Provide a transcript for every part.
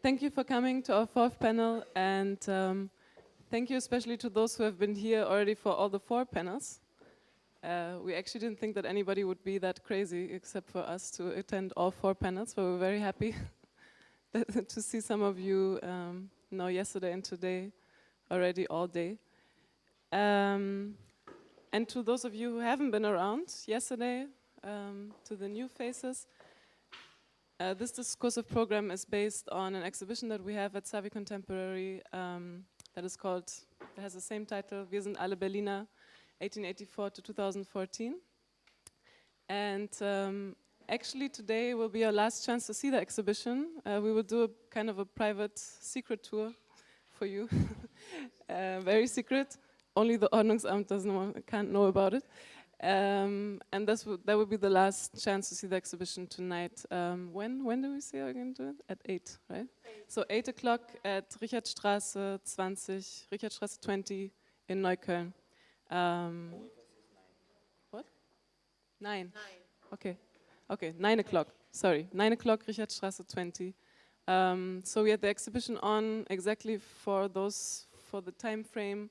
Thank you for coming to our fourth panel, and thank you especially to those who have been here already for all the 4 panels. We actually didn't think that anybody would be that crazy except for us to attend all 4 panels, but we're very happy to see some of you yesterday and today already all day. And to those of you who haven't been around yesterday, to the new faces, this discursive program is based on an exhibition that we have at Savvy Contemporary that is called, it has the same title, Wir sind alle Berliner, 1884 to 2014. And actually today will be our last chance to see the exhibition. We will do a kind of a private secret tour for you, very secret. Only the Ordnungsamt can't know about it. And that will be the last chance to see the exhibition tonight. When do we see it again? At 8, right? 8. So 8 o'clock at Richardstraße 20 in Neukölln. What? 9. Okay, 9 o'clock. Sorry, 9 o'clock, Richardstraße 20. So we had the exhibition on exactly for the time frame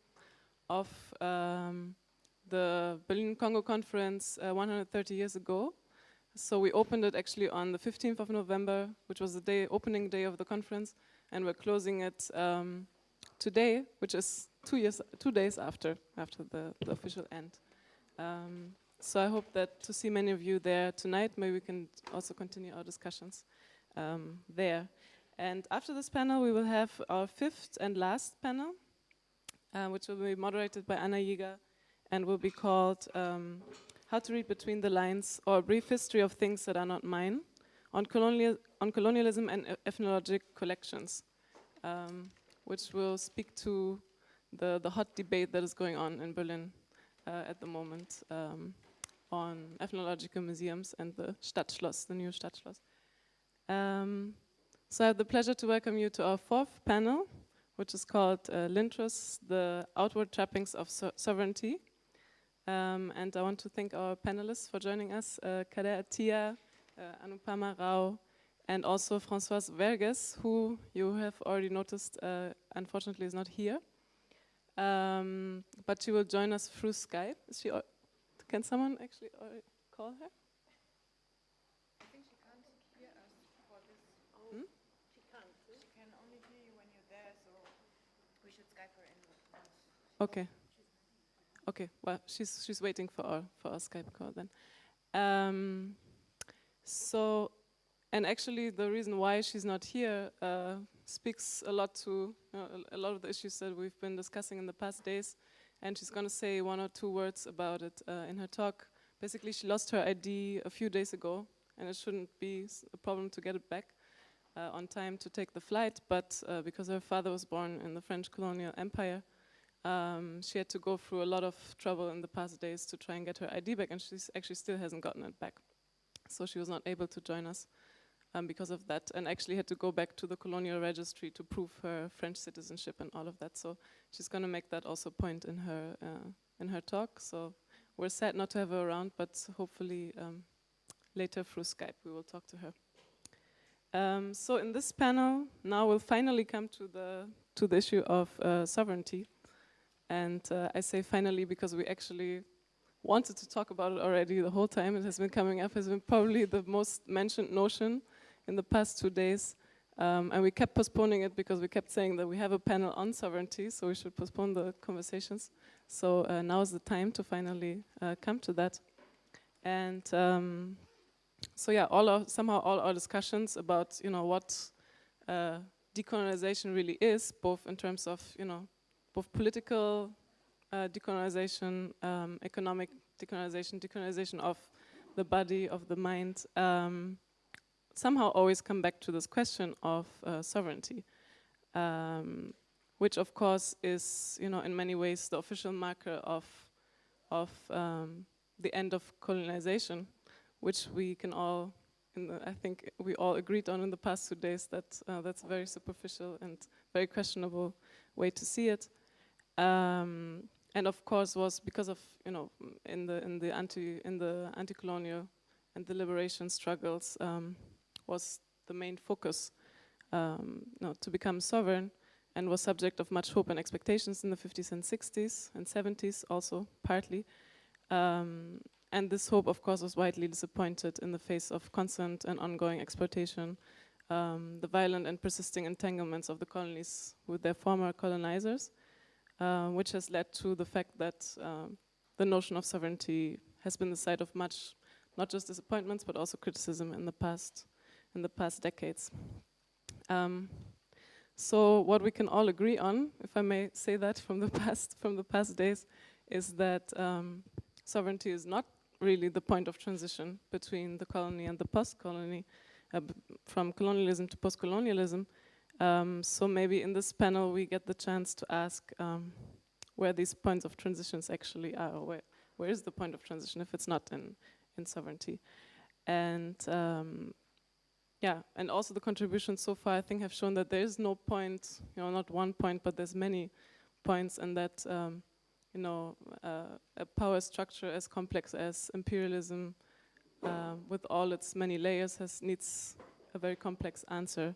of the Berlin-Congo Conference 130 years ago. So we opened it actually on the 15th of November, which was the opening day of the conference, and we're closing it today, which is 2 days after the official end. So I hope that to see many of you there tonight. Maybe we can also continue our discussions there. And after this panel, we will have our 5th and last panel, which will be moderated by Anna Jäger, and will be called How to Read Between the Lines, or A Brief History of Things That Are Not Mine, on colonialism and ethnologic collections, which will speak to the hot debate that is going on in Berlin at the moment on ethnological museums and the Stadtschloss, the new Stadtschloss. So I have the pleasure to welcome you to our 4th panel, which is called Lintros, the Outward Trappings of Sovereignty. And I want to thank our panelists for joining us, Kader, Attia, Anupama Rao, and also Françoise Verges, who you have already noticed, unfortunately is not here. But she will join us through Skype. Can someone actually call her? I think she can't hear us for this. Hmm? She can't. She can only hear you when you're there, so we should Skype her in. Okay. Okay, well, she's waiting for our Skype call then. So, and actually the reason why she's not here speaks a lot to a lot of the issues that we've been discussing in the past days, and she's going to say 1 or 2 words about it in her talk. Basically, she lost her ID a few days ago, and it shouldn't be a problem to get it back on time to take the flight, but because her father was born in the French colonial empire, she had to go through a lot of trouble in the past days to try and get her ID back, and she actually still hasn't gotten it back. So she was not able to join us because of that, and actually had to go back to the colonial registry to prove her French citizenship and all of that. So she's going to make that also point in her talk. So we're sad not to have her around, but hopefully later through Skype we will talk to her. So in this panel now we'll finally come to the issue of sovereignty. And I say finally because we actually wanted to talk about it already the whole time. It has been coming up, has been probably the most mentioned notion in the past 2 days. And we kept postponing it because we kept saying that we have a panel on sovereignty, so we should postpone the conversations. So now is the time to finally come to that. And so yeah, somehow all our discussions about what decolonization really is, both in terms of both political decolonization, economic decolonization of the body, of the mind, somehow always come back to this question of sovereignty, which of course is, in many ways the official marker of the end of colonization, which we can all, I think we all agreed on in the past 2 days that that's a very superficial and very questionable way to see it. And of course was because of in the anti-colonial and the liberation struggles was the main focus to become sovereign, and was subject of much hope and expectations in the 50s and 60s and 70s also, partly. And this hope, of course, was widely disappointed in the face of constant and ongoing exploitation, the violent and persisting entanglements of the colonies with their former colonizers, which has led to the fact that the notion of sovereignty has been the site of much, not just disappointments, but also criticism in the past decades. So what we can all agree on, if I may say that from the past days, is that sovereignty is not really the point of transition between the colony and the post-colony, from colonialism to post-colonialism. So maybe in this panel we get the chance to ask where these points of transitions actually are, or where is the point of transition if it's not in sovereignty. And yeah, and also the contributions so far I think have shown that there is no point, not one point, but there's many points, and that a power structure as complex as imperialism, with all its many layers, needs a very complex answer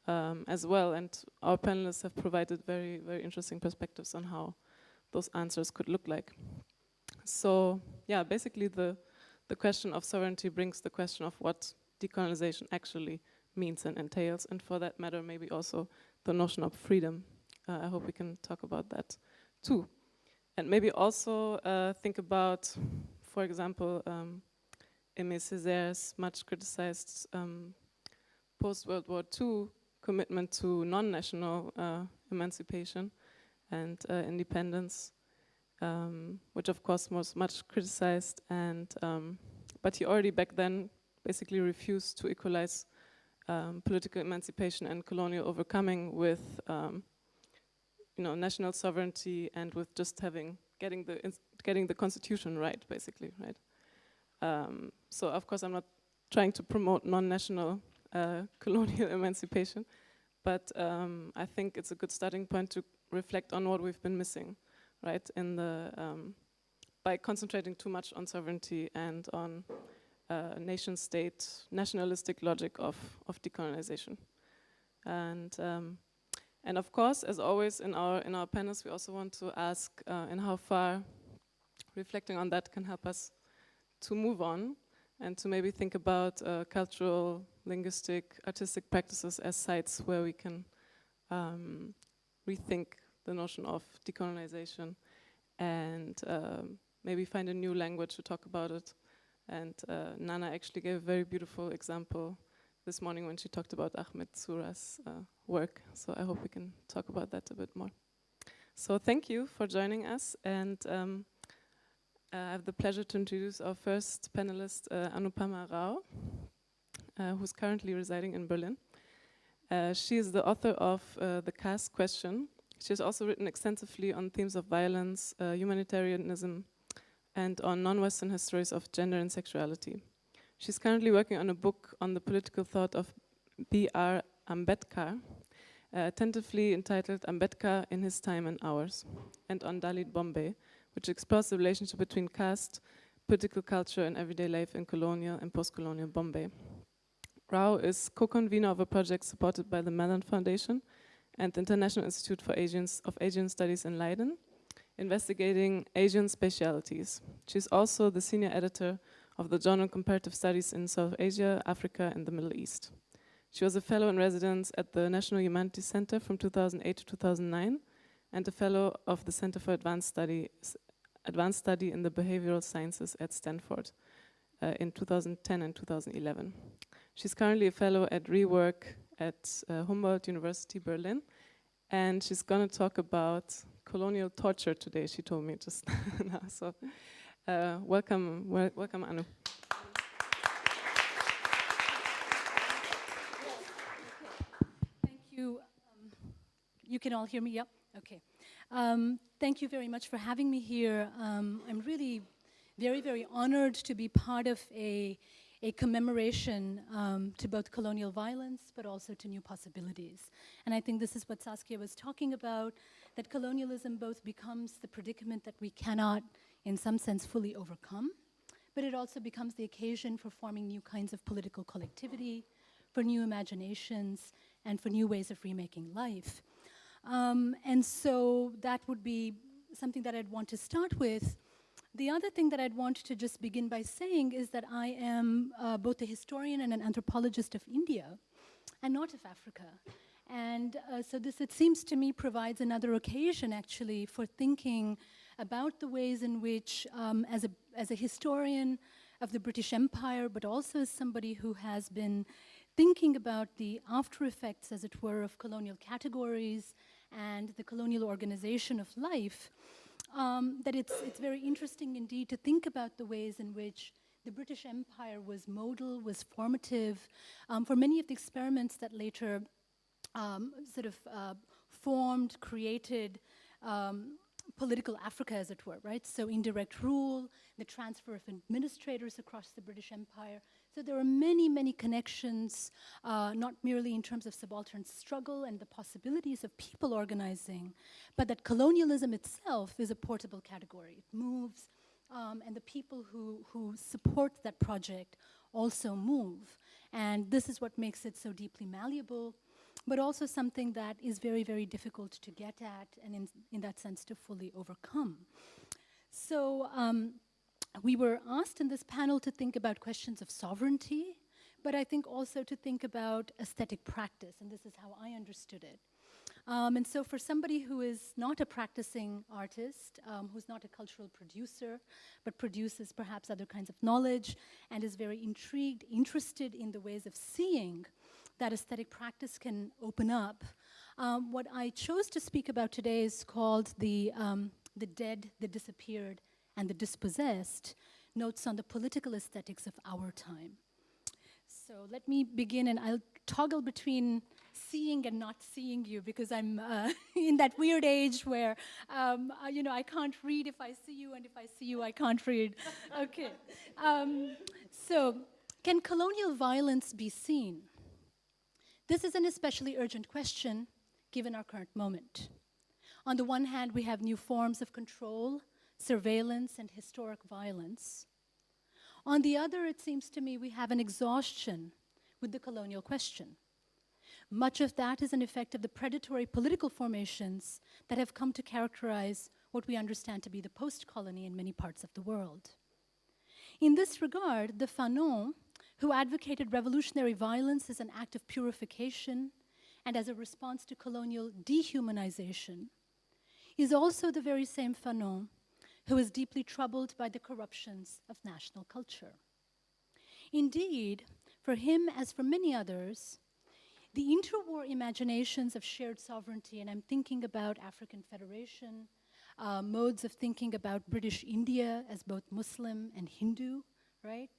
as well. And our panelists have provided very, very interesting perspectives on how those answers could look like. So yeah, basically the question of sovereignty brings the question of what decolonization actually means and entails, and for that matter maybe also the notion of freedom. I hope we can talk about that too. And maybe also think about, for example, Aimé César's much criticized post-World War II commitment to non-national emancipation and independence, which of course was much criticized, and but he already back then basically refused to equalize political emancipation and colonial overcoming with national sovereignty and with just getting the constitution right, basically, right? So of course I'm not trying to promote non-national colonial emancipation, but I think it's a good starting point to reflect on what we've been missing, right? By concentrating too much on sovereignty and on nation-state nationalistic logic of decolonization, and of course, as always in our panels, we also want to ask in how far reflecting on that can help us to move on and to maybe think about cultural, linguistic, artistic practices as sites where we can rethink the notion of decolonization and maybe find a new language to talk about it. And Nana actually gave a very beautiful example this morning when she talked about Ahmed Sura's work. So I hope we can talk about that a bit more. So thank you for joining us, and I have the pleasure to introduce our first panelist, Anupama Rao, who's currently residing in Berlin. She is the author of The Caste Question. She has also written extensively on themes of violence, humanitarianism, and on non-Western histories of gender and sexuality. She's currently working on a book on the political thought of B.R. Ambedkar, tentatively entitled Ambedkar in His Time and Ours, and on Dalit Bombay, which explores the relationship between caste, political culture, and everyday life in colonial and post-colonial Bombay. Rao is co-convener of a project supported by the Mellon Foundation and the International Institute for Asian Studies in Leiden, investigating Asian specialities. She's also the senior editor of the Journal Comparative Studies in South Asia, Africa, and the Middle East. She was a fellow in residence at the National Humanities Center from 2008 to 2009, and a fellow of the Center for Advanced Study in the Behavioral Sciences at Stanford in 2010 and 2011. She's currently a fellow at Rework at Humboldt University, Berlin, and she's going to talk about colonial torture today, she told me just now. So welcome, Anu. Thank you. You can all hear me? Yep. Okay. Thank you very much for having me here. I'm really very, very honored to be part of a commemoration to both colonial violence, but also to new possibilities. And I think this is what Saskia was talking about, that colonialism both becomes the predicament that we cannot, in some sense, fully overcome, but it also becomes the occasion for forming new kinds of political collectivity, for new imaginations, and for new ways of remaking life. And so that would be something that I'd want to start with. The other thing that I'd want to just begin by saying is that I am both a historian and an anthropologist of India, and not of Africa. And so this, it seems to me, provides another occasion, actually, for thinking about the ways in which, as a historian of the British Empire, but also as somebody who has been thinking about the after effects, as it were, of colonial categories and the colonial organization of life, that it's very interesting indeed to think about the ways in which the British Empire was modal, was formative for many of the experiments that later formed, created political Africa, as it were, right? So indirect rule, the transfer of administrators across the British Empire. So there are many, many connections, not merely in terms of subaltern struggle and the possibilities of people organizing, but that colonialism itself is a portable category. It moves, and the people who support that project also move. And this is what makes it so deeply malleable, but also something that is very, very difficult to get at, and in that sense to fully overcome. So we were asked in this panel to think about questions of sovereignty, but I think also to think about aesthetic practice, and this is how I understood it. And so for somebody who is not a practicing artist, who's not a cultural producer, but produces perhaps other kinds of knowledge, and is very intrigued, interested in the ways of seeing that aesthetic practice can open up, what I chose to speak about today is called the dead, the disappeared, and the dispossessed, notes on the political aesthetics of our time. So let me begin, and I'll toggle between seeing and not seeing you, because I'm in that weird age where, I can't read if I see you, and if I see you, I can't read. Okay. So, can colonial violence be seen? This is an especially urgent question, given our current moment. On the one hand, we have new forms of control, surveillance, and historic violence. On the other, it seems to me, we have an exhaustion with the colonial question. Much of that is an effect of the predatory political formations that have come to characterize what we understand to be the post-colony in many parts of the world. In this regard, the Fanon, who advocated revolutionary violence as an act of purification and as a response to colonial dehumanization, is also the very same Fanon who is deeply troubled by the corruptions of national culture. Indeed, for him, as for many others, the interwar imaginations of shared sovereignty, and I'm thinking about African Federation, modes of thinking about British India as both Muslim and Hindu, right?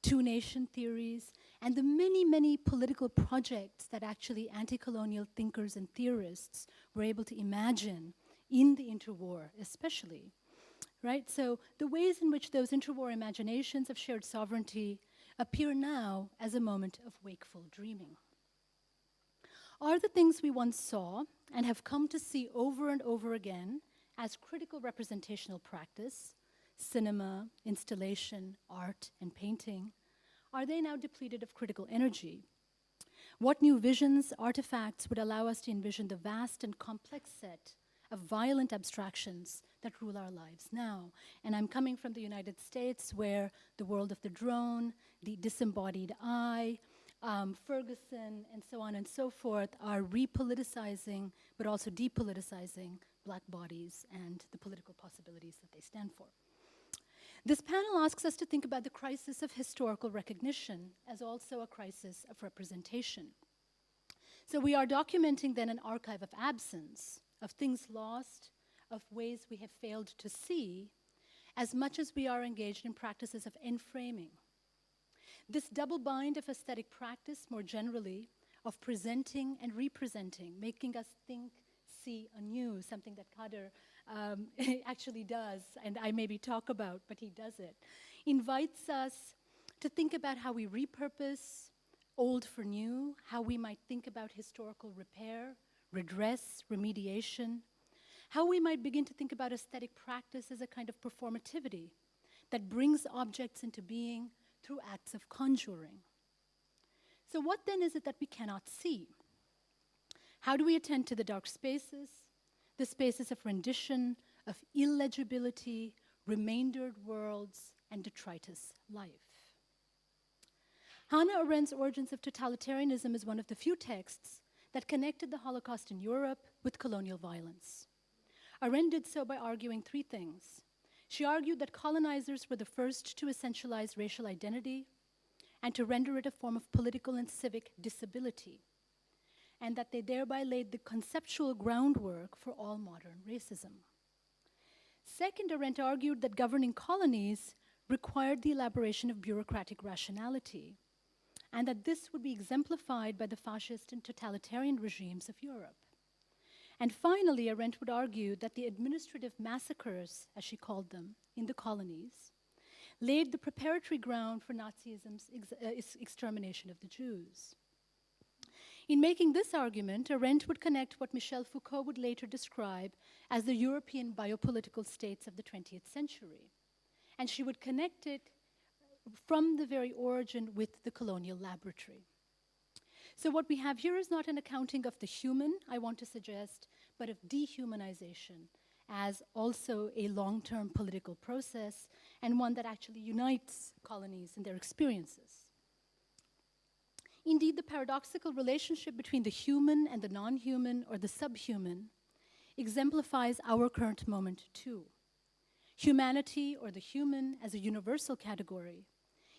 Two-nation theories, and the many, many political projects that actually anti-colonial thinkers and theorists were able to imagine in the interwar especially, right? So the ways in which those interwar imaginations of shared sovereignty appear now as a moment of wakeful dreaming are the things we once saw and have come to see over and over again as critical representational practice, cinema, installation, art, and painting, are they now depleted of critical energy? What new visions, artifacts would allow us to envision the vast and complex set of violent abstractions that rule our lives now? And I'm coming from the United States, where the world of the drone, the disembodied eye, Ferguson, and so on and so forth are repoliticizing, but also depoliticizing Black bodies and the political possibilities that they stand for. This panel asks us to think about the crisis of historical recognition as also a crisis of representation. So we are documenting then an archive of absence, of things lost, of ways we have failed to see, as much as we are engaged in practices of enframing. This double bind of aesthetic practice, more generally, of presenting and representing, making us think, see anew, something that Kader actually does, and I maybe talk about, but he does it, invites us to think about how we repurpose old for new, how we might think about historical repair, redress, remediation, how we might begin to think about aesthetic practice as a kind of performativity that brings objects into being through acts of conjuring. So what then is it that we cannot see? How do we attend to the dark spaces, the spaces of rendition, of illegibility, remaindered worlds, and detritus life? Hannah Arendt's Origins of Totalitarianism is one of the few texts that connected the Holocaust in Europe with colonial violence. Arendt did so by arguing three things. She argued that colonizers were the first to essentialize racial identity and to render it a form of political and civic disability, and that they thereby laid the conceptual groundwork for all modern racism. Second, Arendt argued that governing colonies required the elaboration of bureaucratic rationality, and that this would be exemplified by the fascist and totalitarian regimes of Europe. And finally, Arendt would argue that the administrative massacres, as she called them, in the colonies, laid the preparatory ground for Nazism's extermination of the Jews. In making this argument, Arendt would connect what Michel Foucault would later describe as the European biopolitical states of the 20th century. And she would connect it from the very origin with the colonial laboratory. So what we have here is not an accounting of the human, I want to suggest, but of dehumanization as also a long-term political process and one that actually unites colonies in their experiences. Indeed, the paradoxical relationship between the human and the non-human or the subhuman exemplifies our current moment too. Humanity, or the human as a universal category,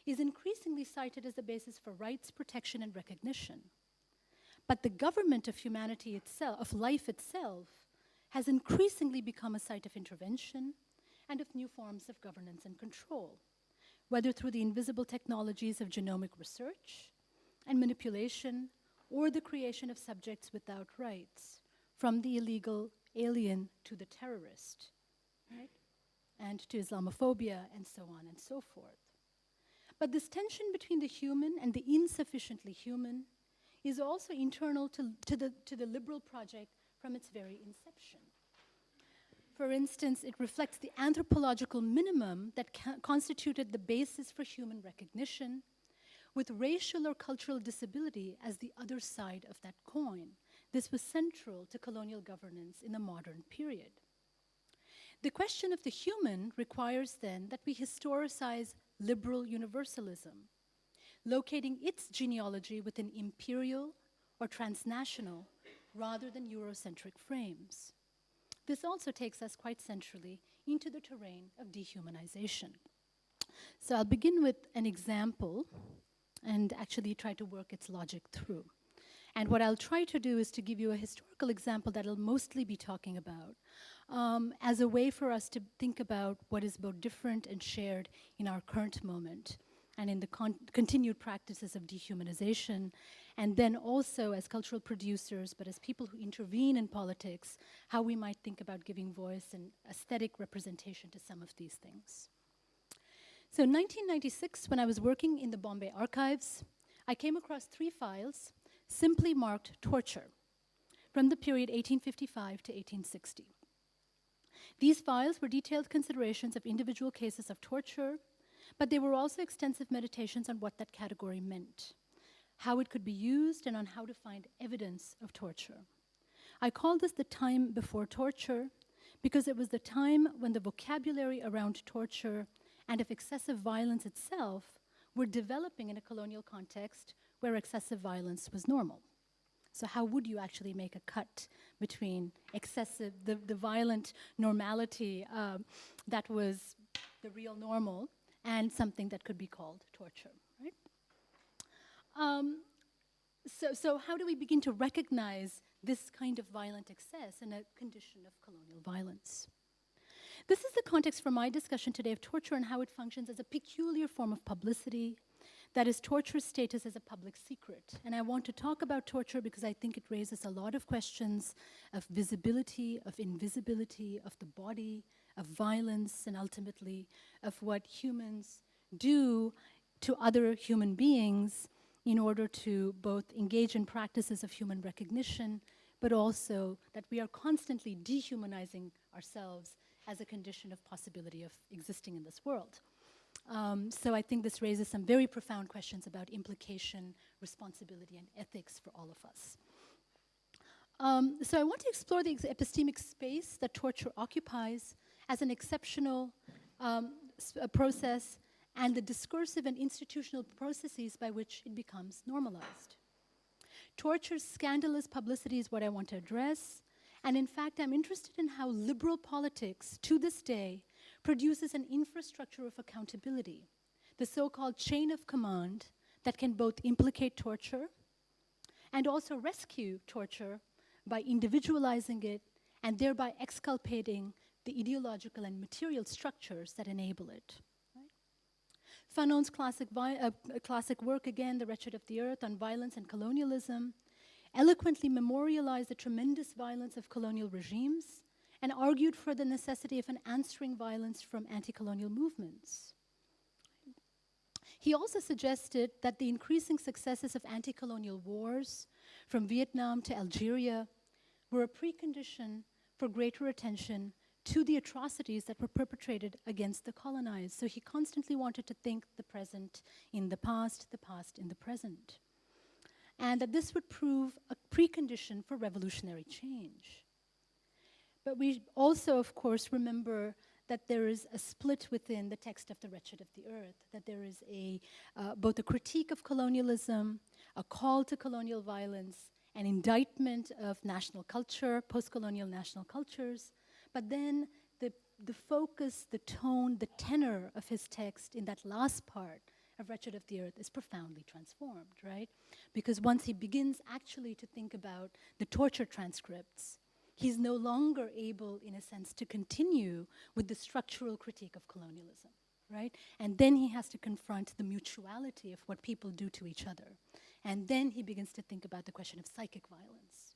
is increasingly cited as the basis for rights, protection, and recognition. But the government of humanity itself, of life itself, has increasingly become a site of intervention and of new forms of governance and control, whether through the invisible technologies of genomic research and manipulation, or the creation of subjects without rights, from the illegal alien to the terrorist, right? And to Islamophobia, and so on and so forth. But this tension between the human and the insufficiently human is also internal to the liberal project from its very inception. For instance, it reflects the anthropological minimum that constituted the basis for human recognition, with racial or cultural disability as the other side of that coin. This was central to colonial governance in the modern period. The question of the human requires then that we historicize liberal universalism, locating its genealogy within imperial or transnational rather than Eurocentric frames. This also takes us quite centrally into the terrain of dehumanization. So I'll begin with an example and actually try to work its logic through. And what I'll try to do is to give you a historical example that I'll mostly be talking about as a way for us to think about what is both different and shared in our current moment and in the continued practices of dehumanization, and then also as cultural producers, but as people who intervene in politics, how we might think about giving voice and aesthetic representation to some of these things. So in 1996, when I was working in the Bombay archives, I came across 3 files simply marked torture from the period 1855 to 1860. These files were detailed considerations of individual cases of torture, but they were also extensive meditations on what that category meant, how it could be used, and on how to find evidence of torture. I call this the time before torture because it was the time when the vocabulary around torture and of excessive violence itself were developing in a colonial context where excessive violence was normal. So how would you actually make a cut between excessive, the violent normality that was the real normal and something that could be called torture, right? So how do we begin to recognize this kind of violent excess in a condition of colonial violence? This is the context for my discussion today of torture and how it functions as a peculiar form of publicity, that is, torture's status as a public secret. And I want to talk about torture because I think it raises a lot of questions of visibility, of invisibility, of the body, of violence, and ultimately of what humans do to other human beings in order to both engage in practices of human recognition, but also that we are constantly dehumanizing ourselves as a condition of possibility of existing in this world. So I think this raises some very profound questions about implication, responsibility, and ethics for all of us. So I want to explore the epistemic space that torture occupies as an exceptional process and the discursive and institutional processes by which it becomes normalized. Torture's scandalous publicity is what I want to address, and in fact, I'm interested in how liberal politics, to this day, produces an infrastructure of accountability, the so-called chain of command that can both implicate torture and also rescue torture by individualizing it and thereby exculpating the ideological and material structures that enable it. Right? Fanon's classic work, again, The Wretched of the Earth, on violence and colonialism, eloquently memorialized the tremendous violence of colonial regimes and argued for the necessity of an answering violence from anti-colonial movements. He also suggested that the increasing successes of anti-colonial wars, from Vietnam to Algeria, were a precondition for greater attention to the atrocities that were perpetrated against the colonized. So he constantly wanted to think the present in the past in the present. And that this would prove a precondition for revolutionary change. But we also, of course, remember that there is a split within the text of The Wretched of the Earth, that there is both a critique of colonialism, a call to colonial violence, an indictment of national culture, post-colonial national cultures, but then the focus, the tone, the tenor of his text in that last part of Wretched of the Earth is profoundly transformed, right? Because once he begins actually to think about the torture transcripts, he's no longer able, in a sense, to continue with the structural critique of colonialism, right? And then he has to confront the mutuality of what people do to each other. And then he begins to think about the question of psychic violence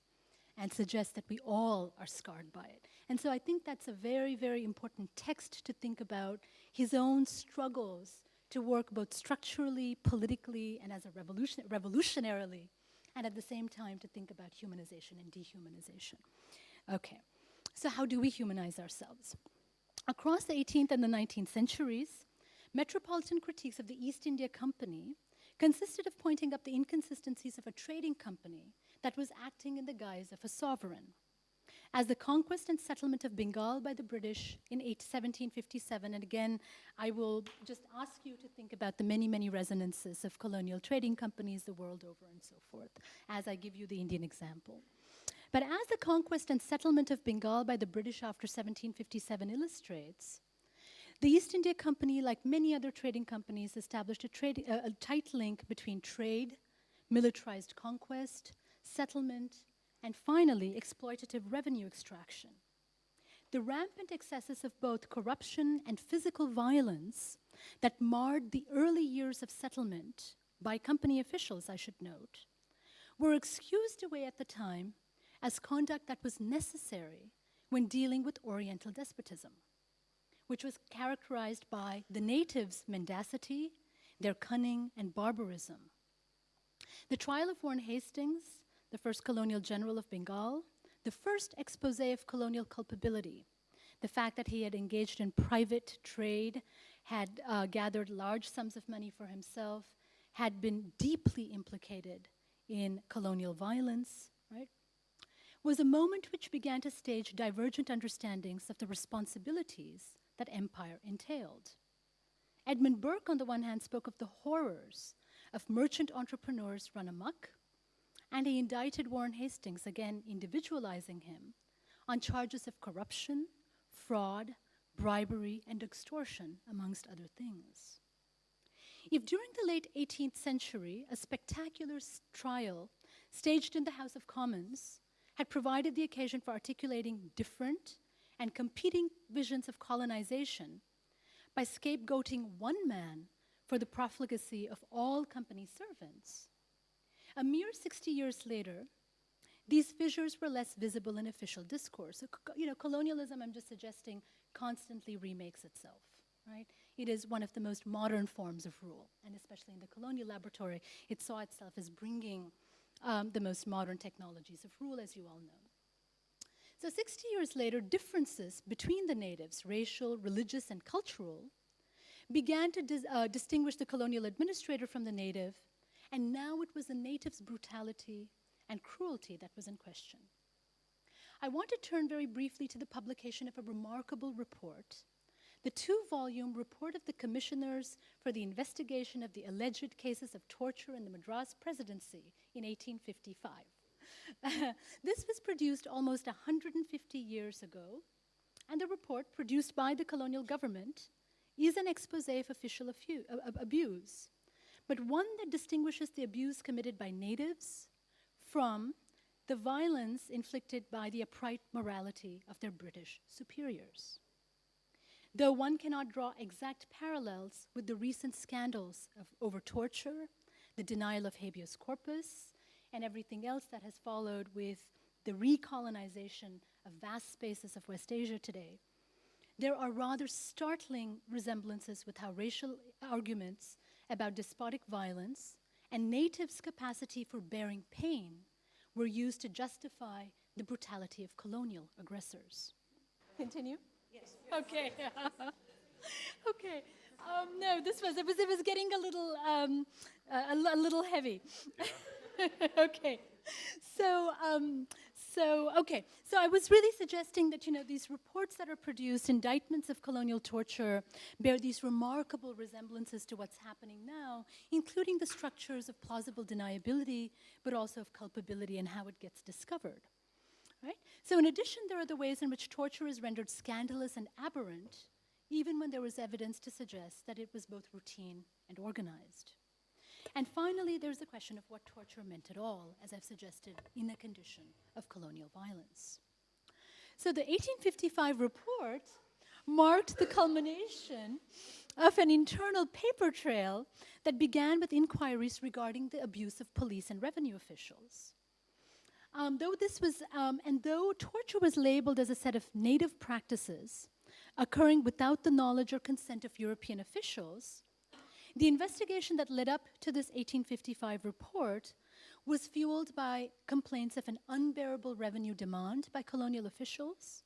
and suggests that we all are scarred by it. And so I think that's a very, very important text to think about his own struggles to work both structurally, politically, and as a revolutionarily, and at the same time to think about humanization and dehumanization. Okay, so how do we humanize ourselves? Across the 18th and the 19th centuries, metropolitan critiques of the East India Company consisted of pointing up the inconsistencies of a trading company that was acting in the guise of a sovereign. As the conquest and settlement of Bengal by the British in 1757, and again, I will just ask you to think about the many, many resonances of colonial trading companies the world over and so forth, as I give you the Indian example. But as the conquest and settlement of Bengal by the British after 1757 illustrates, the East India Company, like many other trading companies, established a tight link between trade, militarized conquest, settlement, and finally, exploitative revenue extraction. The rampant excesses of both corruption and physical violence that marred the early years of settlement by company officials, I should note, were excused away at the time as conduct that was necessary when dealing with Oriental despotism, which was characterized by the natives' mendacity, their cunning, and barbarism. The trial of Warren Hastings, the first colonial general of Bengal, the first expose of colonial culpability, the fact that he had engaged in private trade, had gathered large sums of money for himself, had been deeply implicated in colonial violence, right, was a moment which began to stage divergent understandings of the responsibilities that empire entailed. Edmund Burke, on the one hand, spoke of the horrors of merchant entrepreneurs run amok, and he indicted Warren Hastings, again individualizing him, on charges of corruption, fraud, bribery, and extortion, amongst other things. If during the late 18th century, a spectacular trial staged in the House of Commons had provided the occasion for articulating different and competing visions of colonization by scapegoating one man for the profligacy of all company servants, a mere 60 years later, these fissures were less visible in official discourse. So, colonialism, I'm just suggesting, constantly remakes itself, right? It is one of the most modern forms of rule, and especially in the colonial laboratory, it saw itself as bringing the most modern technologies of rule, as you all know. So 60 years later, differences between the natives, racial, religious, and cultural, began to distinguish the colonial administrator from the native, and now it was the native's brutality and cruelty that was in question. I want to turn very briefly to the publication of a remarkable report, the 2-volume Report of the Commissioners for the Investigation of the Alleged Cases of Torture in the Madras Presidency in 1855. This was produced almost 150 years ago, and the report, produced by the colonial government, is an expose of official abuse, but one that distinguishes the abuse committed by natives from the violence inflicted by the upright morality of their British superiors. Though one cannot draw exact parallels with the recent scandals over torture, the denial of habeas corpus, and everything else that has followed with the recolonization of vast spaces of West Asia today, there are rather startling resemblances with how racial arguments about despotic violence and natives' capacity for bearing pain were used to justify the brutality of colonial aggressors. Continue? Yes. Okay. Okay. No, it was getting a little heavy. Yeah. Okay. So I was really suggesting that, these reports that are produced, indictments of colonial torture, bear these remarkable resemblances to what's happening now, including the structures of plausible deniability, but also of culpability and how it gets discovered. Right? So in addition, there are the ways in which torture is rendered scandalous and aberrant, even when there was evidence to suggest that it was both routine and organized. And finally, there's the question of what torture meant at all, as I've suggested, in a condition of colonial violence. So the 1855 report marked the culmination of an internal paper trail that began with inquiries regarding the abuse of police and revenue officials. Though torture was labeled as a set of native practices occurring without the knowledge or consent of European officials, the investigation that led up to this 1855 report was fueled by complaints of an unbearable revenue demand by colonial officials,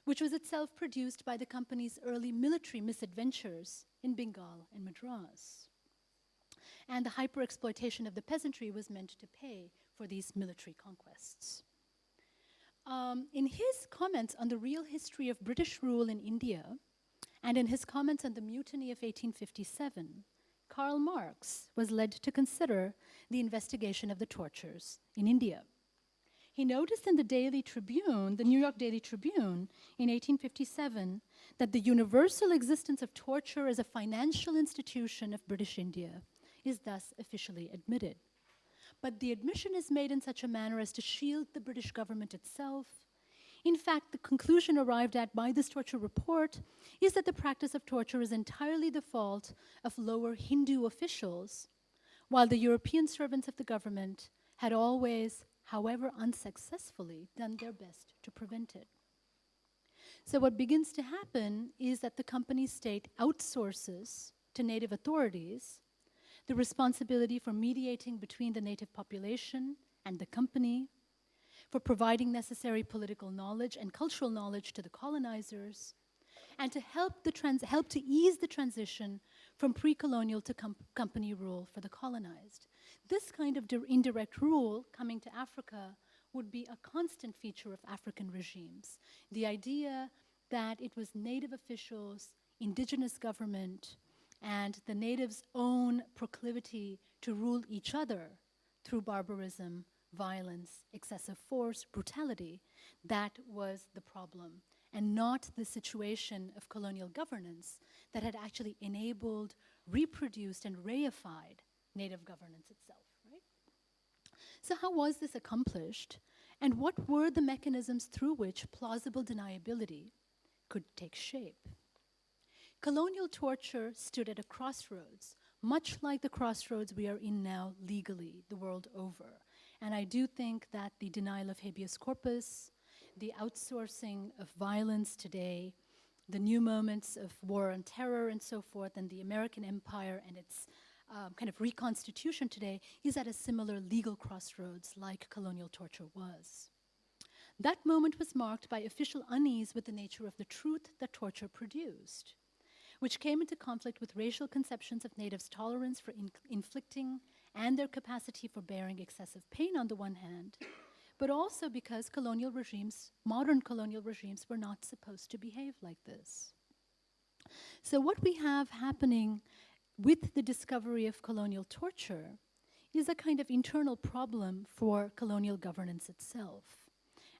which was itself produced by the company's early military misadventures in Bengal and Madras. And the hyper-exploitation of the peasantry was meant to pay for these military conquests. In his comments on the real history of British rule in India, and in his comments on the Mutiny of 1857, Karl Marx was led to consider the investigation of the tortures in India. He noticed in the Daily Tribune, the New York Daily Tribune, in 1857, that the universal existence of torture as a financial institution of British India is thus officially admitted. But the admission is made in such a manner as to shield the British government itself. In fact, the conclusion arrived at by this torture report is that the practice of torture is entirely the fault of lower Hindu officials, while the European servants of the government had always, however unsuccessfully, done their best to prevent it. So what begins to happen is that the company state outsources to native authorities the responsibility for mediating between the native population and the company, for providing necessary political knowledge and cultural knowledge to the colonizers, and to help to ease the transition from pre-colonial to company rule for the colonized. This kind of indirect rule coming to Africa would be a constant feature of African regimes. The idea that it was native officials, indigenous government, and the natives' own proclivity to rule each other through barbarism, violence, excessive force, brutality, that was the problem, and not the situation of colonial governance that had actually enabled, reproduced, and reified native governance itself, right? So how was this accomplished, and what were the mechanisms through which plausible deniability could take shape? Colonial torture stood at a crossroads, much like the crossroads we are in now legally the world over. And I do think that the denial of habeas corpus, the outsourcing of violence today, the new moments of war on terror and so forth, and the American empire and its kind of reconstitution today is at a similar legal crossroads like colonial torture was. That moment was marked by official unease with the nature of the truth that torture produced, which came into conflict with racial conceptions of natives' tolerance for inflicting and their capacity for bearing excessive pain on the one hand, but also because colonial regimes, modern colonial regimes, were not supposed to behave like this. So what we have happening with the discovery of colonial torture is a kind of internal problem for colonial governance itself.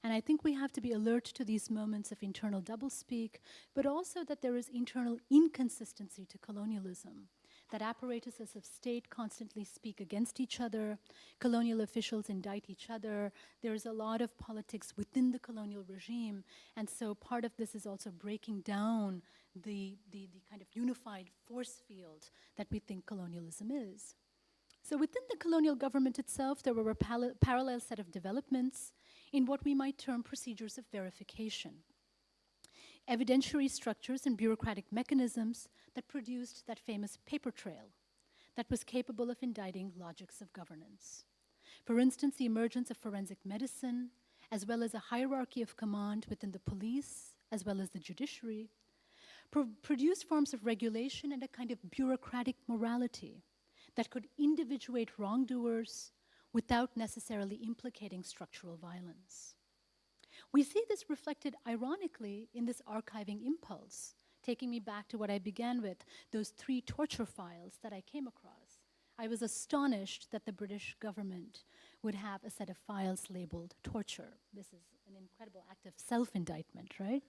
And I think we have to be alert to these moments of internal doublespeak, but also that there is internal inconsistency to colonialism, that apparatuses of state constantly speak against each other, colonial officials indict each other, there's a lot of politics within the colonial regime, and so part of this is also breaking down the kind of unified force field that we think colonialism is. So within the colonial government itself, there were a parallel set of developments in what we might term procedures of verification. Evidentiary structures and bureaucratic mechanisms that produced that famous paper trail that was capable of indicting logics of governance. For instance, the emergence of forensic medicine, as well as a hierarchy of command within the police, as well as the judiciary, produced forms of regulation and a kind of bureaucratic morality that could individuate wrongdoers without necessarily implicating structural violence. We see this reflected ironically in this archiving impulse, taking me back to what I began with, those 3 torture files that I came across. I was astonished that the British government would have a set of files labeled torture. This is an incredible act of self-indictment, right?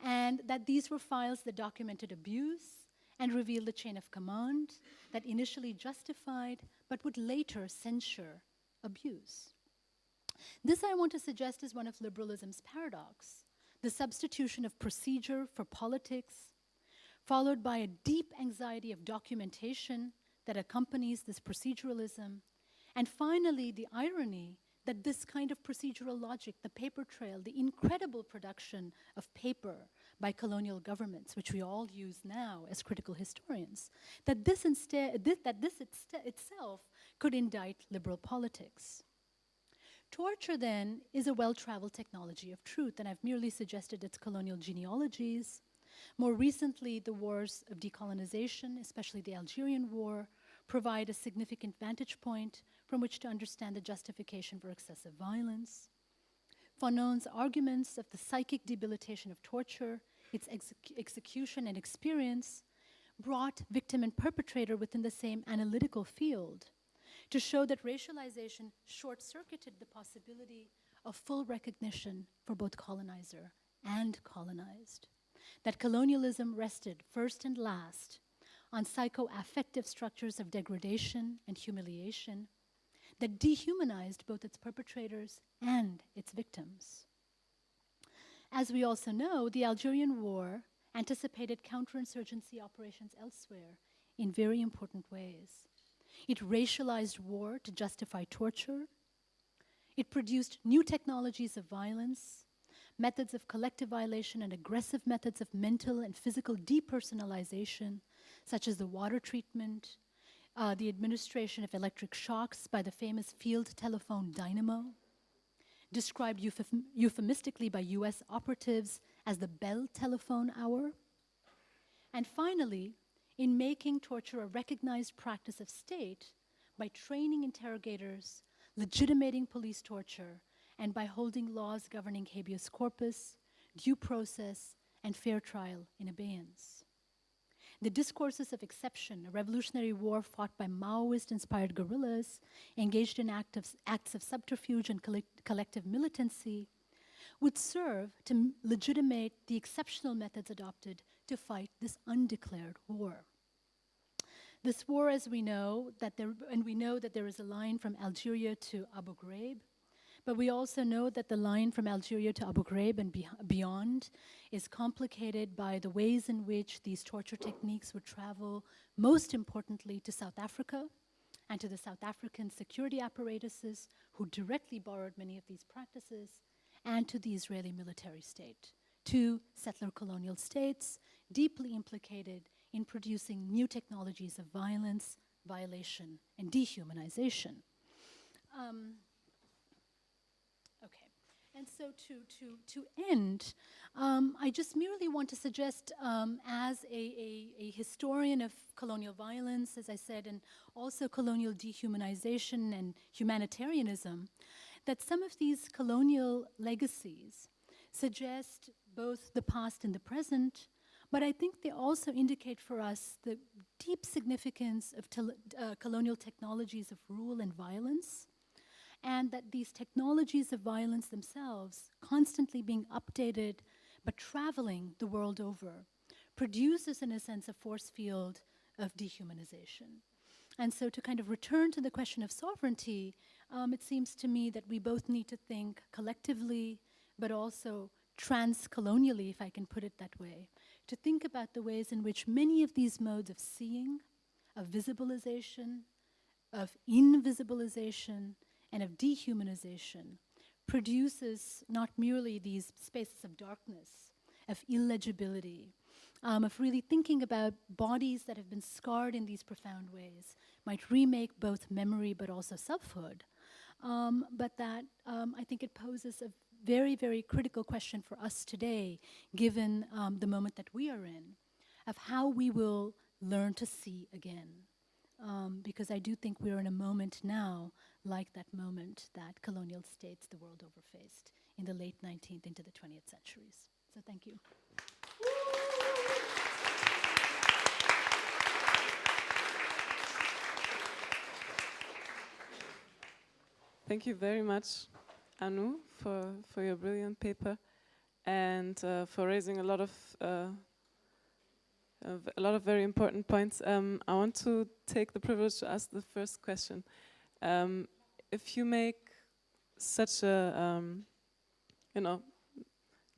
And that these were files that documented abuse and revealed the chain of command that initially justified but would later censure abuse. This, I want to suggest, is one of liberalism's paradox, the substitution of procedure for politics, followed by a deep anxiety of documentation that accompanies this proceduralism, and finally the irony that this kind of procedural logic, the paper trail, the incredible production of paper by colonial governments, which we all use now as critical historians, that this itself could indict liberal politics. Torture, then, is a well-traveled technology of truth, and I've merely suggested its colonial genealogies. More recently, the wars of decolonization, especially the Algerian War, provide a significant vantage point from which to understand the justification for excessive violence. Fanon's arguments of the psychic debilitation of torture, its execution and experience, brought victim and perpetrator within the same analytical field to show that racialization short-circuited the possibility of full recognition for both colonizer and colonized, that colonialism rested first and last on psychoaffective structures of degradation and humiliation that dehumanized both its perpetrators and its victims. As we also know, the Algerian War anticipated counterinsurgency operations elsewhere in very important ways. It racialized war to justify torture. It produced new technologies of violence, methods of collective violation and aggressive methods of mental and physical depersonalization, such as the water treatment, the administration of electric shocks by the famous field telephone dynamo, described euphemistically by US operatives as the Bell telephone hour. And finally, in making torture a recognized practice of state by training interrogators, legitimating police torture, and by holding laws governing habeas corpus, due process, and fair trial in abeyance. The discourses of exception, a revolutionary war fought by Maoist-inspired guerrillas engaged in acts of subterfuge and collective militancy, would serve to legitimate the exceptional methods adopted to fight this undeclared war. This war, as we know, we know that there is a line from Algeria to Abu Ghraib, but we also know that the line from Algeria to Abu Ghraib and beyond is complicated by the ways in which these torture techniques would travel, most importantly to South Africa and to the South African security apparatuses who directly borrowed many of these practices, and to the Israeli military state, two settler colonial states deeply implicated in producing new technologies of violence, violation, and dehumanization. Okay, and so to end, I just merely want to suggest, as a historian of colonial violence, as I said, and also colonial dehumanization and humanitarianism, that some of these colonial legacies suggest both the past and the present, but I think they also indicate for us the deep significance of colonial technologies of rule and violence, and that these technologies of violence themselves, constantly being updated but traveling the world over, produces, in a sense, a force field of dehumanization. And so to kind of return to the question of sovereignty, it seems to me that we both need to think collectively, but also trans-colonially, if I can put it that way, to think about the ways in which many of these modes of seeing, of visibilization, of invisibilization, and of dehumanization produces not merely these spaces of darkness, of illegibility, of really thinking about bodies that have been scarred in these profound ways, might remake both memory but also selfhood, but that I think it poses a very, very critical question for us today, given the moment that we are in, of how we will learn to see again. Because I do think we're in a moment now, like that moment that colonial states the world over faced in the late 19th into the 20th centuries. So thank you. Thank you very much, Anu, for your brilliant paper and for raising a lot of very important points. I want to take the privilege to ask the first question. If you make such a,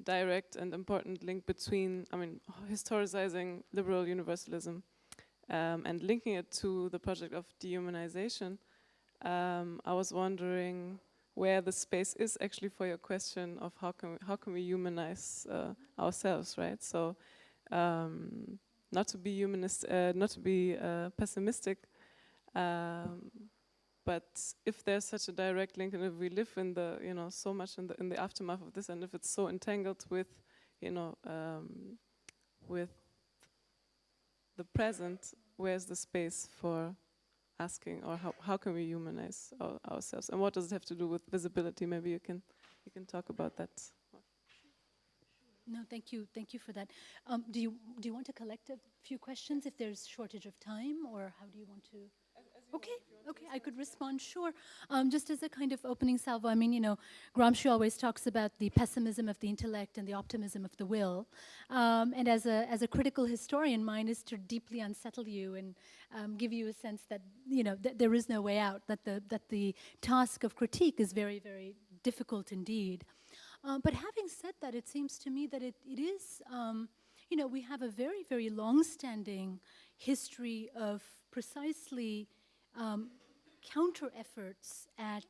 direct and important link between, historicizing liberal universalism and linking it to the project of dehumanization, I was wondering where the space is actually for your question of how can we humanize ourselves, right? So. Not to be humanist, not to be pessimistic, but if there's such a direct link, and if we live in the, so much in the aftermath of this, and if it's so entangled with, with the present, where's the space for asking, or how can we humanize ourselves, and what does it have to do with visibility? Maybe you can talk about that. No, thank you for that. Do you want to collect a few questions if there's shortage of time, or how do you want to? Okay, I could respond, sure. Just as a kind of opening salvo, Gramsci always talks about the pessimism of the intellect and the optimism of the will. And as a critical historian, mine is to deeply unsettle you and give you a sense that, that there is no way out, that the task of critique is very, very difficult indeed. But having said that, it seems to me that it is, we have a very, very long-standing history of precisely counter efforts at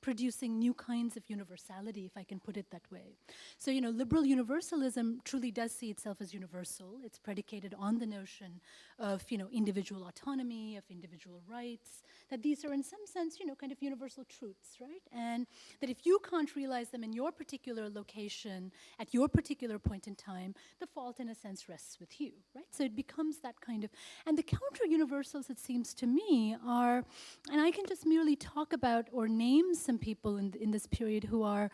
producing new kinds of universality, if I can put it that way. So, liberal universalism truly does see itself as universal. It's predicated on the notion of, individual autonomy, of individual rights, that these are in some sense, kind of universal truths, right? And that if you can't realize them in your particular location, at your particular point in time, the fault, in a sense, rests with you, right? So it becomes that kind of, and the counter-universals, it seems to me, are, and I can just merely talk about or name some people in this period who are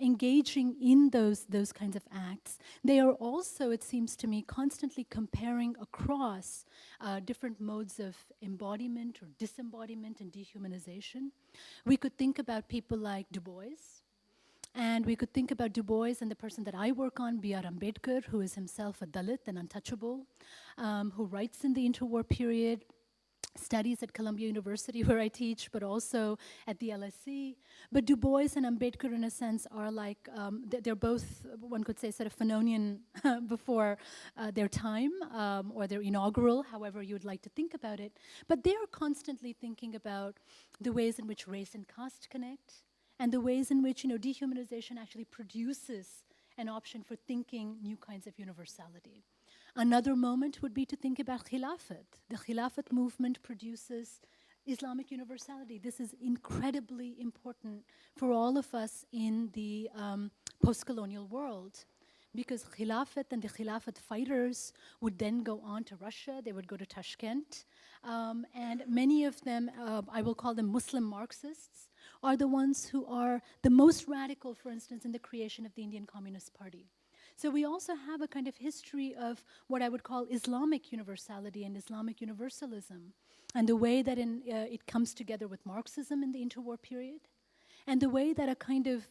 engaging in those kinds of acts. They are also, it seems to me, constantly comparing across different modes of embodiment or disembodiment and dehumanization. We could think about people like Du Bois, and we could think about Du Bois and the person that I work on, B.R. Ambedkar, who is himself a Dalit and untouchable, who writes in the interwar period, studies at Columbia University where I teach, but also at the LSE. But Du Bois and Ambedkar, in a sense, are like, they're both, one could say, sort of Fanonian before their time, or their inaugural, however you would like to think about it. But they're constantly thinking about the ways in which race and caste connect, and the ways in which, dehumanization actually produces an option for thinking new kinds of universality. Another moment would be to think about Khilafat. The Khilafat movement produces Islamic universality. This is incredibly important for all of us in the post-colonial world, because Khilafat and the Khilafat fighters would then go on to Russia. They would go to Tashkent. And many of them, I will call them Muslim Marxists, are the ones who are the most radical, for instance, in the creation of the Indian Communist Party. So we also have a kind of history of what I would call Islamic universality and Islamic universalism, and the way that it comes together with Marxism in the interwar period, and the way that a kind of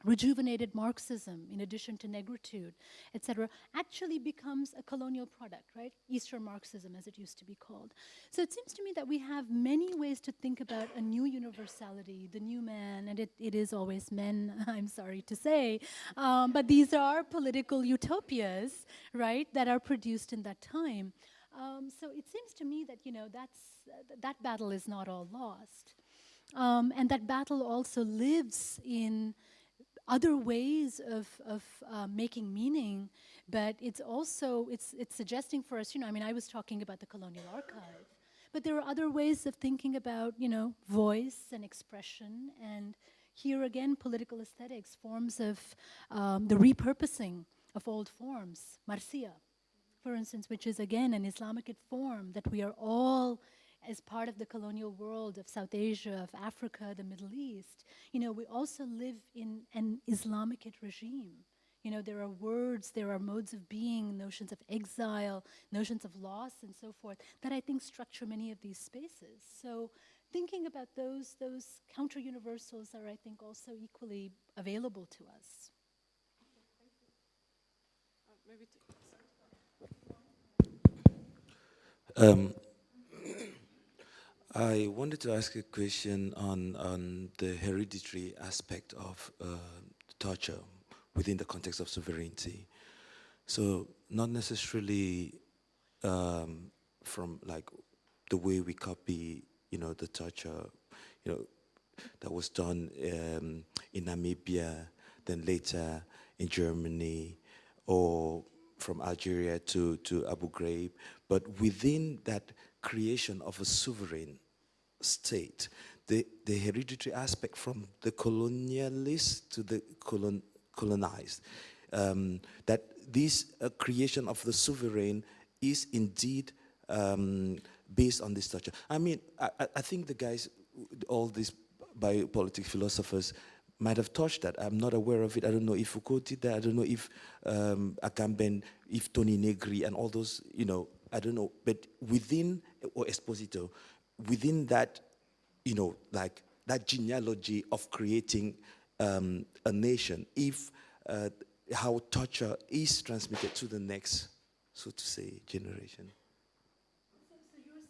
rejuvenated Marxism, in addition to negritude, etc., actually becomes a colonial product, right? Eastern Marxism, as it used to be called. So it seems to me that we have many ways to think about a new universality, the new man, and it is always men, I'm sorry to say, but these are political utopias, right, that are produced in that time. So it seems to me that, that battle is not all lost. And that battle also lives in other ways of making meaning, but it's also, it's suggesting for us, I was talking about the colonial archive, but there are other ways of thinking about, voice and expression, and here again, political aesthetics, forms of the repurposing of old forms, marsiya, for instance, which is again an Islamic form that we are all, as part of the colonial world of South Asia, of Africa, the Middle East, we also live in an Islamic regime. There are words, there are modes of being, notions of exile, notions of loss, and so forth, that I think structure many of these spaces. So thinking about those counter-universals are, I think, also equally available to us. I wanted to ask a question on the hereditary aspect of torture within the context of sovereignty. So not necessarily from like the way we copy, the torture, that was done in Namibia, then later in Germany, or from Algeria to Abu Ghraib, but within that creation of a sovereign state, the hereditary aspect from the colonialist to the colonized, that this creation of the sovereign is indeed based on this structure. I think the guys, all these biopolitics philosophers, might have touched that. I'm not aware of it. I don't know if Foucault did that. I don't know if Agamben, if Tony Negri, and all those, I don't know. But within, or Esposito, within that, like that genealogy of creating a nation, if how torture is transmitted to the next, so to say, generation. So you're sort of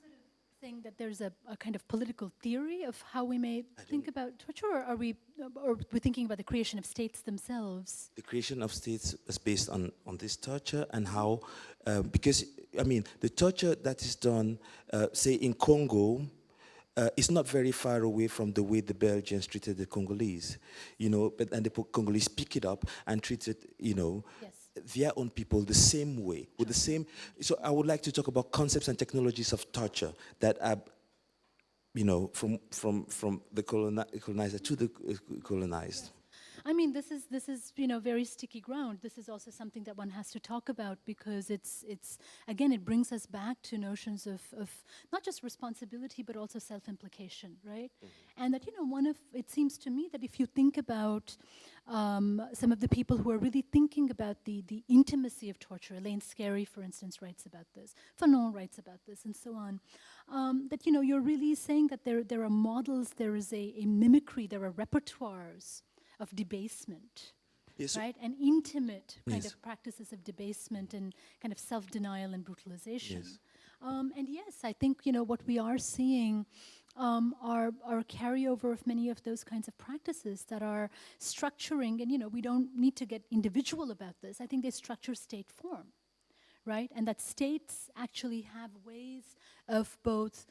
saying that there's a kind of political theory of how we may think about torture, or are we thinking about the creation of states themselves? The creation of states is based on this torture, and how, because, the torture that is done, say in Congo, is not very far away from the way the Belgians treated the Congolese, and the Congolese pick it up and treat it, Yes. their own people the same way, with the same. So I would like to talk about concepts and technologies of torture that are, from the colonizer to the colonized. This is very sticky ground. This is also something that one has to talk about, because it's again, it brings us back to notions of not just responsibility but also self-implication, right? Mm-hmm. And that it seems to me that if you think about some of the people who are really thinking about the intimacy of torture, Elaine Scarry, for instance, writes about this, Fanon writes about this, and so on, that you're really saying that there are models, there is a mimicry, there are repertoires of debasement, yes, right? And intimate kind of practices of debasement and kind of self-denial and brutalization. Yes. And yes, I think, what we are seeing are a carryover of many of those kinds of practices that are structuring, and, we don't need to get individual about this. I think they structure state form, right? And that states actually have ways of both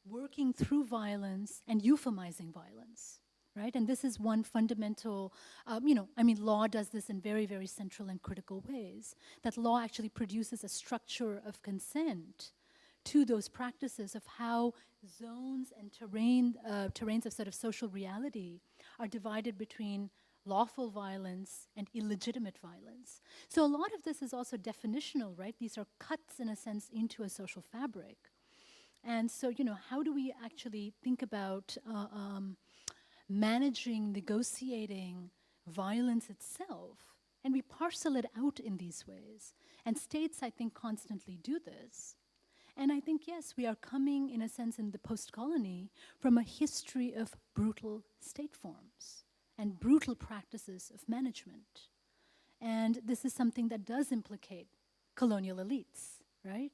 working through violence and euphemizing violence. Right? And this is one fundamental, law does this in very, very central and critical ways. That law actually produces a structure of consent to those practices of how zones and terrains of sort of social reality are divided between lawful violence and illegitimate violence. So a lot of this is also definitional, right? These are cuts, in a sense, into a social fabric. And so, how do we actually think about managing, negotiating violence itself, and we parcel it out in these ways. And states, I think, constantly do this. And I think, yes, we are coming, in a sense, in the post-colony, from a history of brutal state forms and brutal practices of management. And this is something that does implicate colonial elites, right?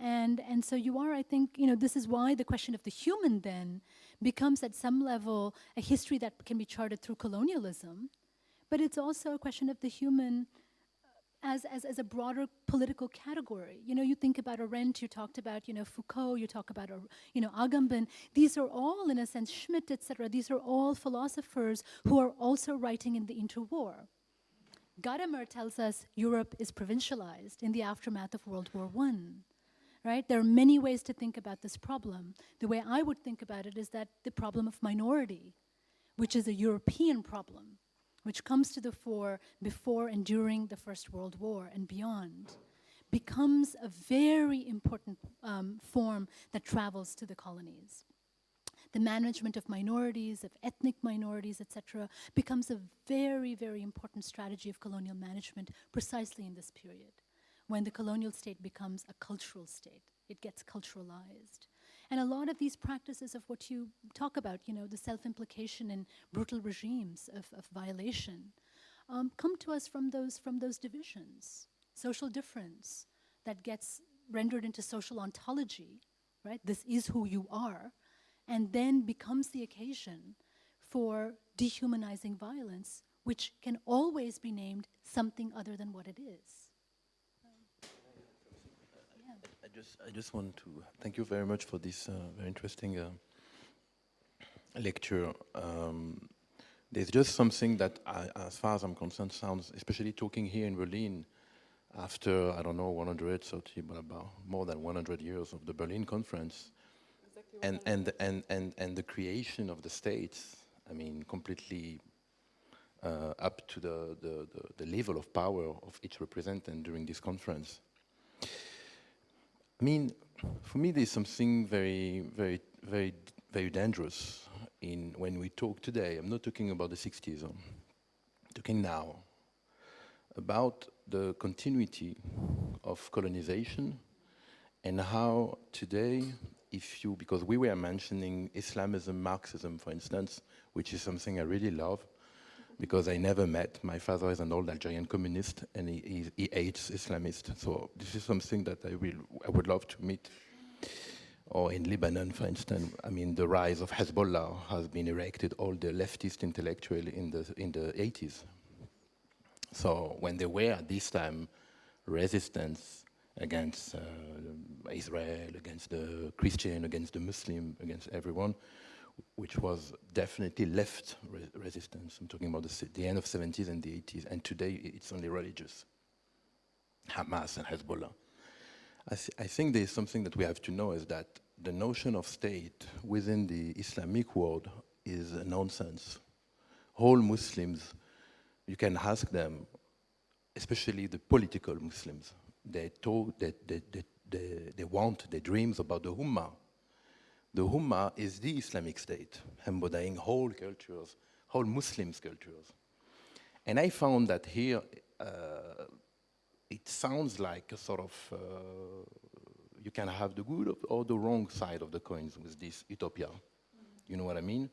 And so you are, I think, this is why the question of the human then becomes at some level a history that can be charted through colonialism, but it's also a question of the human as a broader political category. You think about Arendt, you talked about, Foucault, you talk about, Agamben. These are all, in a sense, Schmidt, etc. These are all philosophers who are also writing in the interwar. Gadamer tells us Europe is provincialized in the aftermath of World War I. Right? There are many ways to think about this problem. The way I would think about it is that the problem of minority, which is a European problem, which comes to the fore before and during the First World War and beyond, becomes a very important form that travels to the colonies. The management of minorities, of ethnic minorities, etc., becomes a very, very important strategy of colonial management precisely in this period, when the colonial state becomes a cultural state. It gets culturalized. And a lot of these practices of what you talk about, the self-implication in brutal regimes of violation, come to us from those divisions. Social difference that gets rendered into social ontology, right? This is who you are, and then becomes the occasion for dehumanizing violence, which can always be named something other than what it is. I just want to thank you very much for this very interesting lecture. There's just something that, as far as I'm concerned, sounds, especially talking here in Berlin, after, I don't know, 130, but about more than 100 years of the Berlin Conference, exactly, and the creation of the states, I mean, completely up to the level of power of each representant during this conference. I mean, for me, there's something very, very, very, very dangerous in when we talk today. I'm not talking about the 60s. I'm talking now about the continuity of colonization and how today, because we were mentioning Islamism, Marxism, for instance, which is something I really love, because I never met. My father is an old Algerian communist, and he hates Islamists. So this is something that I would love to meet. Or in Lebanon, for instance, I mean, the rise of Hezbollah has been erected, all the leftist intellectuals in the 80s. So when there were at this time resistance against Israel, against the Christian, against the Muslim, against everyone, which was definitely left resistance. I'm talking about the end of the 70s and the 80s, and today it's only religious, Hamas and Hezbollah. I think there's something that we have to know is that the notion of state within the Islamic world is a nonsense. All Muslims, you can ask them, especially the political Muslims, they dreams about the Ummah. The Ummah is the Islamic State, embodying whole cultures, whole Muslims' cultures. And I found that here, it sounds like a sort of, you can have the good or the wrong side of the coins with this utopia. You know what I mean?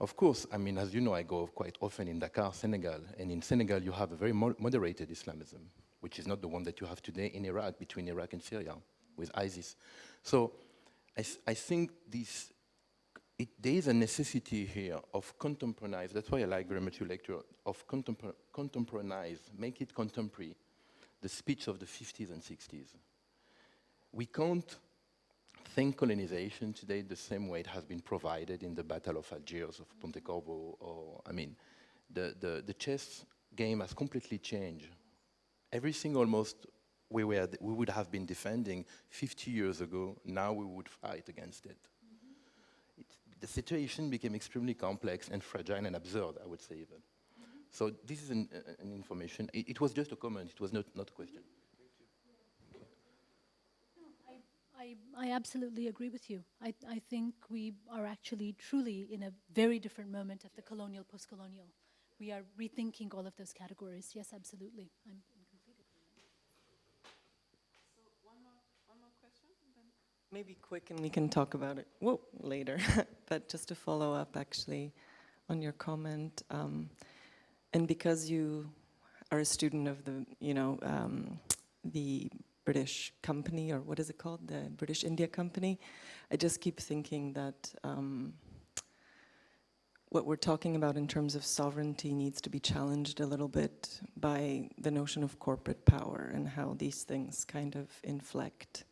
Of course, I mean, as you know, I go quite often in Dakar, Senegal, and in Senegal you have a very moderated Islamism, which is not the one that you have today in Iraq, between Iraq and Syria, with ISIS. So, I think there is a necessity here of contemporanize, that's why I like very much your lecture, of contemporanize, make it contemporary, the speech of the 50s and 60s. We can't think colonization today the same way it has been provided in the Battle of Algiers, of Pontecorvo, or, I mean, the chess game has completely changed. Everything almost we would have been defending 50 years ago, now we would fight against it. The situation became extremely complex and fragile and absurd, I would say even. So this is an information. It was just a comment, it was not a question. I absolutely agree with you. I think we are actually truly in a very different moment of the colonial, post-colonial. We are rethinking all of those categories. Yes, absolutely. I'm in complete agreement. So one more question, and then Maybe quick and we can talk about it later. But just to follow up actually on your comment, and because you are a student of the, the British company, or what is it called? The British India Company. I just keep thinking that what we're talking about in terms of sovereignty needs to be challenged a little bit by the notion of corporate power and how these things kind of inflect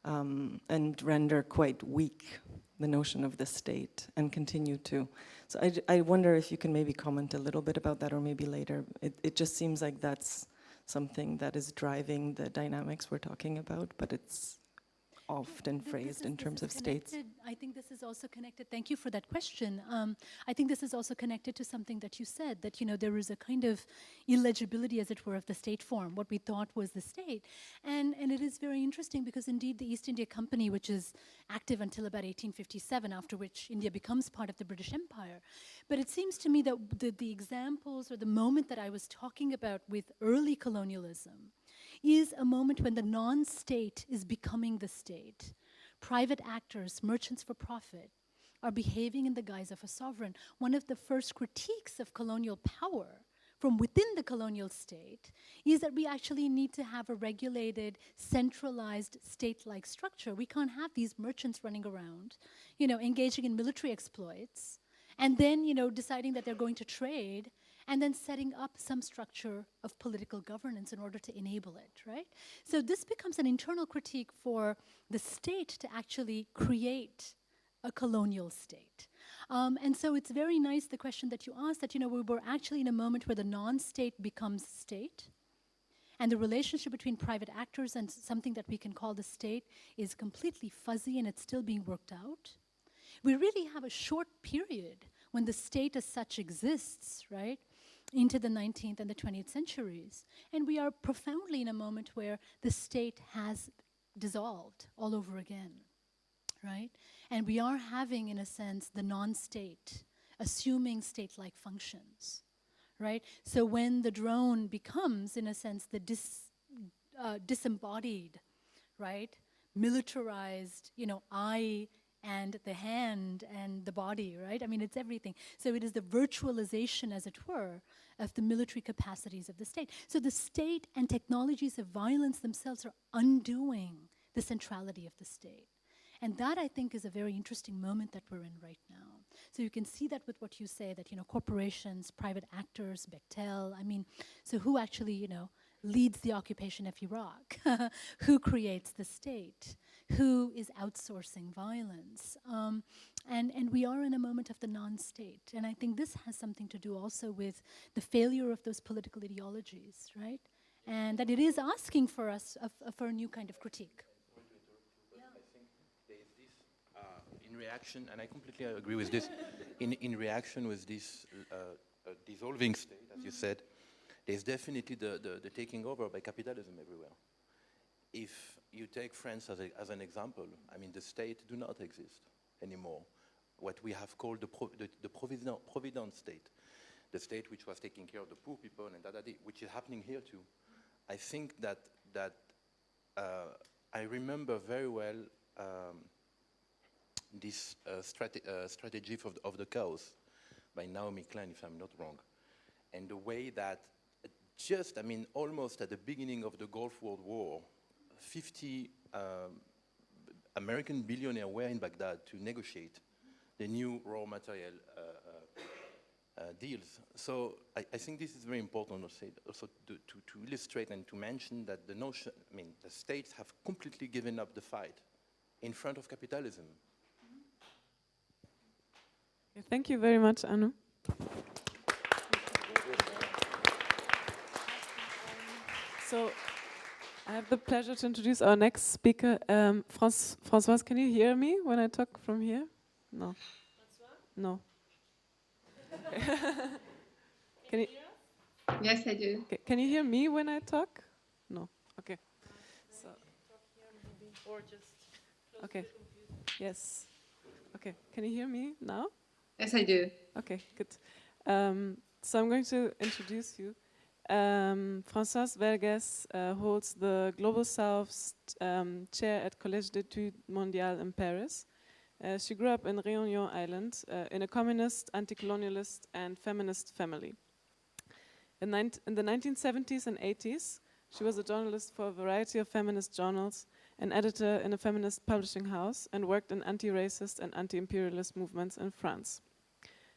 and render quite weak the notion of the state and continue to. So I wonder if you can maybe comment a little bit about that, or maybe later. It just seems like that's something that is driving the dynamics we're talking about, but it's often phrased in terms of states. I think this is also connected. Thank you for that question. I think this is also connected to something that you said, that there is a kind of illegibility, as it were, of the state form, what we thought was the state. And it is very interesting because indeed the East India Company, which is active until about 1857, after which India becomes part of the British Empire. But it seems to me that the examples or the moment that I was talking about with early colonialism is a moment when the non-state is becoming the state. Private actors, merchants for profit, are behaving in the guise of a sovereign. One of the first critiques of colonial power from within the colonial state is that we actually need to have a regulated, centralized, state-like structure. We can't have these merchants running around, engaging in military exploits, and then, deciding that they're going to trade, and then setting up some structure of political governance in order to enable it, right? So this becomes an internal critique for the state to actually create a colonial state. And so it's very nice, the question that you asked, that, we were actually in a moment where the non-state becomes state, and the relationship between private actors and something that we can call the state is completely fuzzy, and it's still being worked out. We really have a short period when the state as such exists, right, into the 19th and the 20th centuries. And we are profoundly in a moment where the state has dissolved all over again, right? And we are having, in a sense, the non-state assuming state-like functions, right? So when the drone becomes, in a sense, the disembodied, right, militarized, eye and the hand and the body, right? I mean, it's everything. So it is the virtualization, as it were, of the military capacities of the state. So the state and technologies of violence themselves are undoing the centrality of the state. And that, I think, is a very interesting moment that we're in right now. So you can see that with what you say, that, corporations, private actors, Bechtel, I mean, so who actually, leads the occupation of Iraq? Who creates the state? Who is outsourcing violence? And we are in a moment of the non-state. And I think this has something to do also with the failure of those political ideologies, right? And that it is asking for us for a new kind of critique. In reaction, and I completely agree with this, in reaction with this dissolving state, as you said, there's definitely the taking over by capitalism everywhere. If you take France as an example, I mean, the state do not exist anymore. What we have called the provident state, the state which was taking care of the poor people, and which is happening here too. I think that I remember very well this strategy of the chaos by Naomi Klein, if I'm not wrong, and the way that almost at the beginning of the Gulf War, 50 American billionaires were in Baghdad to negotiate the new raw material deals. So I think this is very important also to illustrate and to mention that the states have completely given up the fight in front of capitalism. Okay, thank you very much, Anu. So I have the pleasure to introduce our next speaker. Françoise, can you hear me when I talk from here? No. No. Can you? Yes, I do. Can you hear me when I talk? No. Okay. So. Or just Okay. Yes. Okay. Can you hear me now? Yes, I do. Okay, good. So I'm going to introduce you. Françoise Verges holds the Global South chair at Collège d'études mondiales in Paris. She grew up in Réunion Island in a communist, anti-colonialist and feminist family. In the 1970s and 80s, she was a journalist for a variety of feminist journals, an editor in a feminist publishing house, and worked in anti-racist and anti-imperialist movements in France.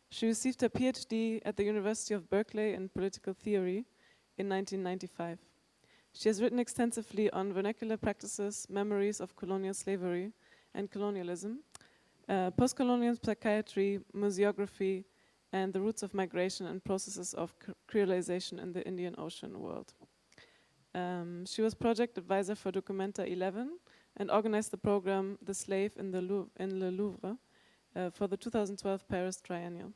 She received her PhD at the University of Berkeley in political theory in 1995. She has written extensively on vernacular practices, memories of colonial slavery and colonialism, post-colonial psychiatry, museography, and the roots of migration and processes of creolization in the Indian Ocean world. She was project advisor for Documenta 11 and organized the program The Slave in Le Louvre for the 2012 Paris Triennial.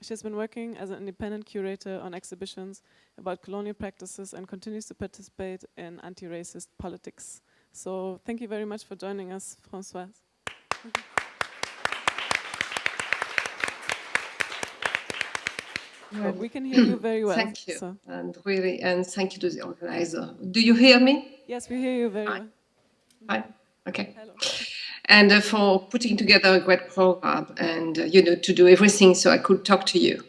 She has been working as an independent curator on exhibitions about colonial practices and continues to participate in anti-racist politics. So thank you very much for joining us, Françoise. Well, we can hear you very well. Thank you, So. and thank you to the organizer. Do you hear me? Yes, we hear you very well. Fine. Okay. Hello. And for putting together a great program and to do everything so I could talk to you.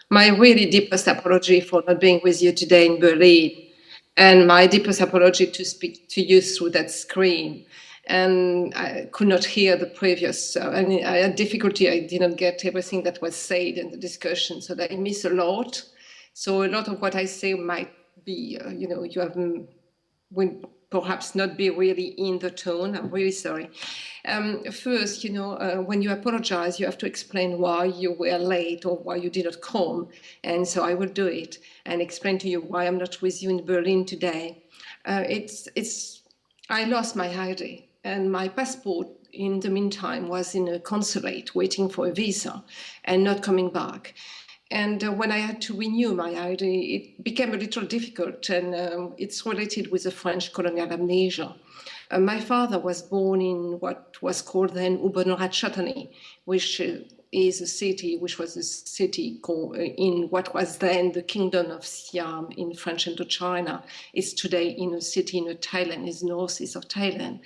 My really deepest apology for not being with you today in Berlin, and my deepest apology to speak to you through that screen. And I could not hear the previous, and I had difficulty, I didn't get everything that was said in the discussion, so that I miss a lot. So a lot of what I say might be, you have, will perhaps not be really in the tone. I'm really sorry. First, when you apologize, you have to explain why you were late or why you did not come. And so I will do it and explain to you why I'm not with you in Berlin today. I lost my ID. And my passport, in the meantime, was in a consulate waiting for a visa and not coming back. And when I had to renew my ID, it became a little difficult, and it's related with the French colonial amnesia. My father was born in what was called then Aubenas-Châtenay, which is a city, which was a city in what was then the Kingdom of Siam in French Indochina. It's today in a city in Thailand, is northeast of Thailand.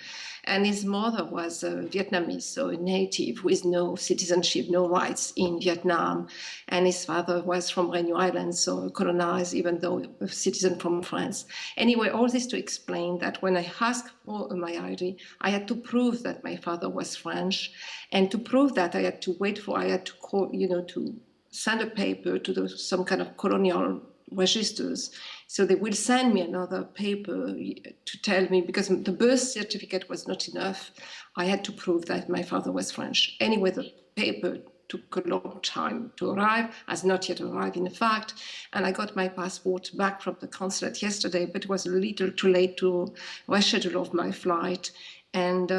And his mother was Vietnamese, so a native with no citizenship, no rights in Vietnam. And his father was from Réunion Island, so colonized, even though a citizen from France. Anyway, all this to explain that when I asked for my ID, I had to prove that my father was French. And to prove that, I had to call, to send a paper to some kind of colonial registers. So they will send me another paper to tell me, because the birth certificate was not enough, I had to prove that my father was French. Anyway, the paper took a long time to arrive, has not yet arrived in fact, and I got my passport back from the consulate yesterday, but it was a little too late to reschedule of my flight. And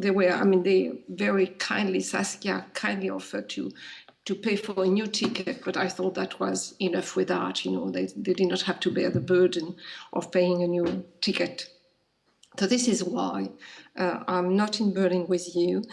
they very kindly, Saskia kindly offered to pay for a new ticket, but I thought that was enough with that. They did not have to bear the burden of paying a new ticket. So this is why I'm not in Berlin with you.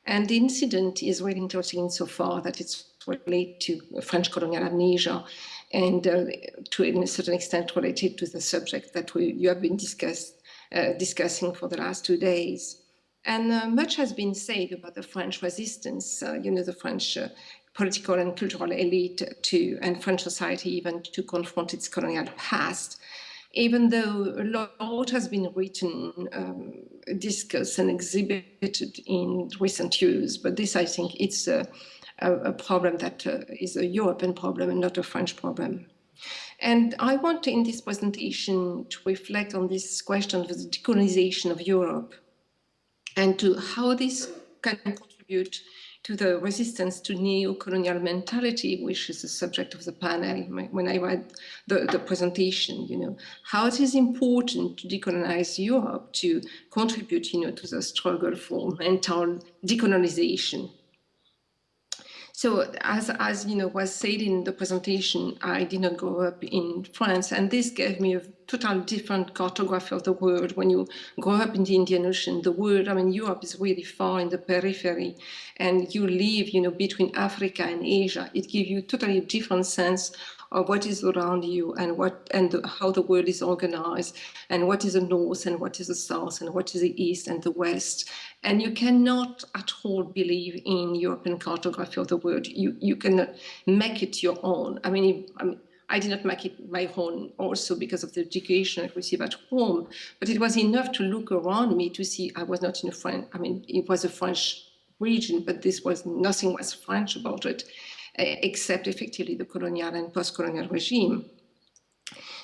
And the incident is really interesting insofar that it's related to French colonial amnesia and to a certain extent related to the subject that you have been discussing for the last 2 days. And much has been said about the French resistance, the French political and cultural elite and French society even to confront its colonial past, even though a lot has been written, discussed and exhibited in recent years. But this, I think, it's a problem that is a European problem and not a French problem. And I want in this presentation to reflect on this question of the decolonization of Europe and to how this can contribute to the resistance to neo-colonial mentality, which is the subject of the panel. When I read the presentation, how it is important to decolonize Europe to contribute, to the struggle for mental decolonization. So as you know, was said in the presentation, I did not grow up in France, and this gave me a totally different cartography of the world. When you grow up in the Indian Ocean, the world, I mean, Europe is really far in the periphery, and you live, you know, between Africa and Asia. It gives you totally different sense of what is around you and how the world is organized, and what is the north and what is the south and what is the east and the west. And you cannot at all believe in European cartography of the world. You cannot make it your own. I mean, I did not make it my own also because of the education I received at home, but it was enough to look around me to see I was not in a French, I mean, it was a French region, but nothing was French about it, except effectively the colonial and post-colonial regime.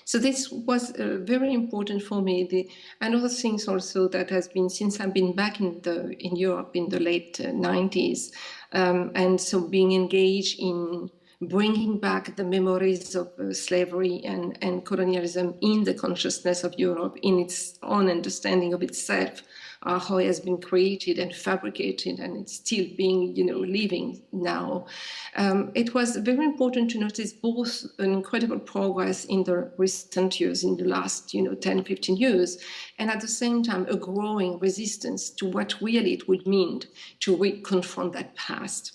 So this was very important for me. Another thing also that has been, since I've been back in Europe in the late 90s, and so being engaged in bringing back the memories of slavery and colonialism in the consciousness of Europe, in its own understanding of itself, how it has been created and fabricated, and it's still being, you know, living now. It was very important to notice both an incredible progress in the recent years, in the last, you know, 10, 15 years, and at the same time, a growing resistance to what really it would mean to confront that past.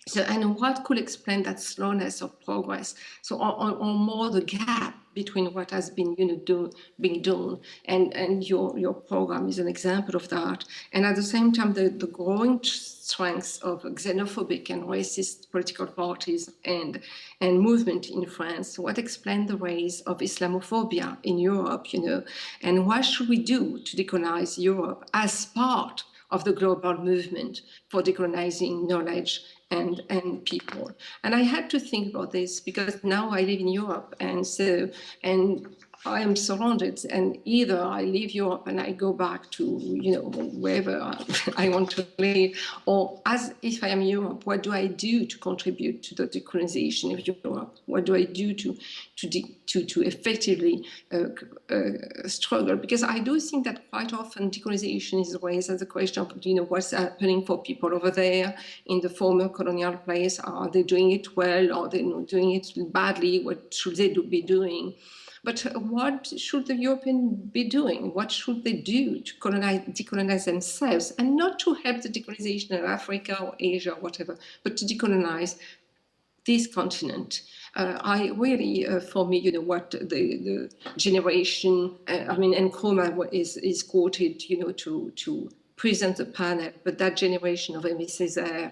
So, and what could explain that slowness of progress? So, or more the gap between what has been, you know, being done, and your program is an example of that. And at the same time, the growing strengths of xenophobic and racist political parties and movement in France. What explains the rise of Islamophobia in Europe, you know, and what should we do to decolonize Europe as part of the global movement for decolonizing knowledge and people. And I had to think about this because now I live in Europe, and I am surrounded, and either I leave Europe and I go back to, you know, wherever I want to live, or as if I am Europe, what do I do to contribute to the decolonization of Europe? What do I do to effectively struggle? Because I do think that quite often decolonization is raised as a question of, you know, what's happening for people over there in the former colonial place. Are they doing it well? Or are they not doing it badly? What should they be doing? But what should the Europeans be doing? What should they do to decolonize themselves? And not to help the decolonization of Africa or Asia or whatever, but to decolonize this continent. I really, for me, you know, what the generation, I mean, Nkrumah is quoted, you know, to present the panel, but that generation of Aimé Césaire,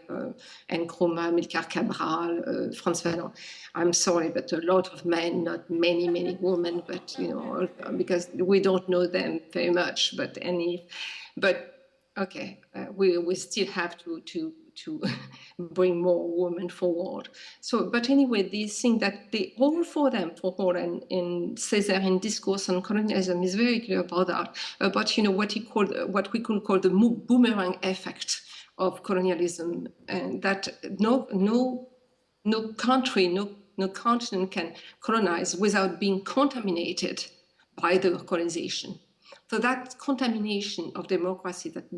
Nkrumah, Milcar Cabral, Frantz Fanon, I'm sorry, but a lot of men, not many, many women, but, you know, because we don't know them very much, but okay, we still have to bring more women forward. So, but anyway, these things that they all for them, and César in Discourse on Colonialism is very clear about that, about, you know, what we could call the boomerang effect of colonialism, and that no country, no continent can colonize without being contaminated by the colonization. So that contamination of democracy, that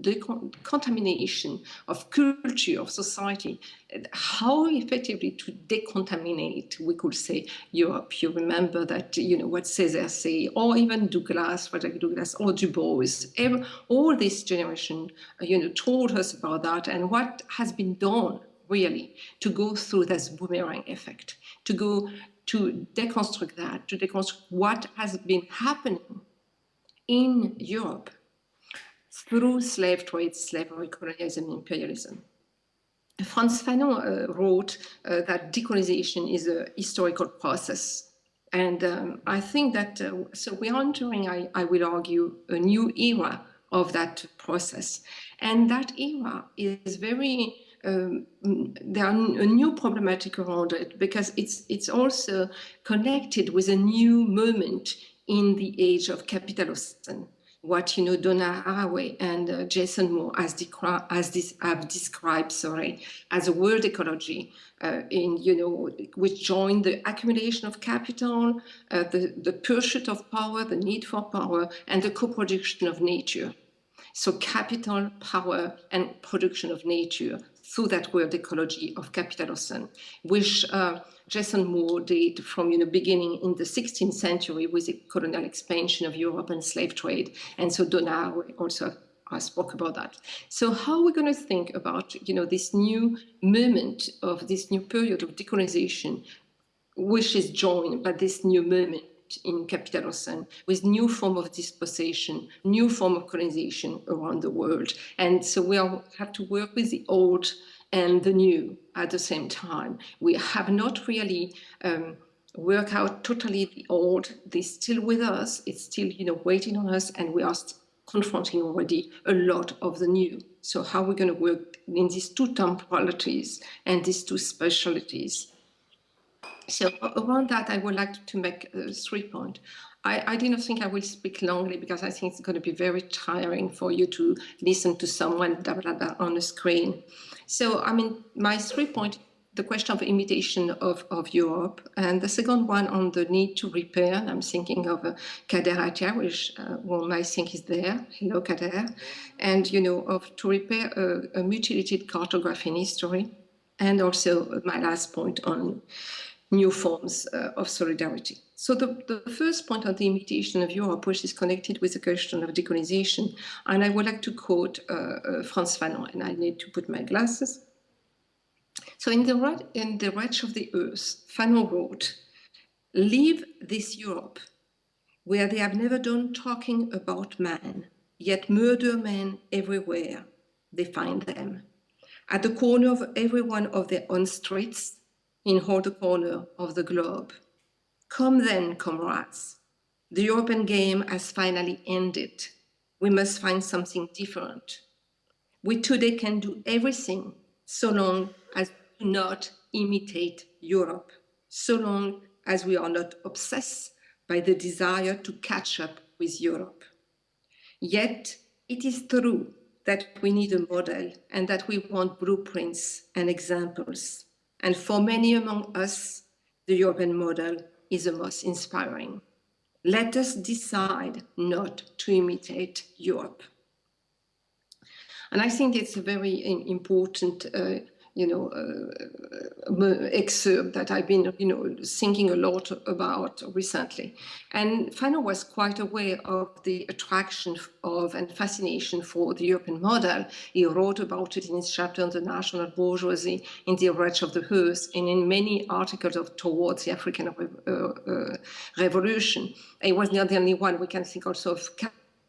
contamination of culture, of society, how effectively to decontaminate, we could say, Europe. You remember that, you know, what César say, or even Douglas, Frederick Douglass, or Du Bois, all this generation, you know, told us about that, and what has been done really to go through this boomerang effect, to deconstruct that, to deconstruct what has been happening in Europe through slave trade, slavery, colonialism, imperialism. Frantz Fanon wrote that decolonization is a historical process. And I think that, so we are entering, I will argue, a new era of that process. And that era is very, there are a new problematic around it, because it's also connected with a new moment in the age of capitalism, what, you know, Donna Haraway and Jason Moore have described, as a world ecology, you know, which joined the accumulation of capital, the pursuit of power, the need for power, and the co-production of nature. So capital, power, and production of nature. through that word ecology of capitalism, which Jason Moore did from beginning in the 16th century with the colonial expansion of Europe and slave trade. And so Donau also spoke about that. So how are we going to think about this new moment of this new period of decolonization, which is joined by this new moment in capitalism with new form of dispossession, new form of colonization around the world. And so we have to work with the old and the new at the same time. We have not really worked out totally the old. They're still with us. It's still, waiting on us, and we are confronting already a lot of the new. So how are we going to work in these two temporalities and these two specialities? So around that, I would like to make 3 points. I do not think I will speak longly because I think it's going to be very tiring for you to listen to someone blah, blah, blah, on the screen. So, my 3 points, the question of imitation of Europe, and the second one on the need to repair. I'm thinking of Kader Attia, which I think is there. Hello, Kader. And, to repair a mutilated cartography in history. And also my last point on new forms of solidarity. So the first point on the imitation of Europe, which is connected with the question of decolonization, and I would like to quote Frantz Fanon, and I need to put my glasses. So in the Wretch of the Earth, Fanon wrote, "Leave this Europe, where they have never done talking about man, yet murder men everywhere they find them, at the corner of every one of their own streets, in all the corner of the globe. Come then, comrades. The European game has finally ended. We must find something different. We today can do everything so long as we do not imitate Europe, so long as we are not obsessed by the desire to catch up with Europe. Yet it is true that we need a model and that we want blueprints and examples. And for many among us, the European model is the most inspiring. Let us decide not to imitate Europe." And I think it's a very important excerpt that I've been, thinking a lot about recently. And Fanon was quite aware of the attraction of and fascination for the European model. He wrote about it in his chapter on the national bourgeoisie in The Wretch of the Earth, and in many articles towards the African Revolution. He was not the only one. We can think also of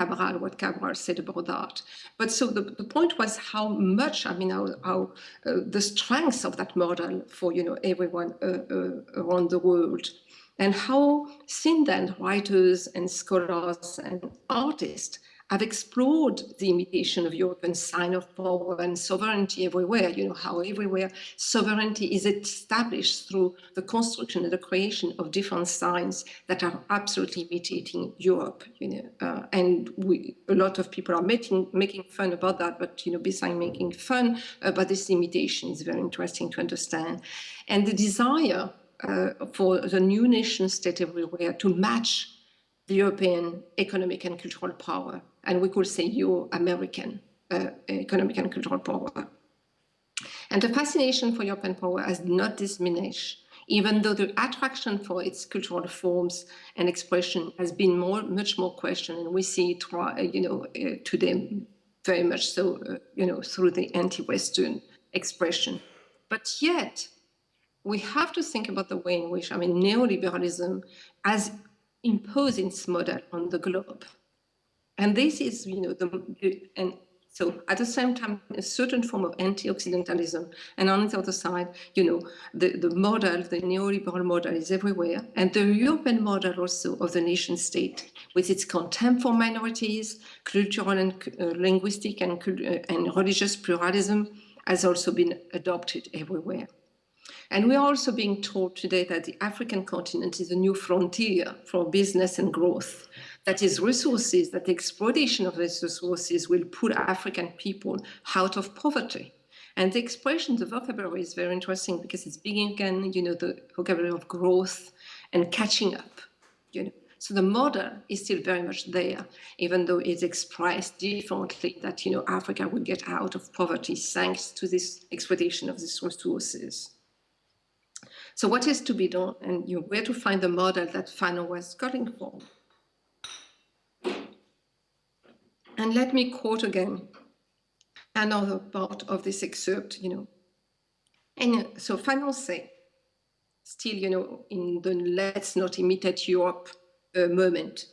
Cabral, what Cabral said about that. But so the point was how much, how the strength of that model for, everyone around the world, and how since then writers and scholars and artists have explored the imitation of European sign of power and sovereignty everywhere, how everywhere sovereignty is established through the construction and the creation of different signs that are absolutely imitating Europe, and a lot of people are making fun about that, but, besides making fun about this imitation is very interesting to understand. And the desire for the new nation state everywhere to match the European economic and cultural power, and we could say Euro-American economic and cultural power. And the fascination for European power has not diminished, even though the attraction for its cultural forms and expression has been much more questioned, and we see it, today very much so, through the anti-Western expression. But yet, we have to think about the way in which, neoliberalism has imposed its model on the globe. And this is, and so at the same time, a certain form of anti-Occidentalism, and on the other side, the model, the neoliberal model is everywhere, and the European model also of the nation state, with its contempt for minorities, cultural and linguistic and religious pluralism, has also been adopted everywhere. And we are also being told today that the African continent is a new frontier for business and growth. That is, resources, that the exploitation of these resources will put African people out of poverty. And the expression, the vocabulary is very interesting because it's bringing again, the vocabulary of growth and catching up. So the model is still very much there, even though it's expressed differently that, Africa will get out of poverty thanks to this exploitation of these resources. So what is to be done, and where to find the model that Fanon was calling for? And let me quote again another part of this excerpt, And so Fanon say, still, in the let's not imitate Europe moment.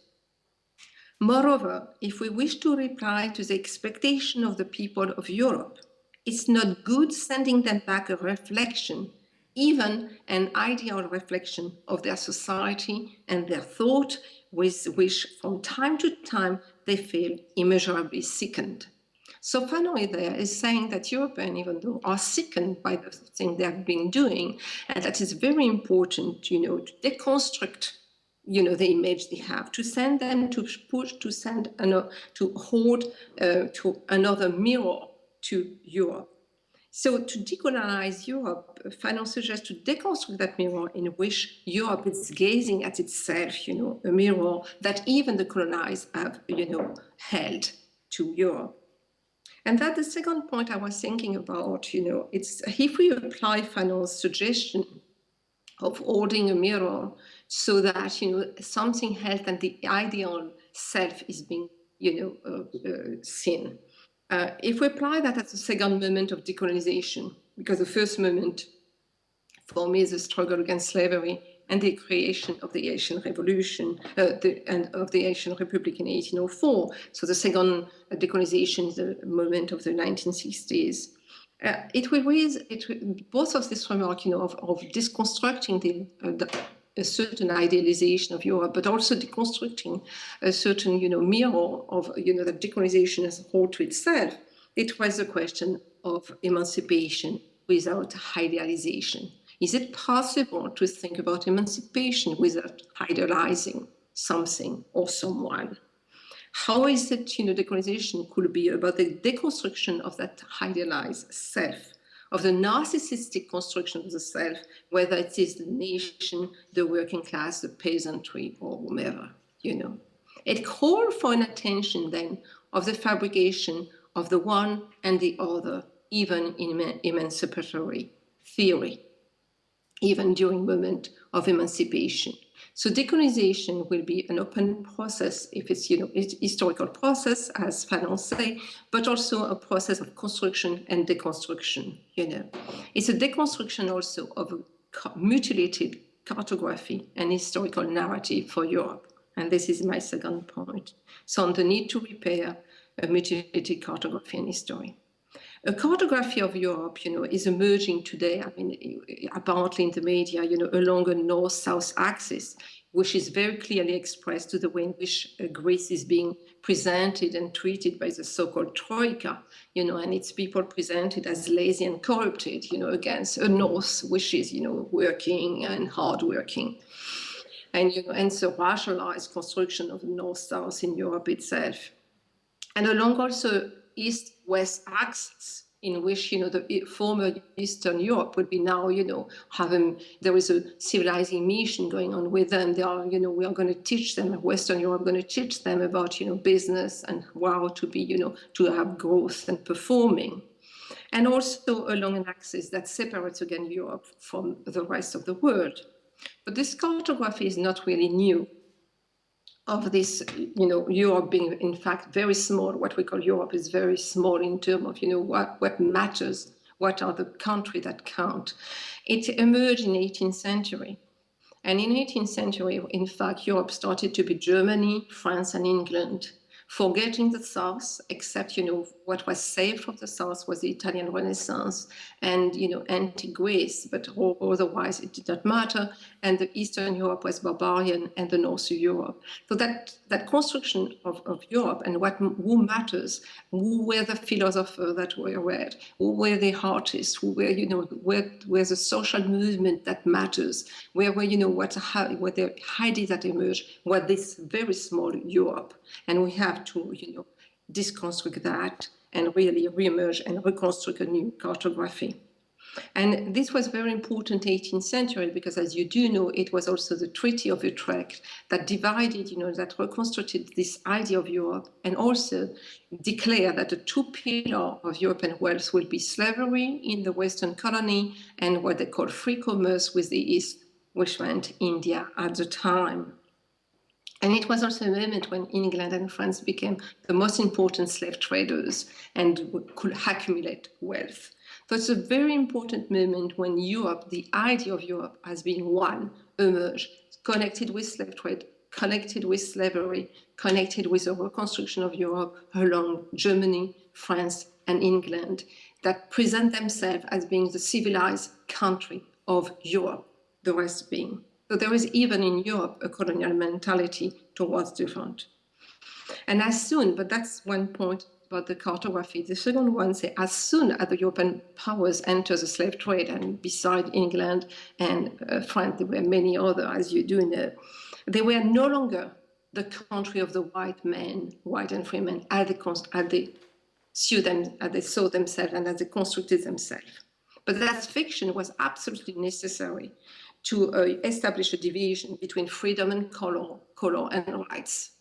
Moreover, if we wish to reply to the expectation of the people of Europe, it's not good sending them back a reflection, even an ideal reflection of their society and their thought, with which from time to time they feel immeasurably sickened. So Fanon there is saying that Europeans, even though, are sickened by the thing they have been doing, and that is very important, to deconstruct, the image they have, to send them to push, to send, to hold to another mirror to Europe. So to decolonize Europe, Fanon suggests to deconstruct that mirror in which Europe is gazing at itself, a mirror that even the colonized have, held to Europe. And that's the second point I was thinking about, it's if we apply Fanon's suggestion of holding a mirror so that, something held and the ideal self is being, seen. If we apply that as the second moment of decolonization, because the first moment for me is the struggle against slavery and the creation of the Haitian Revolution and of the Haitian Republic in 1804. So the second decolonization is the moment of the 1960s. It will raise both of this remark, of deconstructing a certain idealization of Europe, but also deconstructing a certain, mirror of, the decolonization as a whole to itself. It was a question of emancipation without idealization. Is it possible to think about emancipation without idealizing something or someone? How is it, decolonization could be about the deconstruction of that idealized self, of the narcissistic construction of the self, whether it is the nation, the working class, the peasantry, or whomever, It called for an attention then of the fabrication of the one and the other, even in emancipatory theory, even during moment of emancipation. So decolonization will be an open process if it's, it's historical process, as Fanon say, but also a process of construction and deconstruction, It's a deconstruction also of a mutilated cartography and historical narrative for Europe. And this is my second point. So on the need to repair a mutilated cartography and history. A cartography of Europe, is emerging today, apparently in the media, along a north-south axis, which is very clearly expressed to the way in which Greece is being presented and treated by the so-called Troika, and its people presented as lazy and corrupted, against a north, which is, working and hardworking. And so racialized construction of the north-south in Europe itself. And along also east-west axis, in which, the former Eastern Europe would be now, there is a civilizing mission going on with them. They are, we are going to teach them, Western Europe going to teach them about, business and how to be, to have growth and performing. And also along an axis that separates again Europe from the rest of the world. But this cartography is not really new. Of this, Europe being in fact very small. What we call Europe is very small in terms of, what matters, what are the countries that count. It emerged in the 18th century. And in the 18th century, in fact, Europe started to be Germany, France, and England, forgetting the South, except, what was saved from the South was the Italian Renaissance and, anti-Greece, but otherwise it did not matter. And the Eastern Europe was barbarian and the North Europe. So that construction of Europe and who matters, who were the philosophers that were read, who were the artists, who were, where the social movement that matters, where were, what the ideas that emerged, were this very small Europe. And we have to, deconstruct that and really reemerge and reconstruct a new cartography. And this was very important 18th century because, as you do know, it was also the Treaty of Utrecht that divided, that reconstructed this idea of Europe and also declared that the two pillars of European wealth will be slavery in the Western colony and what they call free commerce with the East, which meant India at the time. And it was also a moment when England and France became the most important slave traders and could accumulate wealth. So it's a very important moment when Europe, the idea of Europe as being one, emerged, connected with slave trade, connected with slavery, connected with the reconstruction of Europe along Germany, France, and England, that present themselves as being the civilized country of Europe, the rest being. So there is even in Europe a colonial mentality towards different. And as soon, but that's one point about the cartography. The second one says, as soon as the European powers enter the slave trade, and beside England and France, there were many others, as you do know, they were no longer the country of the white men, white and free men, as they saw themselves and as they constructed themselves. But that fiction was absolutely necessary to establish a division between freedom and color and rights.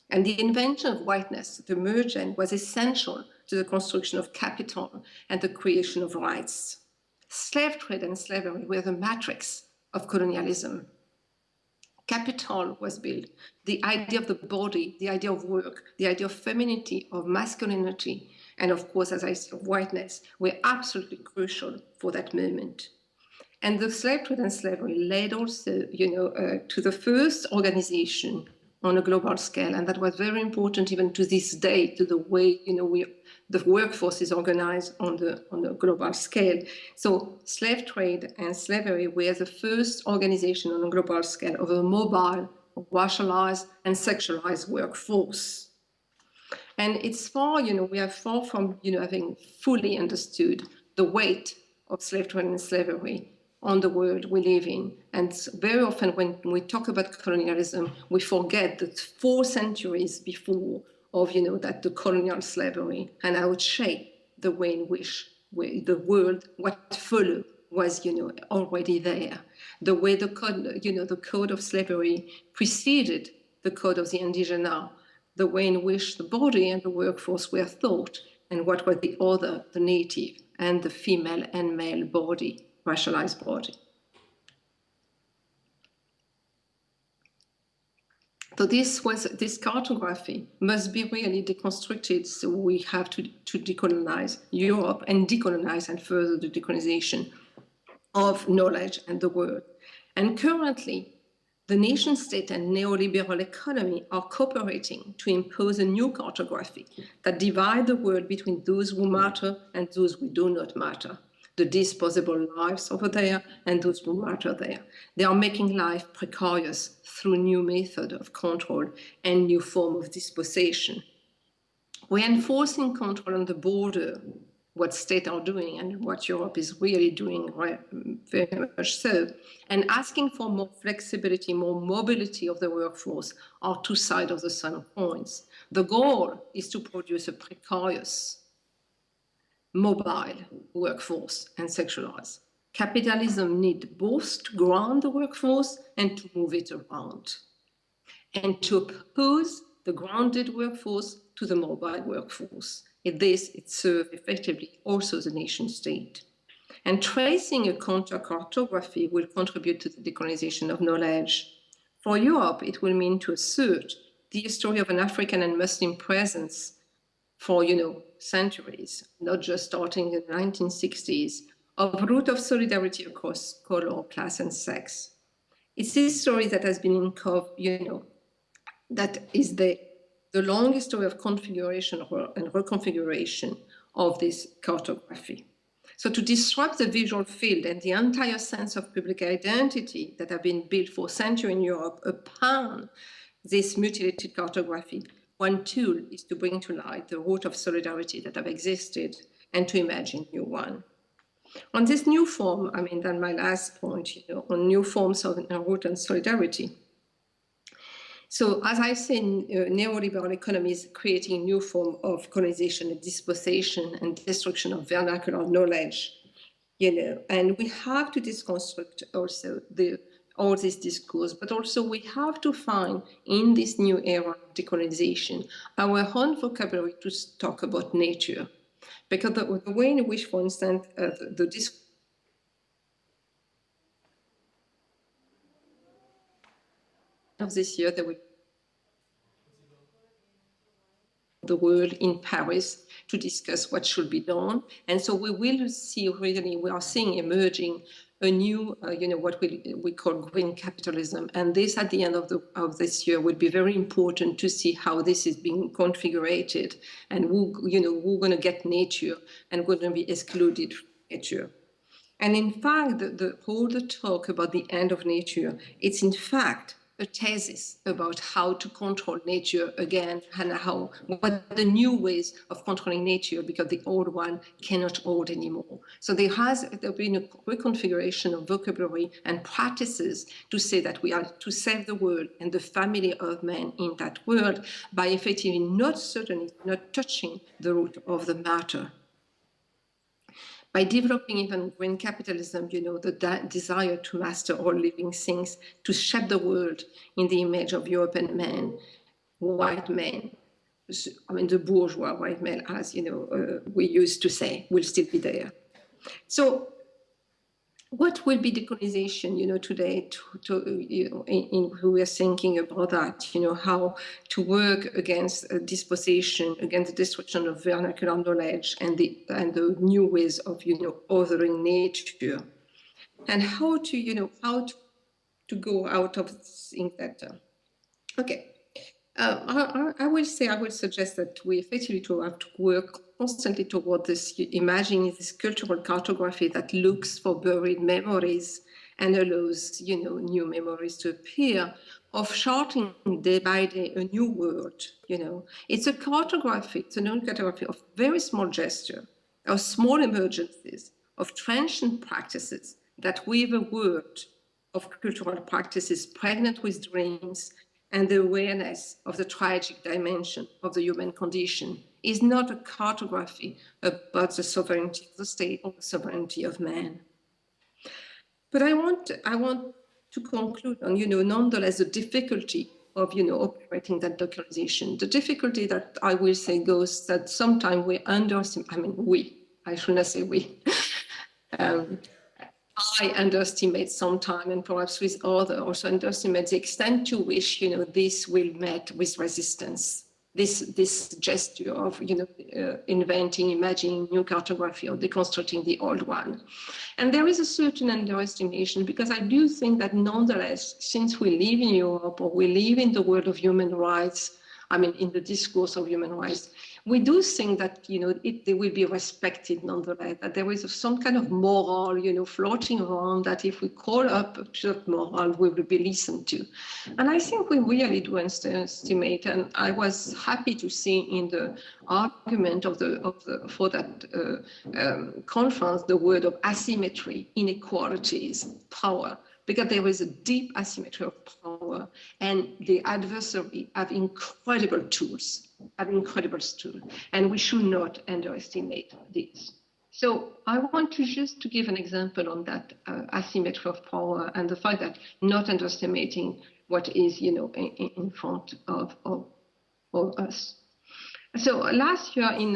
And the invention of whiteness, the merging, was essential to the construction of capital and the creation of rights. Slave trade and slavery were the matrix of colonialism. Capital was built. The idea of the body, the idea of work, the idea of femininity, of masculinity, and of course, as I said, of whiteness, were absolutely crucial for that moment. And the slave trade and slavery led also, to the first organization on a global scale, and that was very important even to this day, to the way the workforce is organized on the global scale. So slave trade and slavery were the first organization on a global scale of a mobile, racialized, and sexualized workforce. And it's far, we are far from, having fully understood the weight of slave trade and slavery on the world we live in. And very often when we talk about colonialism, we forget that 4 centuries before of, that the colonial slavery and how it shaped the way in which the world, what followed was, already there. The way the code of slavery preceded the code of the indigena, the way in which the body and the workforce were thought, and what was the other, the native, and the female and male body, racialized body. So this cartography must be really deconstructed. So we have to decolonize Europe and decolonize and further the decolonization of knowledge and the world. And currently, the nation state and neoliberal economy are cooperating to impose a new cartography that divides the world between those who matter and those who do not matter. The disposable lives over there and those who matter there. They are making life precarious through new method of control and new form of dispossession. We're enforcing control on the border, what states are doing and what Europe is really doing very much so, and asking for more flexibility, more mobility of the workforce are 2 sides of the same coins. The goal is to produce a precarious, mobile workforce and sexualized. Capitalism needs both to ground the workforce and to move it around, and to oppose the grounded workforce to the mobile workforce. In this, it serves effectively also the nation state. And tracing a counter-cartography will contribute to the decolonization of knowledge. For Europe, it will mean to assert the history of an African and Muslim presence for, centuries, not just starting in the 1960s, of root of solidarity across color, class, and sex. It's this story that has been that is the long history of configuration and reconfiguration of this cartography. So to disrupt the visual field and the entire sense of public identity that have been built for centuries in Europe upon this mutilated cartography, one tool is to bring to light the root of solidarity that have existed and to imagine new one. On this new form, then my last point, on new forms of root and solidarity. So as I say, neoliberal economy is creating a new form of colonization and dispossession and destruction of vernacular knowledge. and we have to deconstruct also all this discourse, but also we have to find in this new era of decolonization our own vocabulary to talk about nature. Because the way in which, for instance, the discourse of this year, there will the world in Paris to discuss what should be done. And so we will see really, we are seeing emerging a new, what we call green capitalism. And this at the end of this year would be very important to see how this is being configured and who's going to get nature and who's going to be excluded from nature. And in fact, the whole talk about the end of nature, it's in fact a thesis about how to control nature again and what the new ways of controlling nature, because the old one cannot hold anymore. So there been a reconfiguration of vocabulary and practices to say that we are to save the world and the family of men in that world by effectively not touching the root of the matter. By developing even green capitalism, the desire to master all living things, to shape the world in the image of European men, white men, I mean, the bourgeois white men, as we used to say, will still be there. So what will be decolonization, today, we are thinking about that, how to work against dispossession, against the destruction of vernacular knowledge and the new ways of, othering nature, and how to go out of things that, okay. I will suggest that we effectively have to work constantly toward this, imagining this cultural cartography that looks for buried memories and allows, new memories to appear, of charting day by day a new world, It's a cartography, it's a non-cartography of very small gesture, of small emergencies, of transient practices that weave a world of cultural practices pregnant with dreams, and the awareness of the tragic dimension of the human condition is not a cartography about the sovereignty of the state or the sovereignty of man. But I want to conclude on, nonetheless, the difficulty of, operating that decolonization. The difficulty that I will say goes that sometimes we underestimate, I should not say we, I underestimate sometimes, and perhaps with others also underestimate the extent to which, this will meet with resistance. This gesture of, inventing, imagining new cartography or deconstructing the old one. And there is a certain underestimation, because I do think that nonetheless, since we live in Europe or we live in the world of human rights, in the discourse of human rights, we do think that, they will be respected nonetheless, that there is some kind of moral, floating around, that if we call up that moral, we will be listened to. And I think we really do underestimate, and I was happy to see in the argument for that conference, the word of asymmetry, inequalities, power, because there is a deep asymmetry of power, and the adversary have incredible tools, and we should not underestimate this. So I want to just give an example on that asymmetry of power and the fact that not underestimating what is, in front of us. So last year in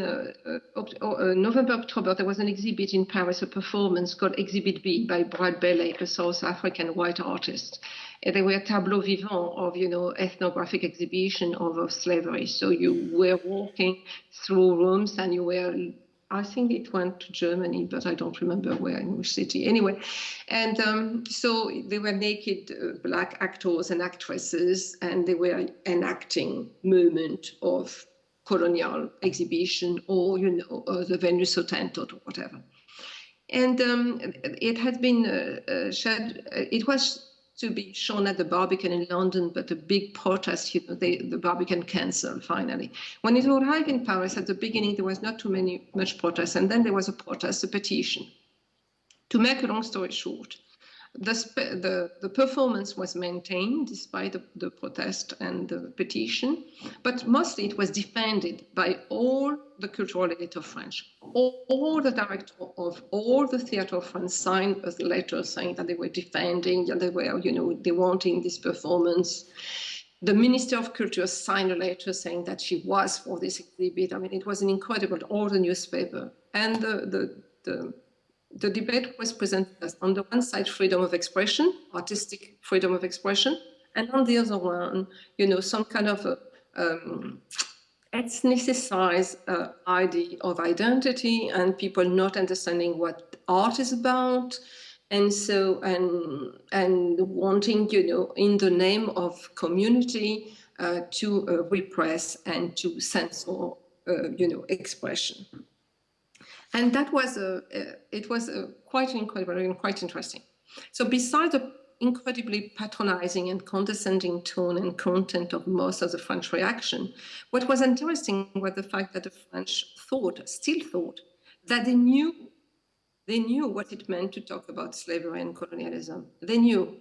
November, October, there was an exhibit in Paris, a performance called Exhibit B by Brad Bailey, a South African white artist. And they were tableaux vivants of, ethnographic exhibition of slavery. So you were walking through rooms and you were, I think it went to Germany, but I don't remember where, in which city. Anyway, and so they were naked black actors and actresses, and they were enacting moment of colonial exhibition or, or the Venus Hottentot or whatever. And it had been it was to be shown at the Barbican in London, but a big protest, the Barbican cancelled finally. When it arrived in Paris at the beginning, there was not much protest, and then there was a protest, a petition. To make a long story short, The performance was maintained despite the protest and the petition, but mostly it was defended by all the cultural elite of France. All the directors of all the theatre of France signed a letter saying that they were defending, and they were, they wanting this performance. The Minister of Culture signed a letter saying that she was for this exhibit. I mean, it was an incredible, all the newspaper. And the debate was presented as, on the one side, freedom of expression, artistic freedom of expression, and on the other one, some kind of ethnicized idea of identity and people not understanding what art is about. And so, and wanting, in the name of community, to repress and to censor, expression. And that was it was quite incredible and quite interesting. So besides the incredibly patronizing and condescending tone and content of most of the French reaction, what was interesting was the fact that the French still thought, that they knew what it meant to talk about slavery and colonialism. They knew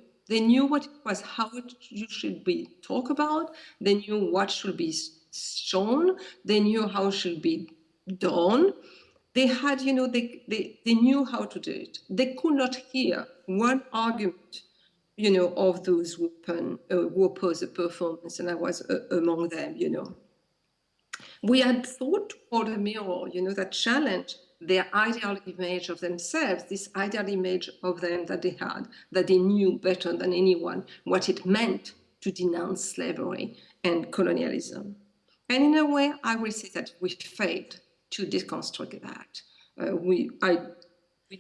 what it was, how you should be talked about. They knew what should be shown. They knew how it should be done. They had, they knew how to do it. They could not hear one argument, of those who opposed the performance, and I was among them, We had thought for the mirror, that challenged their ideal image of themselves, this ideal image of them that they had, that they knew better than anyone what it meant to denounce slavery and colonialism. And in a way, I will say that we failed to deconstruct that. We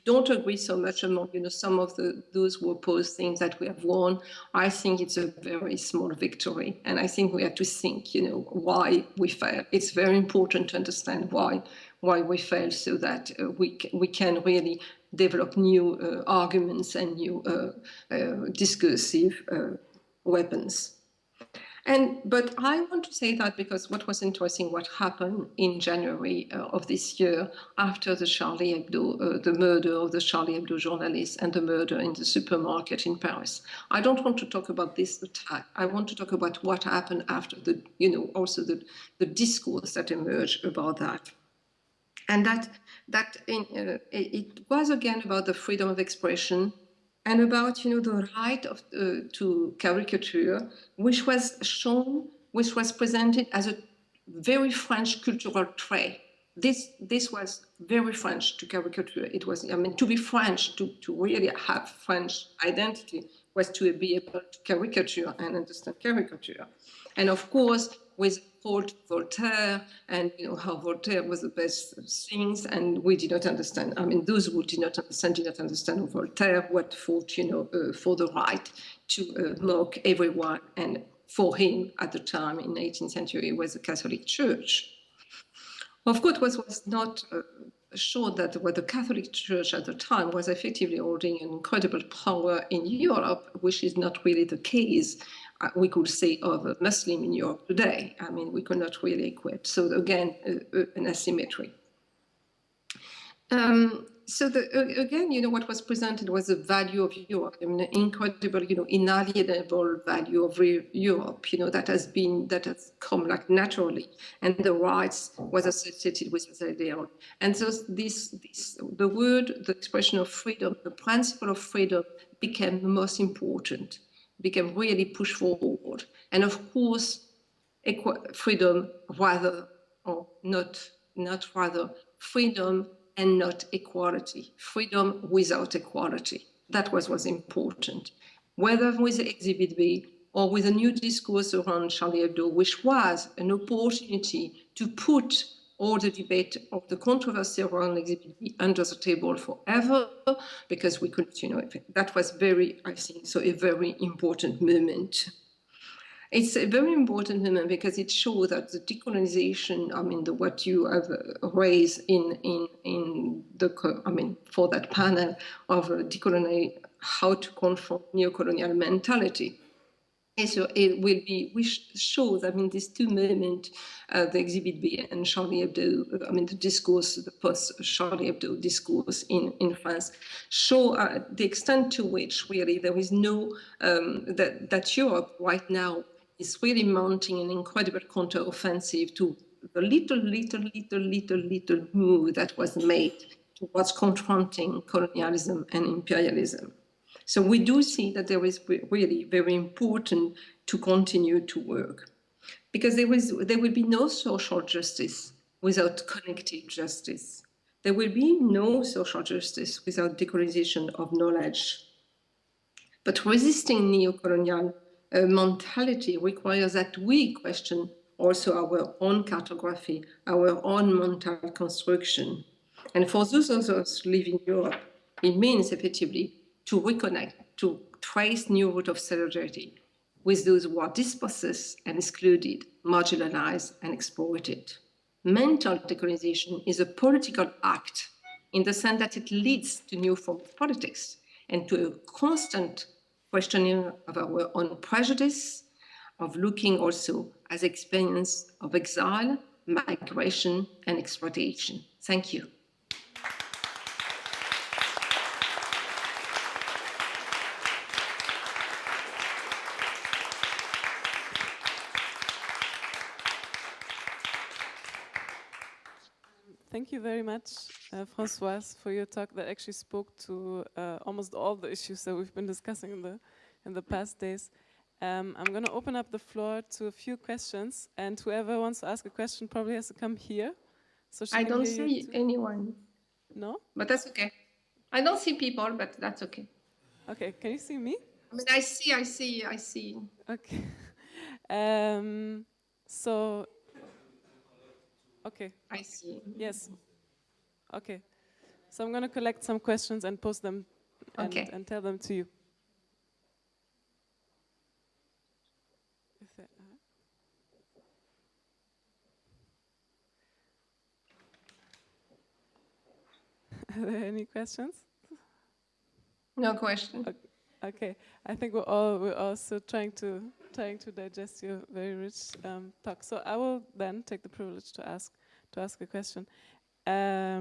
don't agree so much among, some of those who oppose things that we have won. I think it's a very small victory. And I think we have to think, why we failed. It's very important to understand why we failed, so that we can really develop new arguments and new discursive weapons. But I want to say that because what was interesting, what happened in January of this year after the Charlie Hebdo, the murder of the Charlie Hebdo journalist and the murder in the supermarket in Paris. I don't want to talk about this attack. I want to talk about what happened after also the discourse that emerged about that. And it was again about the freedom of expression, and about the right to caricature, which was presented as a very French cultural trait. This was very French, to caricature. It was, to be French, to really have French identity, was to be able to caricature and understand caricature. And of course, with Voltaire, and how Voltaire was the best things, and we did not understand. Those who did not understand Voltaire, what fought, for the right to mock everyone. And for him, at the time in the 18th century, was the Catholic Church. Of course, what was not sure that what the Catholic Church at the time was effectively holding an incredible power in Europe, which is not really the case, we could say, of a Muslim in Europe today. We could not really equate. So again, an asymmetry. Again, what was presented was the value of Europe, an incredible, inalienable value of Europe, that has come like naturally, and the rights was associated with this ideal. And so the expression of freedom, the principle of freedom became the most important, became really pushed forward. And of course, freedom freedom and not equality, freedom without equality. That was important. Whether with the Exhibit B or with a new discourse around Charlie Hebdo, which was an opportunity to put all the debate of the controversy around Exhibit B under the table forever, because we could, that was I think, a very important moment. It's a very important moment because it shows that the decolonization, what you have raised for that panel of how to confront neocolonial mentality. And so it will be, which shows, I mean, these two moments, the Exhibit B and Charlie Hebdo, I mean, the discourse, the post-Charlie Hebdo discourse in France, show the extent to which really there is no, that Europe right now is really mounting an incredible counter-offensive to the little move that was made towards confronting colonialism and imperialism. So we do see that there is really very important to continue to work, because there will be no social justice without connected justice. There will be no social justice without decolonization of knowledge. But resisting neocolonial mentality requires that we question also our own cartography, our own mental construction. And for those of us living in Europe, it means effectively to reconnect, to trace new route of solidarity with those who are dispossessed and excluded, marginalized and exploited. Mental decolonization is a political act in the sense that it leads to new form of politics and to a constant questioning of our own prejudice, of looking also as experience of exile, migration and exploitation. Thank you. Thank you very much, Françoise, for your talk that actually spoke to almost all the issues that we've been discussing in the past days. I'm going to open up the floor to a few questions, and whoever wants to ask a question probably has to come here. So I don't see anyone. No? But that's okay. I don't see people, but that's okay. Okay, can you see me? I mean, I see. Okay. So, okay. I see. Yes. Okay. So I'm going to collect some questions and post them and tell them to you. Are there any questions? No question. Okay, I think we're also trying to digest your very rich talk. So I will then take the privilege to ask a question. I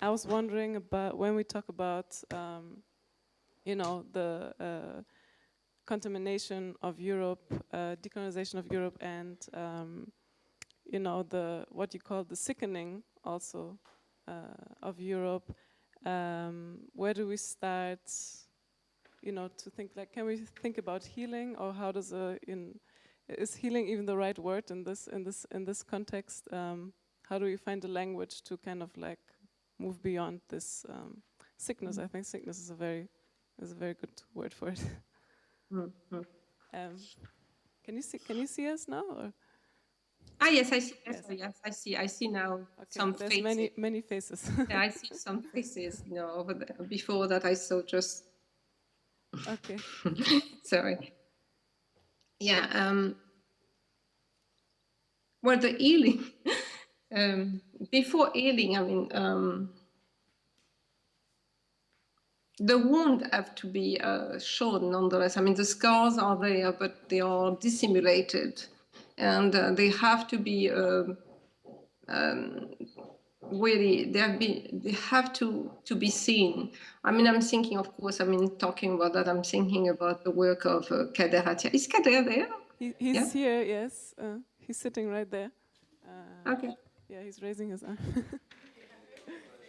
was wondering about when we talk about the contamination of Europe, decolonization of Europe, and the what you call the sickening also of Europe. Where do we start? To think like, can we think about healing, or how does is healing even the right word in this context? How do we find a language to kind of like move beyond this sickness? I think sickness is a very good word for it. Mm-hmm. Can you see us now? Or? Ah, yes, I see. Yes. Yes, I see now. Okay, some there's faces. many faces. Yeah, I see some faces. Over there. Before that, I saw just. Okay. Sorry. Yeah. Well, the healing. Before healing, I mean, the wound have to be shown nonetheless. I mean, the scars are there, but they are dissimulated, and they have to be really. They have to be seen. I mean, I'm thinking, of course. I mean, talking about that, I'm thinking about the work of Kader Attia. Is Kader there? He's here. Yes, he's sitting right there. Okay. Yeah, he's raising his arm.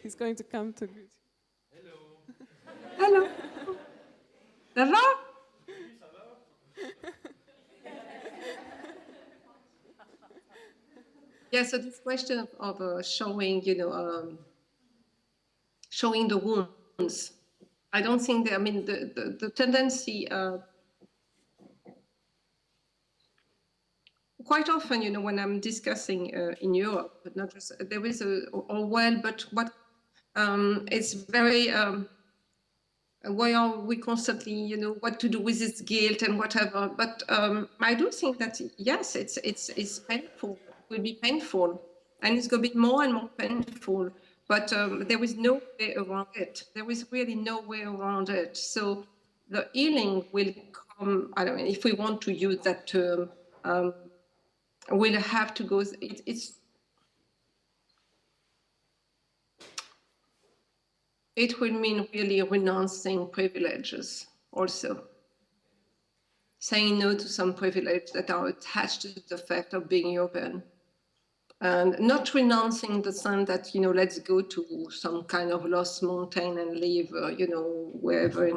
He's going to come to greet you. Hello. Ça va? Yeah, so this question of showing, showing the wounds. I don't think that, I mean, the tendency, quite often, when I'm discussing in Europe, but not just, there is but what it's very, why are we constantly, what to do with this guilt and whatever? But I do think that, yes, it's painful, it will be painful, and it's going to be more and more painful, but there is no way around it. There is really no way around it. So the healing will I don't know, if we want to use that term, we'll have to go, it will mean really renouncing privileges also. Saying no to some privileges that are attached to the fact of being European. And not renouncing the sense that, you know, let's go to some kind of lost mountain and live, you know, wherever.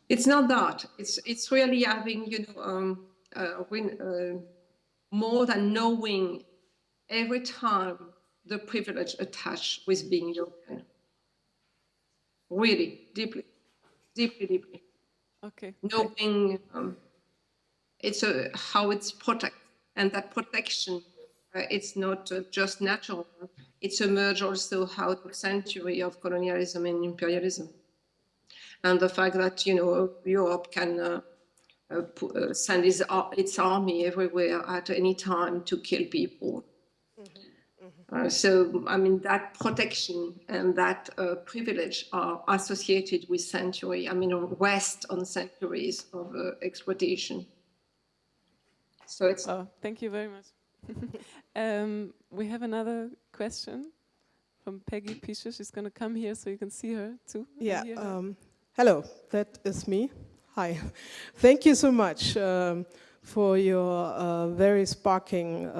It's not that. It's really having, you know, more than knowing every time the privilege attached with being European. Really, deeply, deeply, deeply. Okay. Knowing it's how it's protected, and that protection, it's not just natural. It's emerged also out of a century of colonialism and imperialism, and the fact that, you know, Europe can send its army everywhere at any time to kill people. So, I mean, that protection and that privilege are associated with century, I mean, rest on centuries of exploitation. So it's... Oh, thank you very much. We have another question from Peggy Pischer. She's going to come here so you can see her too. Yeah, hello, that is me. Hi. Thank you so much for your very sparking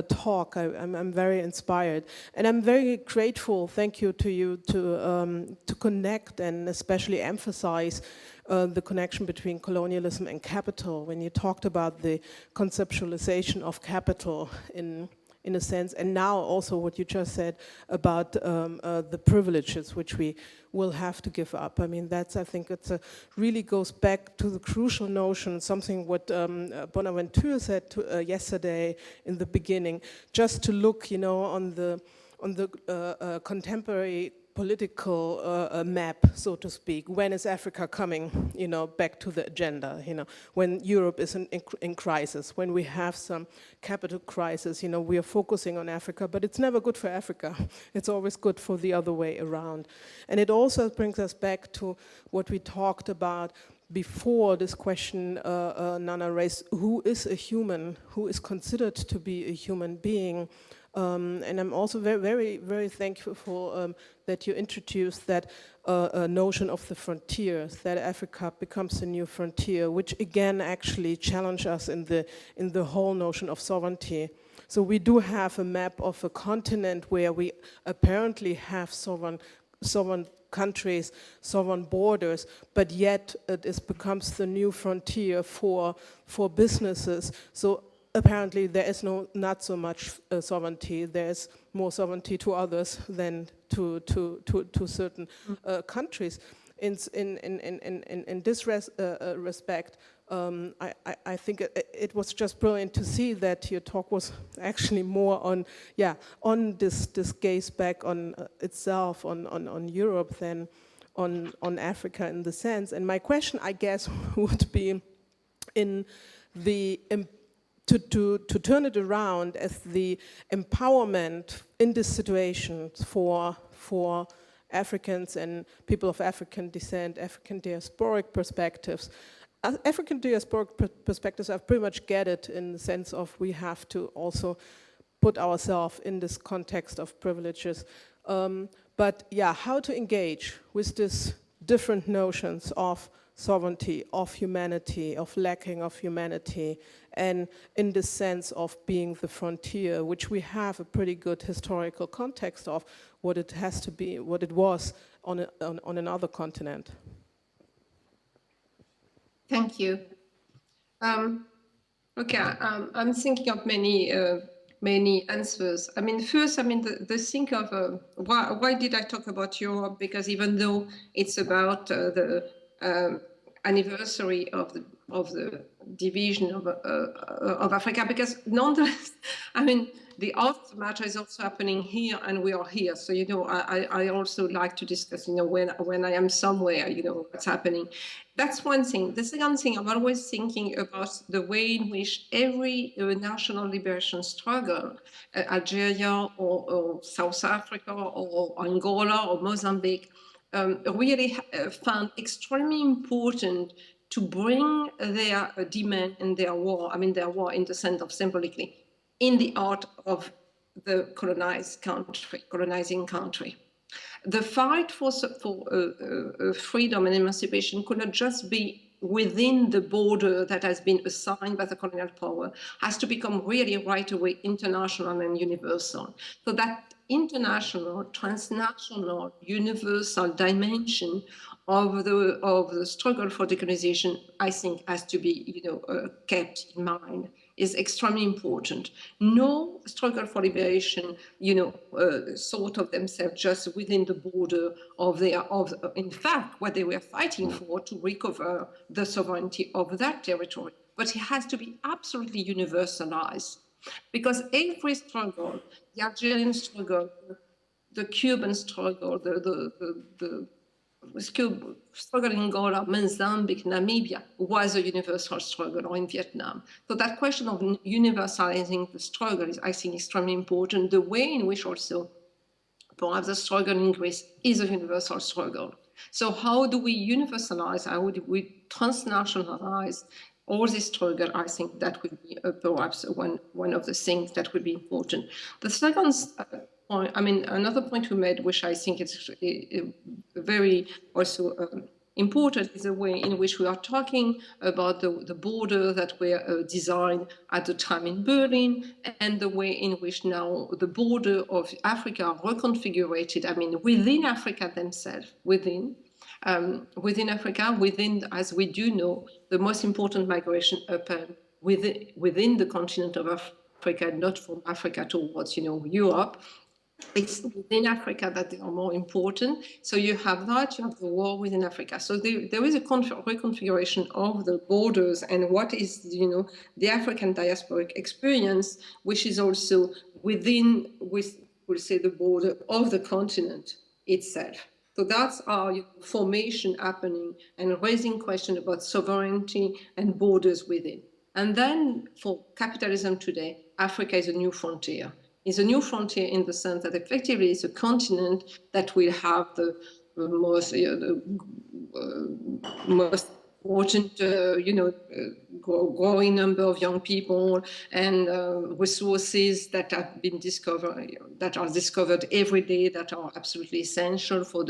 talk. I'm very inspired, and I'm very grateful. Thank you to you to connect and especially emphasize the connection between colonialism and capital. When you talked about the conceptualization of capital in a sense, and now also what you just said about the privileges which we will have to give up. I mean, that's, I think it's really goes back to the crucial notion, something what Bonaventure said yesterday in the beginning, just to look, you know, on the contemporary political map, so to speak. When is Africa coming, you know, back to the agenda? You know, when Europe is in crisis, when we have some capital crisis, you know, we are focusing on Africa, but it's never good for Africa. It's always good for the other way around. And it also brings us back to what we talked about before this question Nana raised: who is a human? Who is considered to be a human being? And I'm also very, very thankful that you introduced that notion of the frontiers, that Africa becomes a new frontier, which again actually challenge us in the whole notion of sovereignty. So we do have a map of a continent where we apparently have sovereign countries, sovereign borders, but yet it becomes the new frontier for businesses. So apparently there is not so much sovereignty. There is more sovereignty to others than to certain countries. In this respect, I think it was just brilliant to see that your talk was actually more on this gaze back on itself, on Europe, than on Africa in the sense. And my question, I guess, would be in the to turn it around as the empowerment in this situation for Africans and people of African descent, African diasporic perspectives. African diasporic perspectives, I pretty much get it in the sense of we have to also put ourselves in this context of privileges. But yeah, how to engage with these different notions of sovereignty, of humanity, of lacking of humanity, and in the sense of being the frontier, which we have a pretty good historical context of what it has to be, what it was on another continent. Thank you. Okay, I'm thinking of many answers. I mean, first, I mean, the think of why did I talk about Europe? Because even though it's about the anniversary of the division of Africa, because nonetheless, I mean, the art matter is also happening here, and we are here. So, you know, I also like to discuss, you know, when I am somewhere, you know, what's happening. That's one thing. The second thing, I'm always thinking about the way in which every national liberation struggle, Algeria or South Africa or Angola or Mozambique, really found extremely important to bring their demand and their war, their war in the sense of symbolically, in the art of the colonizing country. The fight for freedom and emancipation could not just be within the border that has been assigned by the colonial power, has to become really right away international and universal. So that international, transnational, universal dimension of the struggle for decolonization, I think, has to be kept in mind. Is extremely important. No struggle for liberation, thought of themselves just within the border of in fact, what they were fighting for, to recover the sovereignty of that territory. But it has to be absolutely universalized, because every struggle, the Algerian struggle, the Cuban struggle, the struggle in Angola, Mozambique, Namibia was a universal struggle, or in Vietnam. So that question of universalizing the struggle is, I think, extremely important. The way in which also perhaps the struggle in Greece is a universal struggle. So how do we universalize, how do we transnationalize all this struggle? I think that would be perhaps one of the things that would be important. The second point, another point we made, which I think is very also important, is the way in which we are talking about the border that were designed at the time in Berlin, and the way in which now the border of Africa are reconfigured, within Africa themselves, within Africa, as we do know, the most important migration happened within the continent of Africa, not from Africa towards, Europe. It's within Africa that they are more important. So you have that, you have the war within Africa. So there is a reconfiguration of the borders and what is, the African diasporic experience, which is also within, we'll say, the border of the continent itself. So that's our formation happening and raising question about sovereignty and borders within. And then for capitalism today, Africa is a new frontier. It's a new frontier in the sense that effectively it's a continent that will have the most important, growing number of young people and resources that have been discovered, that are discovered every day, that are absolutely essential for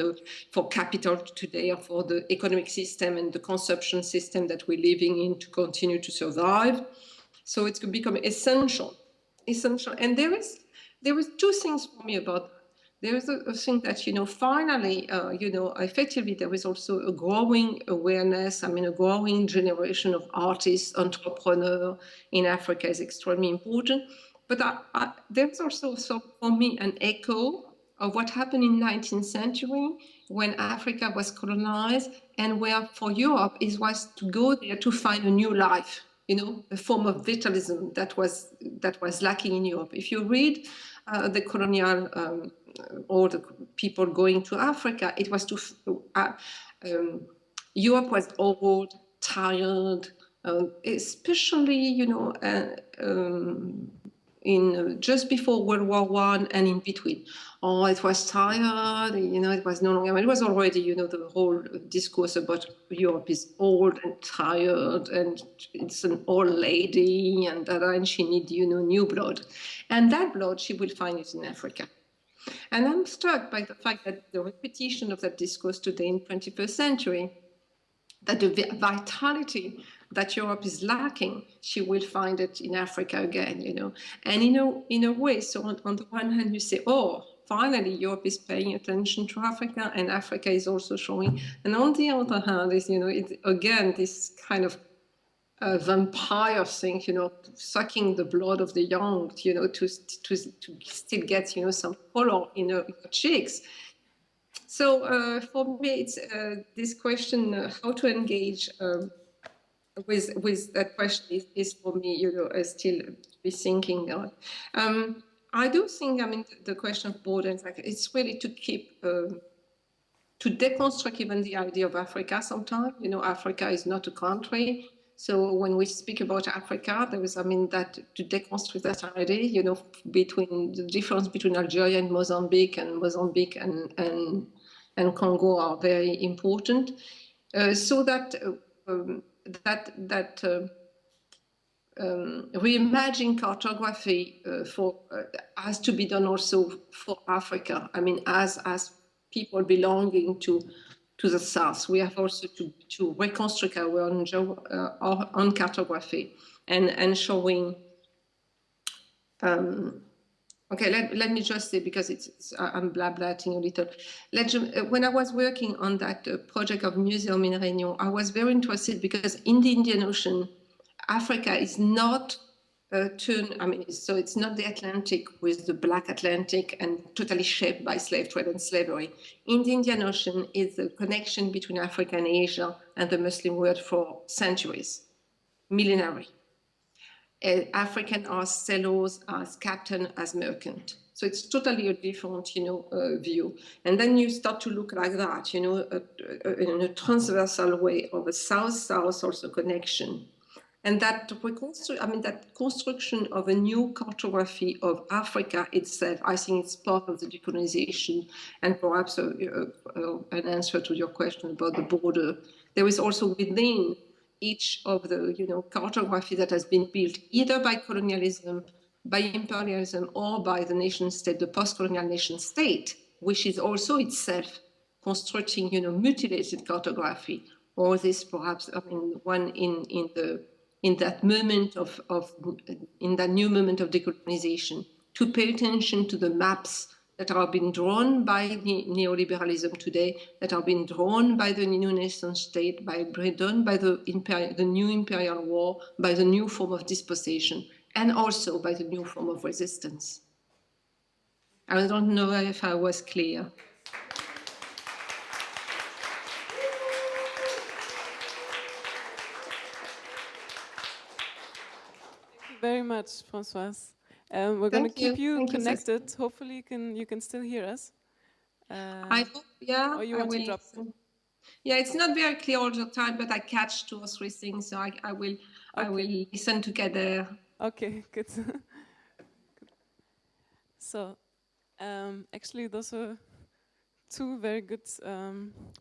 capital today, or for the economic system and the consumption system that we're living in to continue to survive. So it's going to become essential. And there is two things for me about that. There is a thing that, finally, effectively there is also a growing awareness. A growing generation of artists, entrepreneurs in Africa is extremely important. But there's also, for me, an echo of what happened in the 19th century when Africa was colonized, and where for Europe it was to go there to find a new life. A form of vitalism that was lacking in Europe. If you read the colonial or the people going to Africa, it was Europe was old, tired, especially in just before World War I and in between. Oh, it was tired, it was no longer, it was already, the whole discourse about Europe is old and tired and it's an old lady and she needs, new blood. And that blood, she will find it in Africa. And I'm struck by the fact that the repetition of that discourse today in the 21st century, that the vitality that Europe is lacking, she will find it in Africa again, And in a way, so on the one hand, you say, oh, finally, Europe is paying attention to Africa, and Africa is also showing. And on the other hand, is again this kind of vampire thing, sucking the blood of the young, to still get some color in her cheeks. So for me, it's this question: how to engage with that question is for me, still to be thinking on. I do think, the question of borders, it's really to keep, to deconstruct even the idea of Africa sometimes. Africa is not a country. So when we speak about Africa, there is, that to deconstruct that between the difference between Algeria and Mozambique and and Congo are very important. So that reimagining cartography has to be done also for Africa. I mean, as people belonging to the South, we have also to reconstruct our own cartography and showing. Okay, let me just say, because I'm blah-blating a little. When I was working on that project of museum in Réunion, I was very interested because in the Indian Ocean, Africa is not so it's not the Atlantic with the Black Atlantic and totally shaped by slave trade and slavery. In the Indian Ocean is the connection between Africa and Asia and the Muslim world for centuries, millenary. African as sellers, as captain, as merchant. So it's totally a different, view. And then you start to look like that, in a transversal way of a south-south also connection. And that construction of a new cartography of Africa itself, I think it's part of the decolonization and perhaps an answer to your question about the border. There is also within each of the cartography that has been built either by colonialism, by imperialism, or by the nation state, the post-colonial nation state, which is also itself constructing mutilated cartography, or this perhaps one in that moment in that new moment of decolonization, to pay attention to the maps that are being drawn by the neoliberalism today, that are being drawn by the new nation state, done by the new imperial war, by the new form of dispossession, and also by the new form of resistance. I don't know if I was clear. Thank you very much, Françoise. We're going to keep you connected. Hopefully you can still hear us. I hope, yeah. Or you want to drop? Yeah, it's not very clear all the time, but I catch 2 or 3 things, so I will listen to Kader. Okay, good. So, actually, those are 2 very good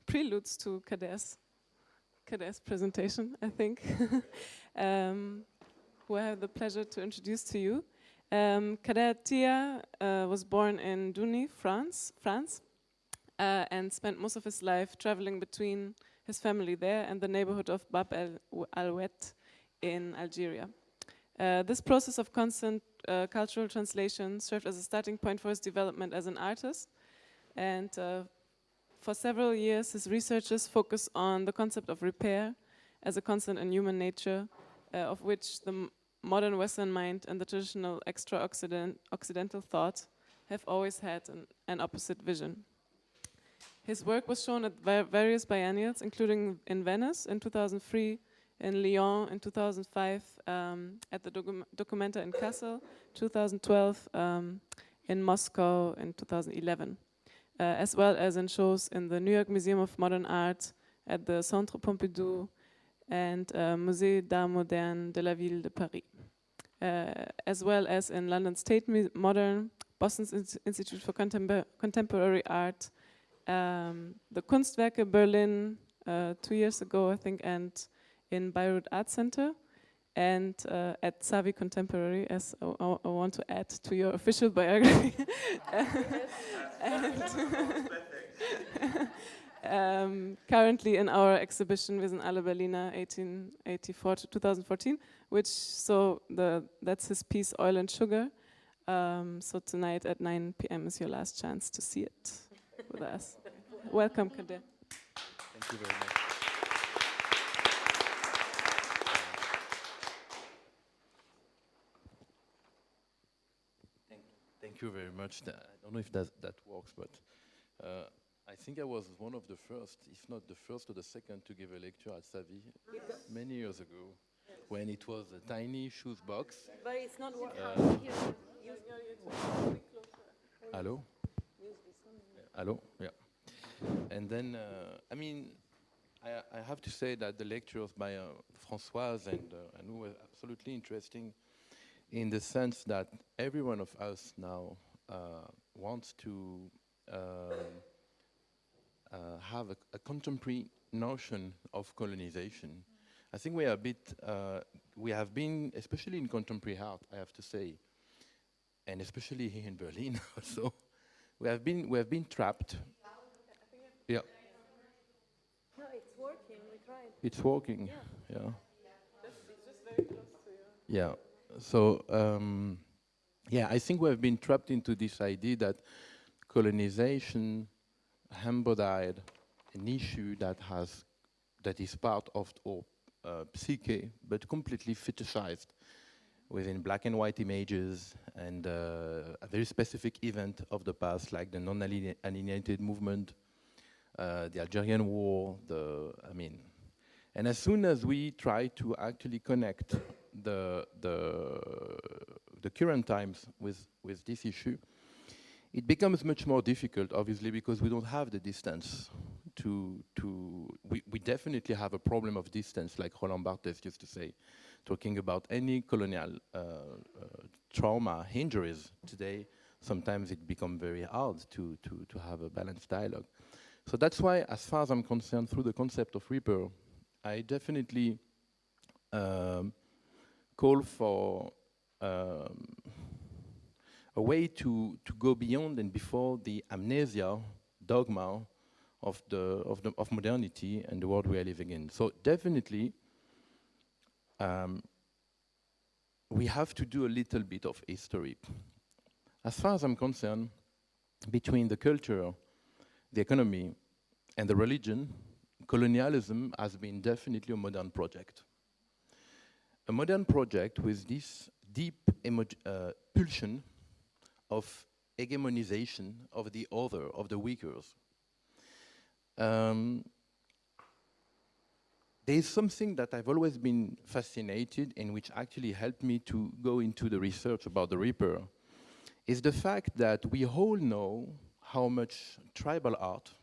preludes to Kader's presentation, I think, who I have the pleasure to introduce to you. Kader Attia was born in Douny, France, and spent most of his life traveling between his family there and the neighborhood of Bab el-Oued in Algeria. This process of constant cultural translation served as a starting point for his development as an artist, and for several years his researches focused on the concept of repair as a constant in human nature, of which the modern Western mind and the traditional extra-Occidental thought have always had an opposite vision. His work was shown at various biennials, including in Venice in 2003, in Lyon in 2005, at the Documenta in Kassel, 2012, in Moscow in 2011, as well as in shows in the New York Museum of Modern Art, at the Centre Pompidou, and Musée d'Art Moderne de la Ville de Paris, as well as in London State Modern, Boston's Institute for Contemporary Art, the Kunstwerke Berlin 2 years ago, I think, and in Beirut Art Center, and at Savi Contemporary, as I want to add to your official biography. Currently in our exhibition Wir sind alle Berliner 1884 to 2014, that's his piece Oil and Sugar. So tonight at 9 p.m. is your last chance to see it with us. Welcome, Kader. Thank you very much. Thank you very much. I don't know if that works, but I think I was one of the first, if not the first or the second, to give a lecture at Savi many years ago, when it was a tiny shoes box. But it's not working. Hello? Hello? Yeah. And then, I have to say that the lectures by Françoise and were absolutely interesting, in the sense that every one of us now wants to have a contemporary notion of colonization. I think we are a bit, we have been, especially in contemporary art, I have to say, and especially here in Berlin also, we have been trapped. Yeah. No, it's working. We tried. It's working. Yeah. Yeah. It's just very close to you. Yeah. So, yeah, I think we have been trapped into this idea that colonization embodied an issue that is part of our psyche, but completely fetishized within black and white images and a very specific event of the past, like the non-alienated movement, the Algerian War, and as soon as we try to actually connect the current times with this issue, it becomes much more difficult, obviously, because we don't have the distance we definitely have a problem of distance, like Roland Barthes used to say, talking about any colonial trauma, injuries today. Sometimes it becomes very hard to have a balanced dialogue. So that's why, as far as I'm concerned, through the concept of Reaper, I definitely call for a way to go beyond and before the amnesia dogma of modernity and the world we are living in. So definitely, we have to do a little bit of history. As far as I'm concerned, between the culture, the economy, and the religion, colonialism has been definitely a modern project. A modern project with this deep pulsion of hegemonization of the other, of the weakers. There is something that I've always been fascinated in, which actually helped me to go into the research about the Reaper, is the fact that we all know how much tribal art,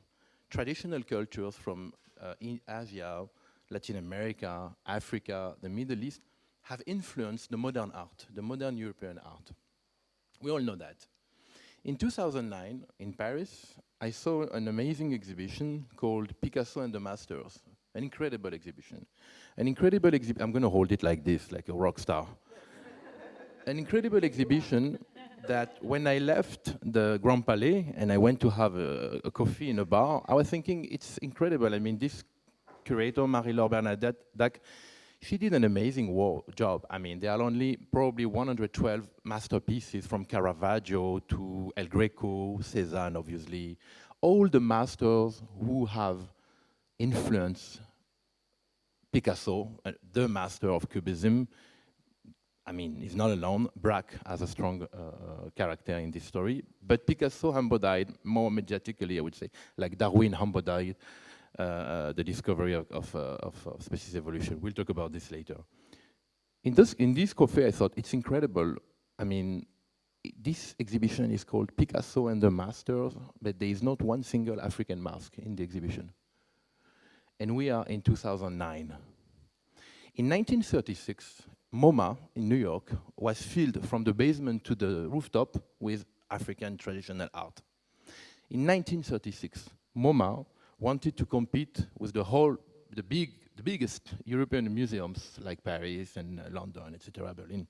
traditional cultures from in Asia, Latin America, Africa, the Middle East, have influenced the modern art, the modern European art. We all know that. In 2009, in Paris, I saw an amazing exhibition called Picasso and the Masters, an incredible exhibition. An incredible exhibition, I'm gonna hold it like this, like a rock star. An incredible exhibition that when I left the Grand Palais and I went to have a coffee in a bar, I was thinking, it's incredible. I mean, this curator, Marie-Laure Bernadette, she did an amazing job. I mean, there are only probably 112 masterpieces from Caravaggio to El Greco, Cézanne, obviously. All the masters who have influenced Picasso, the master of Cubism. I mean, he's not alone. Braque has a strong character in this story. But Picasso embodied more mediatically, I would say, like Darwin embodied the discovery of species evolution. We'll talk about this later. In this cafe, I thought it's incredible. I mean, this exhibition is called Picasso and the Masters, but there is not one single African mask in the exhibition. And we are in 2009. In 1936, MoMA in New York was filled from the basement to the rooftop with African traditional art. In 1936, MoMA wanted to compete with the biggest European museums like Paris and London, etc., Berlin,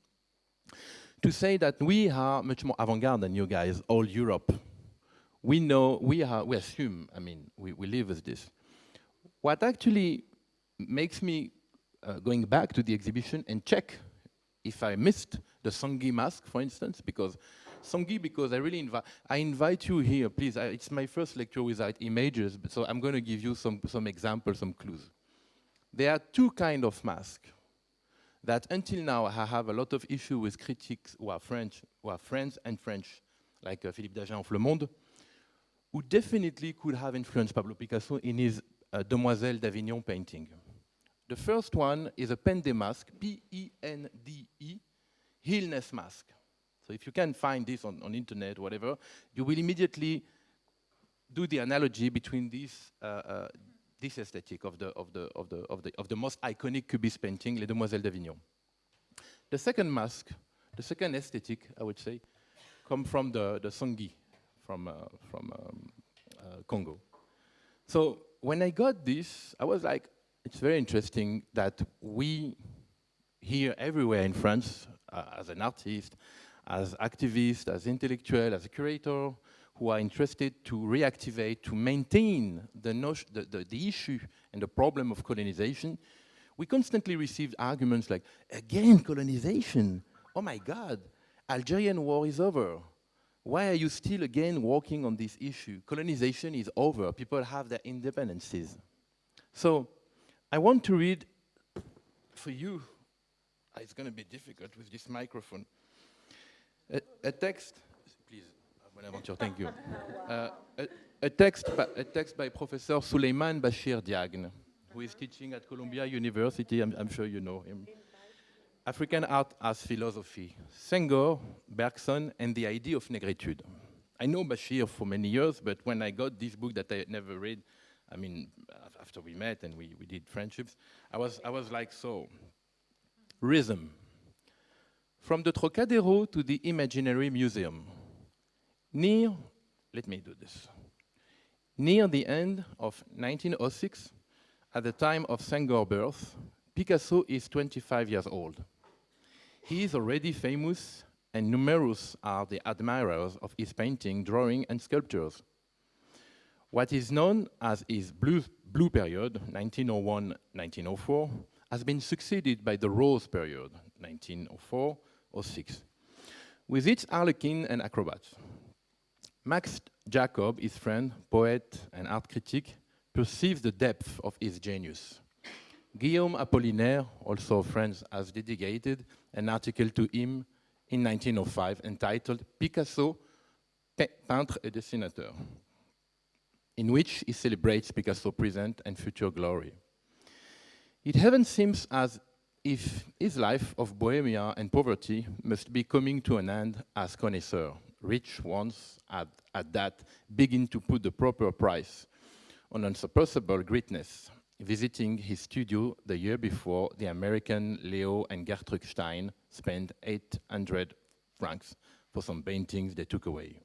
to say that we are much more avant-garde than you guys, all Europe. We know, we assume, I mean, we live with this. What actually makes me going back to the exhibition and check if I missed the Sanghi mask, for instance, because I really invite you here, please. It's my first lecture without images, so I'm going to give you some examples, some clues. There are two kinds of masks that until now I have a lot of issue with critics who are French and French, like Philippe Dagen of Le Monde, who definitely could have influenced Pablo Picasso in his Demoiselle d'Avignon painting. The first one is a Pende mask, P-E-N-D-E, illness mask. So if you can find this on internet, whatever, you will immediately do the analogy between this aesthetic of the most iconic Cubist painting, Les Demoiselles d'Avignon. The second mask, the second aesthetic, I would say, come from the Sanghi, from Congo. So when I got this, I was like, it's very interesting that we here everywhere in France, as an artist, as activist, as intellectual, as a curator, who are interested to reactivate, to maintain the issue and the problem of colonization, we constantly received arguments like, again, colonization, oh my God, Algerian war is over. Why are you still again working on this issue? Colonization is over, people have their independences. So I want to read for you, it's going to be difficult with this microphone, a text, please, Bonaventure, thank you. A text by Professor Souleymane Bachir Diagne, who is teaching at Columbia University, I'm sure you know him. African Art as Philosophy, Senghor, Bergson, and the Idea of Negritude. I know Bachir for many years, but when I got this book that I had never read, I mean, after we met and we did friendships, I was like, so, Rhythm. From the Trocadero to the Imaginary Museum. Let me do this. Near the end of 1906, at the time of Senghor's birth, Picasso is 25 years old. He is already famous, and numerous are the admirers of his painting, drawing, and sculptures. What is known as his blue period, 1901-1904, has been succeeded by the rose period, 1904-06, with its harlequin and acrobats. Max Jacob, his friend, poet, and art critic, perceives the depth of his genius. Guillaume Apollinaire, also friends, has dedicated an article to him in 1905 entitled Picasso, peintre et dessinateur, in which he celebrates Picasso's present and future glory. It even seems as if his life of bohemia and poverty must be coming to an end as connoisseur. Rich ones at that begin to put the proper price on unsurpassable greatness. Visiting his studio the year before, the American Leo and Gertrude Stein spent 800 francs for some paintings they took away.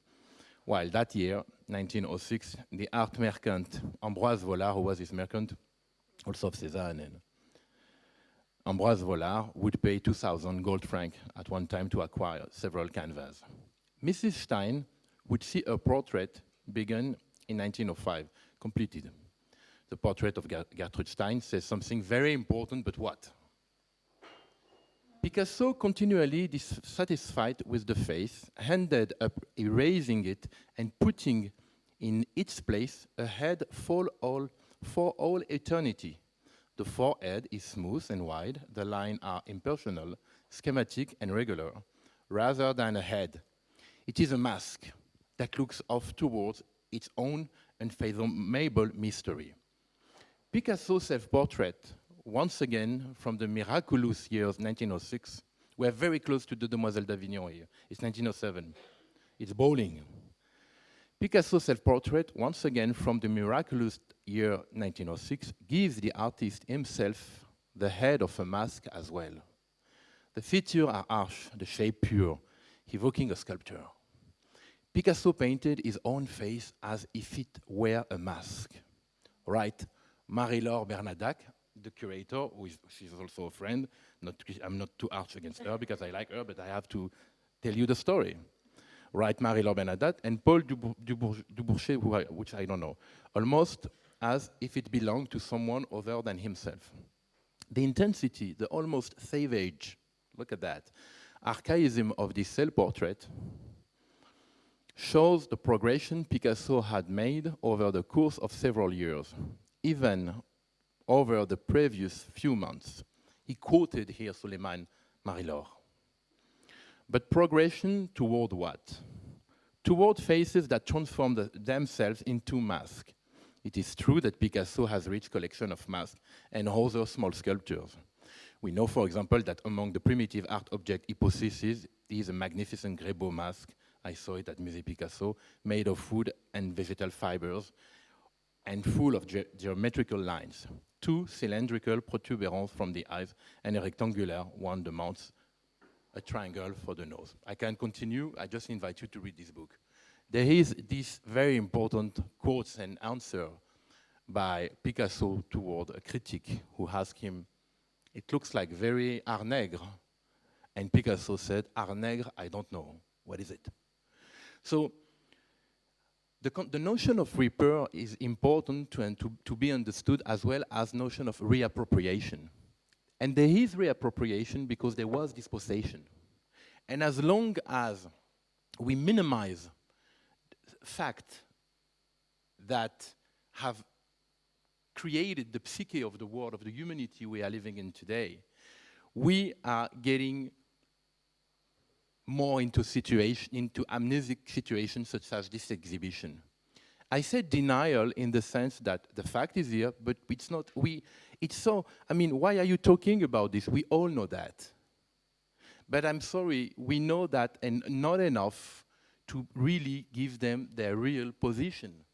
While that year, 1906, the art merchant Ambroise Vollard, who was his merchant, also of César, and Ambroise Vollard would pay 2,000 gold francs at one time to acquire several canvases. Mrs. Stein would see her portrait begun in 1905, completed. The portrait of Gertrude Stein says something very important, but what? Picasso, continually dissatisfied with the face, ended up erasing it and putting in its place a head for all eternity. The forehead is smooth and wide, the lines are impersonal, schematic and regular, rather than a head. It is a mask that looks off towards its own unfathomable mystery. Picasso's self-portrait, once again from the miraculous years 1906, we're very close to the Demoiselle d'Avignon here. It's 1907. It's bowling. Picasso's self-portrait, once again from the miraculous year 1906, gives the artist himself the head of a mask as well. The features are harsh, the shape pure, evoking a sculpture. Picasso painted his own face as if it were a mask. Right? Marie-Laure Bernadac, the curator, she's also a friend. I'm not too harsh against her because I like her, but I have to tell you the story. Right, Marie-Laure Bernadac and Paul Dubourchet, which I don't know, almost as if it belonged to someone other than himself. The intensity, the almost savage, look at that, archaism of this self-portrait shows the progression Picasso had made over the course of several years, even over the previous few months. He quoted here Souleymane Marie-Laure. But progression toward what? Toward faces that transform themselves into masks. It is true that Picasso has a rich collection of masks and other small sculptures. We know, for example, that among the primitive art object he possesses is a magnificent Grébeau mask. I saw it at Musée Picasso, made of wood and vegetal fibers and full of geometrical lines. 2 cylindrical protuberance from the eyes and a rectangular one that mounts a triangle for the nose. I can continue. I just invite you to read this book. There is this very important quotes and answer by Picasso toward a critic who asked him, "It looks like very art nègre." And Picasso said, "Art nègre, I don't know. What is it?" So the notion of repair is important to be understood, as well as notion of reappropriation. And there is reappropriation because there was dispossession. And as long as we minimize facts that have created the psyche of the world, of the humanity we are living in today, we are getting more into amnesic situations such as this exhibition. I said denial in the sense that the fact is here, but it's not, I mean, why are you talking about this? We all know that. But I'm sorry, we know that, and not enough to really give them their real position.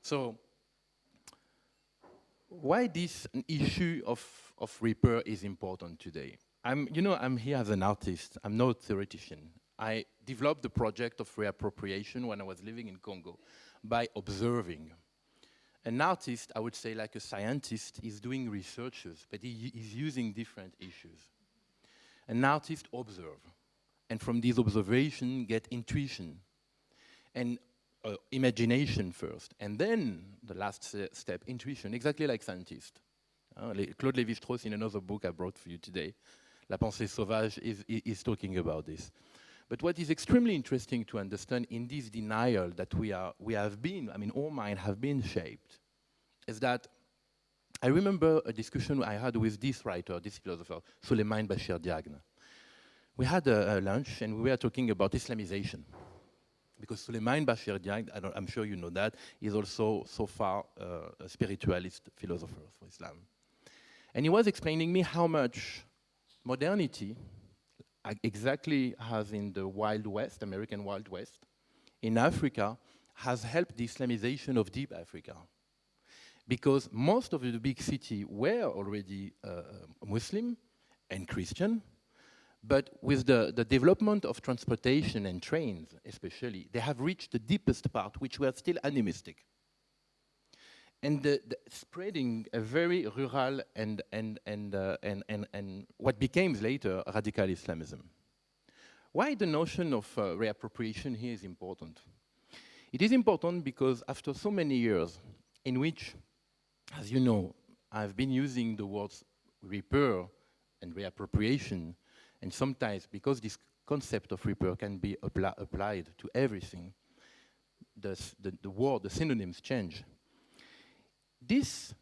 So, why this issue of repair is important today? I'm here as an artist. I'm not a theoretician. I developed the project of reappropriation when I was living in Congo by observing. An artist, I would say like a scientist, is doing researches, but he is using different issues. An artist observes, and from this observation get intuition and imagination first, and then the last step, intuition, exactly like scientists. Claude Lévi-Strauss, in another book I brought for you today, La pensée sauvage, is talking about this. But what is extremely interesting to understand in this denial that all minds have been shaped, is that I remember a discussion I had with this writer, this philosopher, Souleymane Bachir Diagne. We had a lunch and we were talking about Islamization. Because Souleymane Bachir Diagne, I'm sure you know that, is also so far a spiritualist philosopher for Islam. And he was explaining me how much modernity, exactly as in the Wild West, American Wild West, in Africa, has helped the Islamization of deep Africa. Because most of the big cities were already Muslim and Christian, but with the development of transportation and trains, especially, they have reached the deepest part, which were still animistic. And the spreading a very rural and what became later radical Islamism. Why the notion of reappropriation here is important? It is important because after so many years in which, as you know, I've been using the words repair and reappropriation, and sometimes because this concept of repair can be applied to everything, the word, the synonyms change. This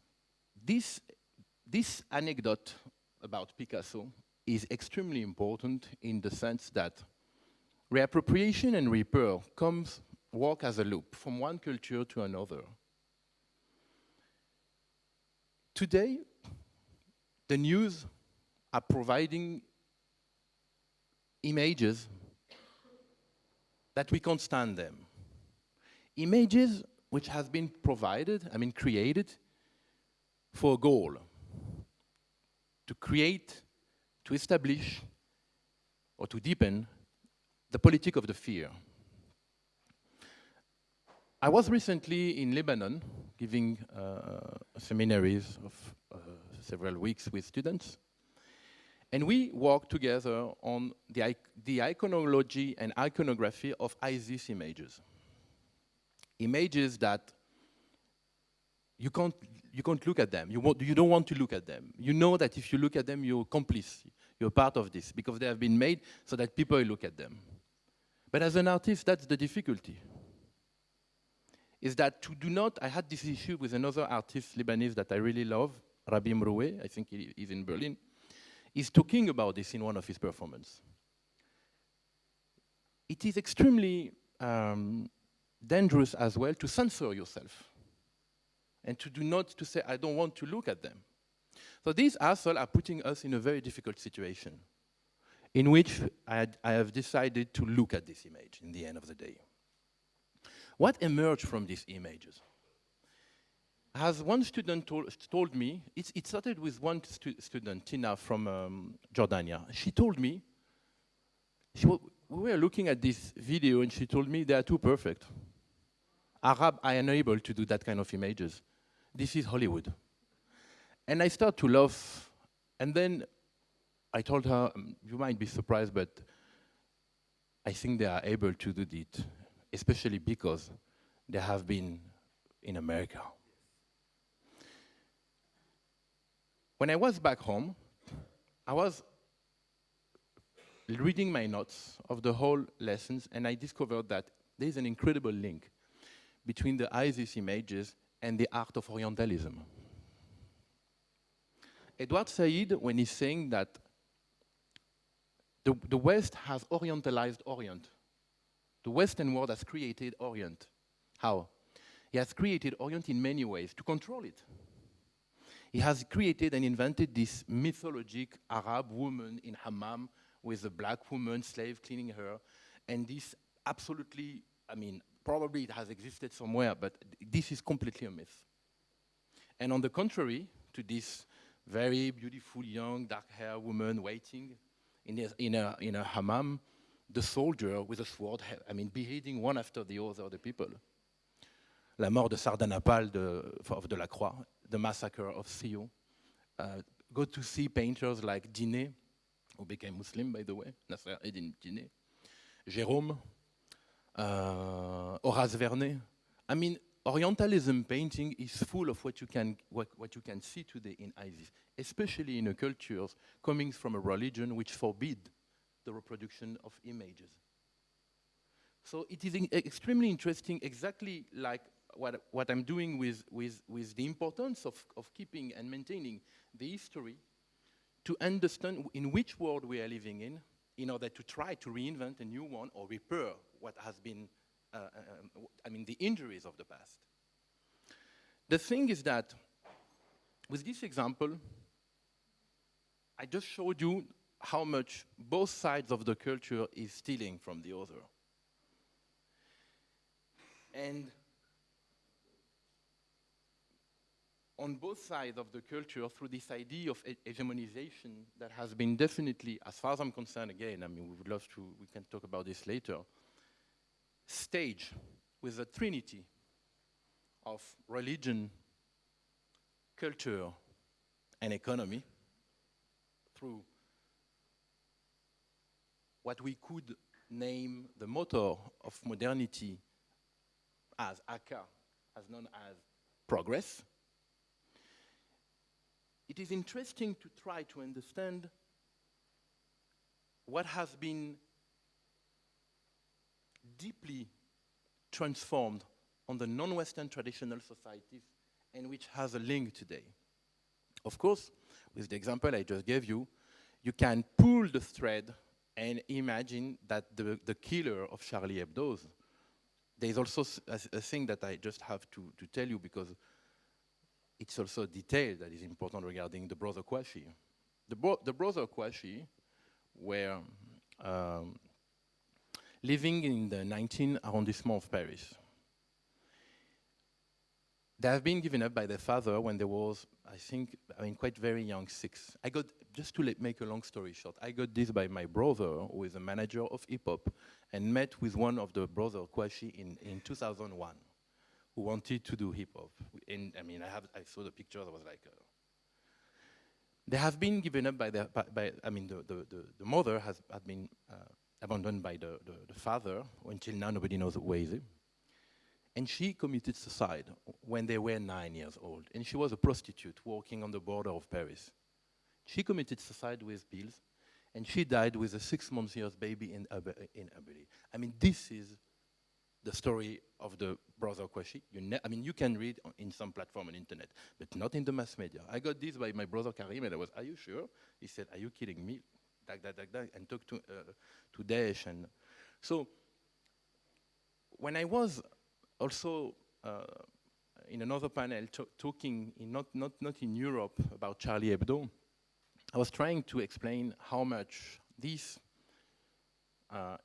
anecdote about Picasso is extremely important in the sense that reappropriation and repair work as a loop from one culture to another. Today, the news are providing images that we can't stand them. Images which have been created for a goal, to establish, or to deepen the politic of the fear. I was recently in Lebanon giving seminaries of several weeks with students, and we worked together on the iconology and iconography of ISIS images. Images that you can't look at them. You don't want to look at them. You know that if you look at them, you're complice. You're part of this because they have been made so that people look at them. But as an artist, that's the difficulty. Is that I had this issue with another artist, Lebanese, that I really love, Rabi Mroué, I think he's in Berlin. He's talking about this in one of his performances. It is extremely dangerous as well to censor yourself and to say, I don't want to look at them. So these assholes are putting us in a very difficult situation in which I have decided to look at this image in the end of the day. What emerged from these images? As one student told me, it started with one student, Tina from Jordania. She told me, we were looking at this video and she told me they are too perfect. Arab are unable to do that kind of images. this is Hollywood. And I start to laugh, and then I told her, you might be surprised, but I think they are able to do it, especially because they have been in America. When I was back home, I was reading my notes of the whole lessons, and I discovered that there's an incredible link between the ISIS images and the art of Orientalism. Edward Said, when he's saying that the West has Orientalized Orient, the Western world has created Orient. How? He has created Orient in many ways to control it. He has created and invented this mythologic Arab woman in hammam with a black woman slave cleaning her, and this absolutely, I mean, probably it has existed somewhere, but this is completely a myth. And on the contrary to this very beautiful young dark-haired woman waiting in a hammam, the soldier with a sword, I mean, beheading one after the other the people. La mort de Sardanapale of Delacroix, the massacre of Theo. Go to see painters like Diné, who became Muslim, by the way, Nasser Eddin Diné, Jérôme, Horace Vernet. I mean, Orientalism painting is full of what you can see today in ISIS, especially in a culture coming from a religion which forbid the reproduction of images. So it is extremely interesting, exactly like what I'm doing with the importance of keeping and maintaining the history, to understand in which world we are living in order to try to reinvent a new one or repair what has been, I mean, the injuries of the past. The thing is that with this example, I just showed you how much both sides of the culture is stealing from the other. And on both sides of the culture, through this idea of hegemonization that has been definitely, as far as I'm concerned, again, I mean, we would love to, we can talk about this later, staged with a trinity of religion, culture, and economy through what we could name the motor of modernity as Akka, as known as progress. It is interesting to try to understand what has been deeply transformed on the non-Western traditional societies and which has a link today. Of course, with the example I just gave you, you can pull the thread and imagine that the killer of Charlie Hebdo, there's also a thing that I just have to tell you, because it's also a detail that is important regarding the brother Kouachi. The brother Kouachi were living in the 19th arrondissement of Paris. They have been given up by their father when they was, I think, quite very young, 6. I got, just to make a long story short, I got this by my brother, who is a manager of hip-hop, and met with one of the brother Kouachi in 2001, who wanted to do hip-hop. And I mean, I saw the pictures, I was like, they have been given up by the mother had been abandoned by the father. Until now, nobody knows where is he. And she committed suicide when they were 9 years old. And she was a prostitute working on the border of Paris. She committed suicide with pills, and she died with a 6-month-old baby in Bili. I mean, this is the story of the brother Kouachi. You can read in some platform on internet, but not in the mass media. I got this by my brother Karim, and I was, are you sure? He said, are you kidding me? And talked to Daesh. And so, when I was also in another panel talking not in Europe about Charlie Hebdo, I was trying to explain how much this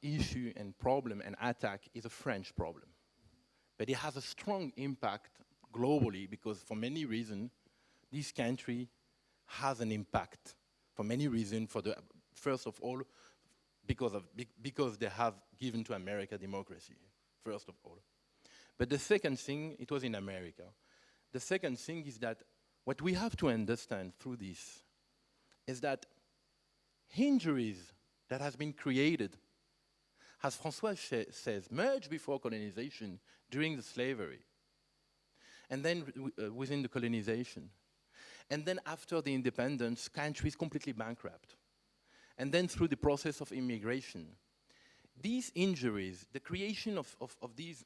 issue and problem and attack is a French problem. But it has a strong impact globally, because for many reasons, this country has an impact for many reasons. First of all, because they have given to America democracy, first of all. But the second thing, it was in America. the second thing is that what we have to understand through this is that injuries that has been created, as François says, much before colonization, during the slavery, and then within the colonization, and then after the independence, countries completely bankrupt, and then through the process of immigration. These injuries, the creation of these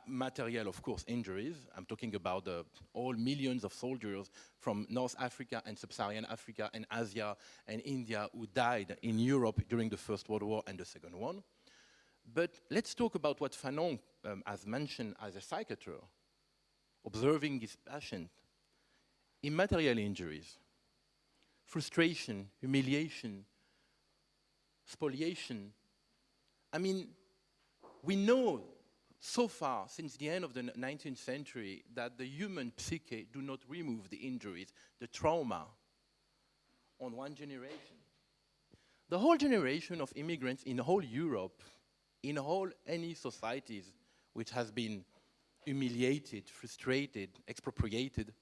material, of course, injuries, I'm talking about all millions of soldiers from North Africa and Sub-Saharan Africa and Asia and India who died in Europe during the First World War and the Second one. But let's talk about what Fanon has mentioned as a psychiatrist, observing his patient. Immaterial injuries, frustration, humiliation, spoliation. I mean, we know so far, since the end of the 19th century, that the human psyche do not remove the injuries, the trauma, on one generation. The whole generation of immigrants in whole Europe, in whole any societies which has been humiliated, frustrated, expropriated,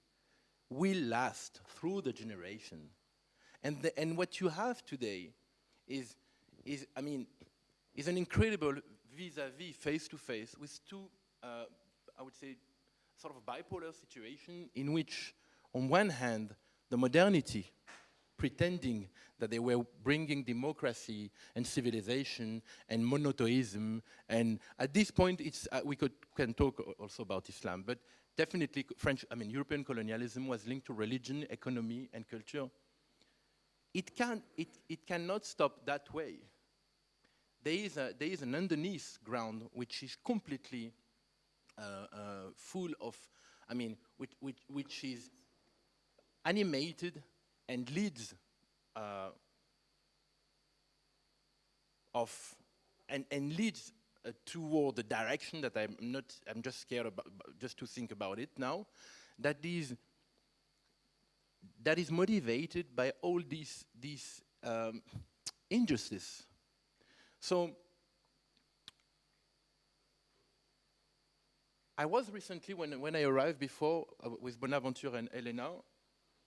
will last through the generation. And what you have today is an incredible vis-a-vis, face-to-face, with two, I would say, sort of bipolar situation in which, on one hand, the modernity, pretending that they were bringing democracy and civilization and monotheism, and at this point, it's, we can talk also about Islam, but definitely European colonialism was linked to religion, economy, and culture. It cannot stop that way. There is an underneath ground which is completely full of, which is animated and leads and leads toward the direction that I'm just scared about, just to think about it now, that is motivated by all these injustice. So I was recently, when I arrived before with Bonaventure and Elena,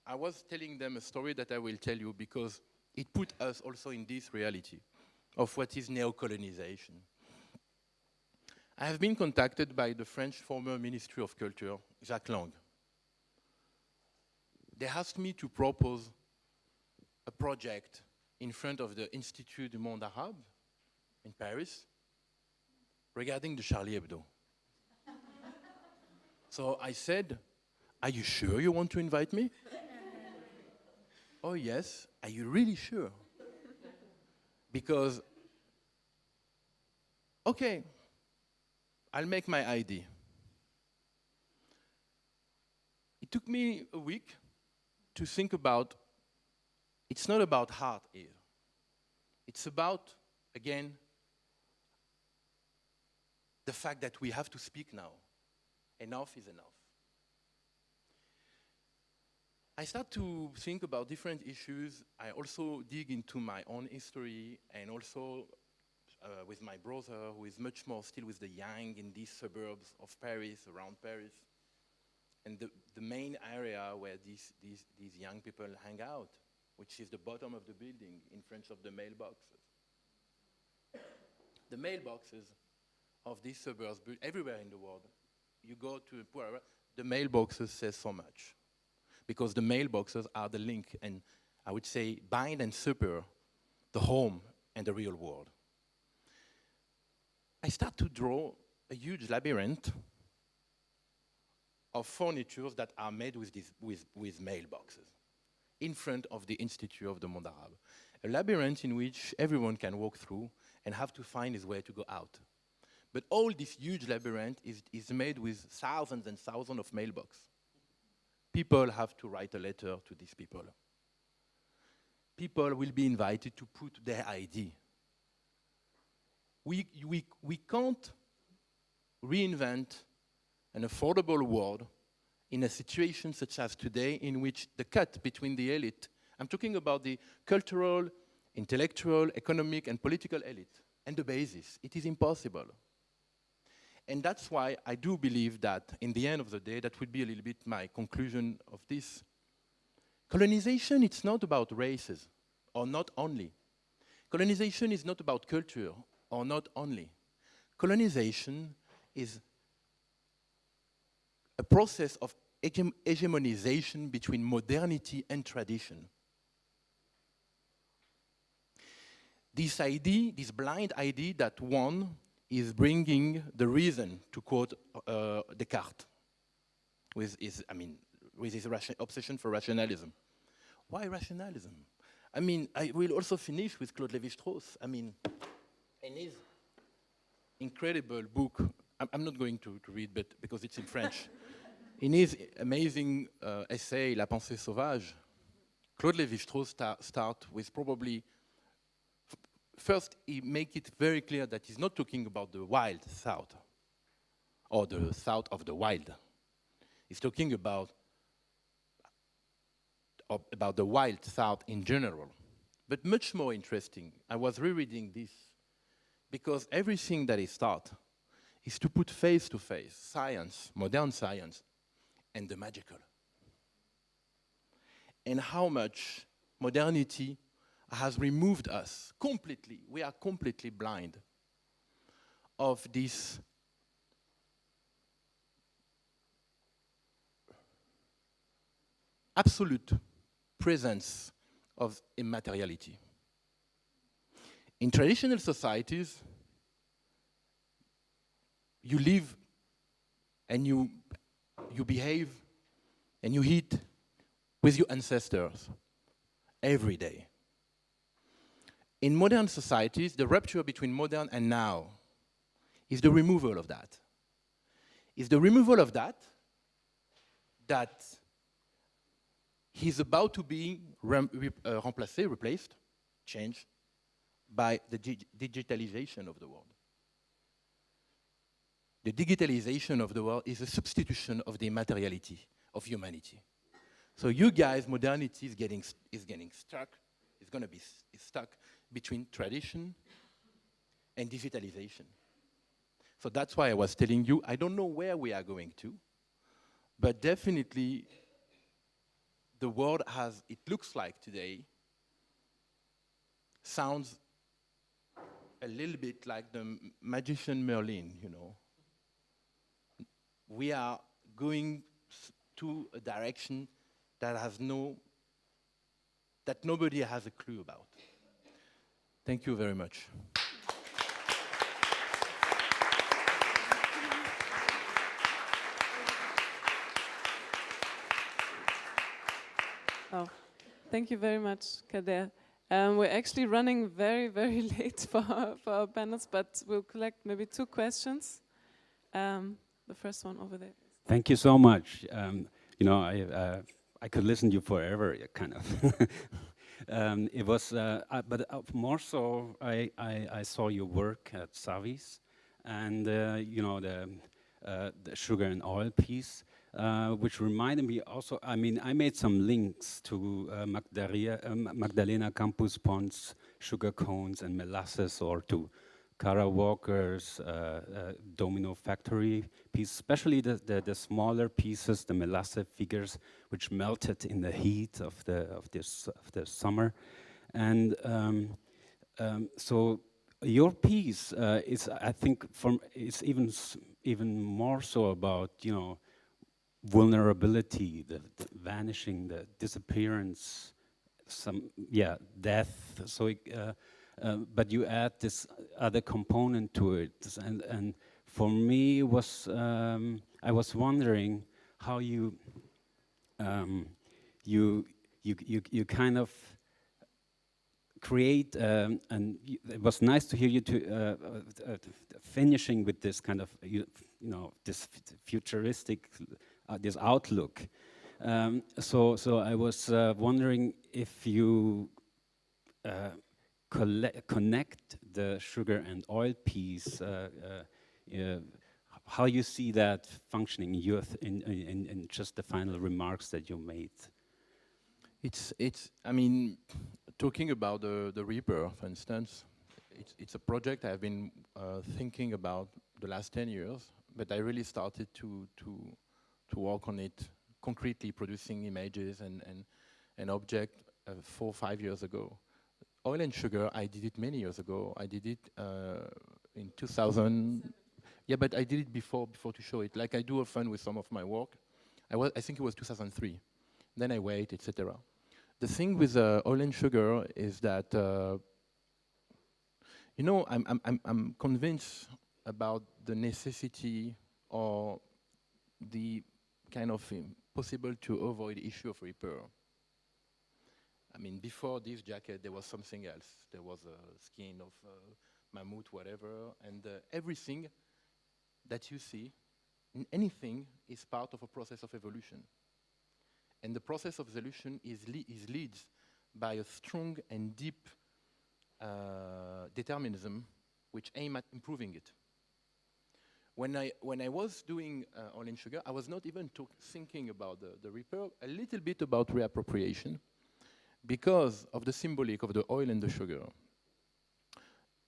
I was telling them a story that I will tell you because it put us also in this reality of what is neo-colonization. I have been contacted by the French former Ministry of Culture, Jacques Lang. They asked me to propose a project in front of the Institut du Monde Arabe in Paris regarding the Charlie Hebdo. So I said, "Are you sure you want to invite me?" "Oh yes, are you really sure?" Because, okay, I'll make my ID. It took me a week to think about, it's not about heart here. It's about, again, the fact that we have to speak now. Enough is enough. I start to think about different issues. I also dig into my own history, and also with my brother, who is much more still with the young in these suburbs of Paris, around Paris, and the main area where these young people hang out, which is the bottom of the building in front of the mailboxes. The mailboxes of these suburbs, everywhere in the world, you go to a poor area, the mailboxes say so much. Because the mailboxes are the link, and I would say bind and separate the home and the real world. I start to draw a huge labyrinth of furniture that are made with mailboxes in front of the Institute of the Monde Arabe. A labyrinth in which everyone can walk through and have to find his way to go out. But all this huge labyrinth is made with thousands and thousands of mailboxes. People have to write a letter to these people. People will be invited to put their ID. We can't reinvent an affordable world in a situation such as today, in which the cut between the elite, I'm talking about the cultural, intellectual, economic, and political elite, and the basis, it is impossible. And that's why I do believe that in the end of the day, that would be a little bit my conclusion of this. Colonization, it's not about races, or not only. Colonization is not about culture, or not only. Colonization is a process of hegemonization between modernity and tradition. This idea, this blind idea that one is bringing the reason, to quote Descartes, with his obsession for rationalism. Why rationalism? I mean, I will also finish with Claude Lévi-Strauss. I mean, in his incredible book, I'm not going to read, but because it's in French. In his amazing essay, La pensée sauvage, Claude Lévi-Strauss start with probably, first he make it very clear that he's not talking about the wild South, or the South of the wild. He's talking about the wild South in general. But much more interesting, I was rereading this, because everything that he start is to put face to face science, modern science, and the magical. And how much modernity has removed us completely, we are completely blind of this absolute presence of immateriality. In traditional societies, you live and you behave and you eat with your ancestors every day. In modern societies, the rupture between modern and now is the removal of that. Is the removal of that he's about to be replaced, changed, by the digitalization of the world. The digitalization of the world is a substitution of the immateriality of humanity. So you guys, modernity is getting stuck, it's going to be stuck between tradition and digitalization. So that's why I was telling you, I don't know where we are going to, but definitely the world as it looks like today sounds a little bit like the magician Merlin, you know. We are going to a direction that nobody has a clue about. Thank you very much. Oh, thank you very much, Kader. We're actually running very, very late for our panels, but we'll collect maybe 2 questions. The first one over there. Thank you so much. You know, I could listen to you forever, kind of. It was, but more so, I saw your work at Savis, and you know, the sugar and oil piece, which reminded me also. I mean, I made some links to Magdalena Campus Pond's sugar cones and molasses, or to Kara Walker's domino factory piece, especially the smaller pieces, the molasses figures, which melted in the heat of the summer, and so your piece is, I think, it's even more so about, you know, vulnerability, the vanishing, the disappearance, death. So. But you add this other component to it, and for me, was I was wondering how you kind of create, and it was nice to hear you finishing with this kind of you know, this futuristic this outlook. So I was wondering if you connect the sugar and oil piece, how you see that functioning in just the final remarks that you made. I mean, talking about the Reaper, for instance, it's a project I've been thinking about the last 10 years, but I really started to work on it concretely, producing images and objects 4 or 5 years ago. Oil and sugar, I did it many years ago. I did it in 2000. Yeah, but I did it before to show it. Like I do often with some of my work. I think it was 2003. Then I wait, etc. The thing with oil and sugar is that, you know, I'm convinced about the necessity or the kind of possible to avoid issue of repair. I mean, before this jacket, there was something else. There was a skin of mammoth, whatever, and everything that you see, anything is part of a process of evolution. And the process of evolution is led by a strong and deep determinism which aim at improving it. When I was doing oil and sugar, I was not even thinking about the repair, a little bit about reappropriation, because of the symbolic of the oil and the sugar.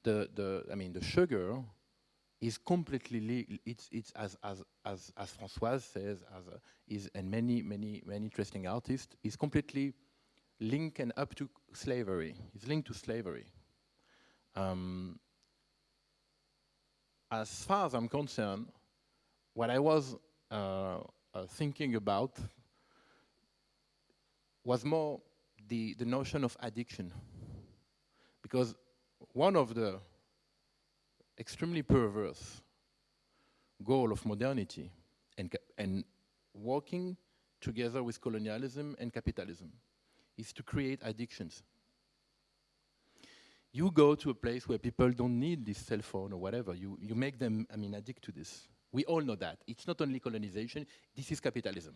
The sugar is completely, it's as Françoise says, and many interesting artists, is completely linked and up to slavery. It's linked to slavery. As far as I'm concerned, what I was thinking about was more the notion of addiction. Because one of the extremely perverse goal of modernity and working together with colonialism and capitalism is to create addictions. You go to a place where people don't need this cell phone or whatever, you make them, addict to this. We all know that. It's not only colonization, this is capitalism.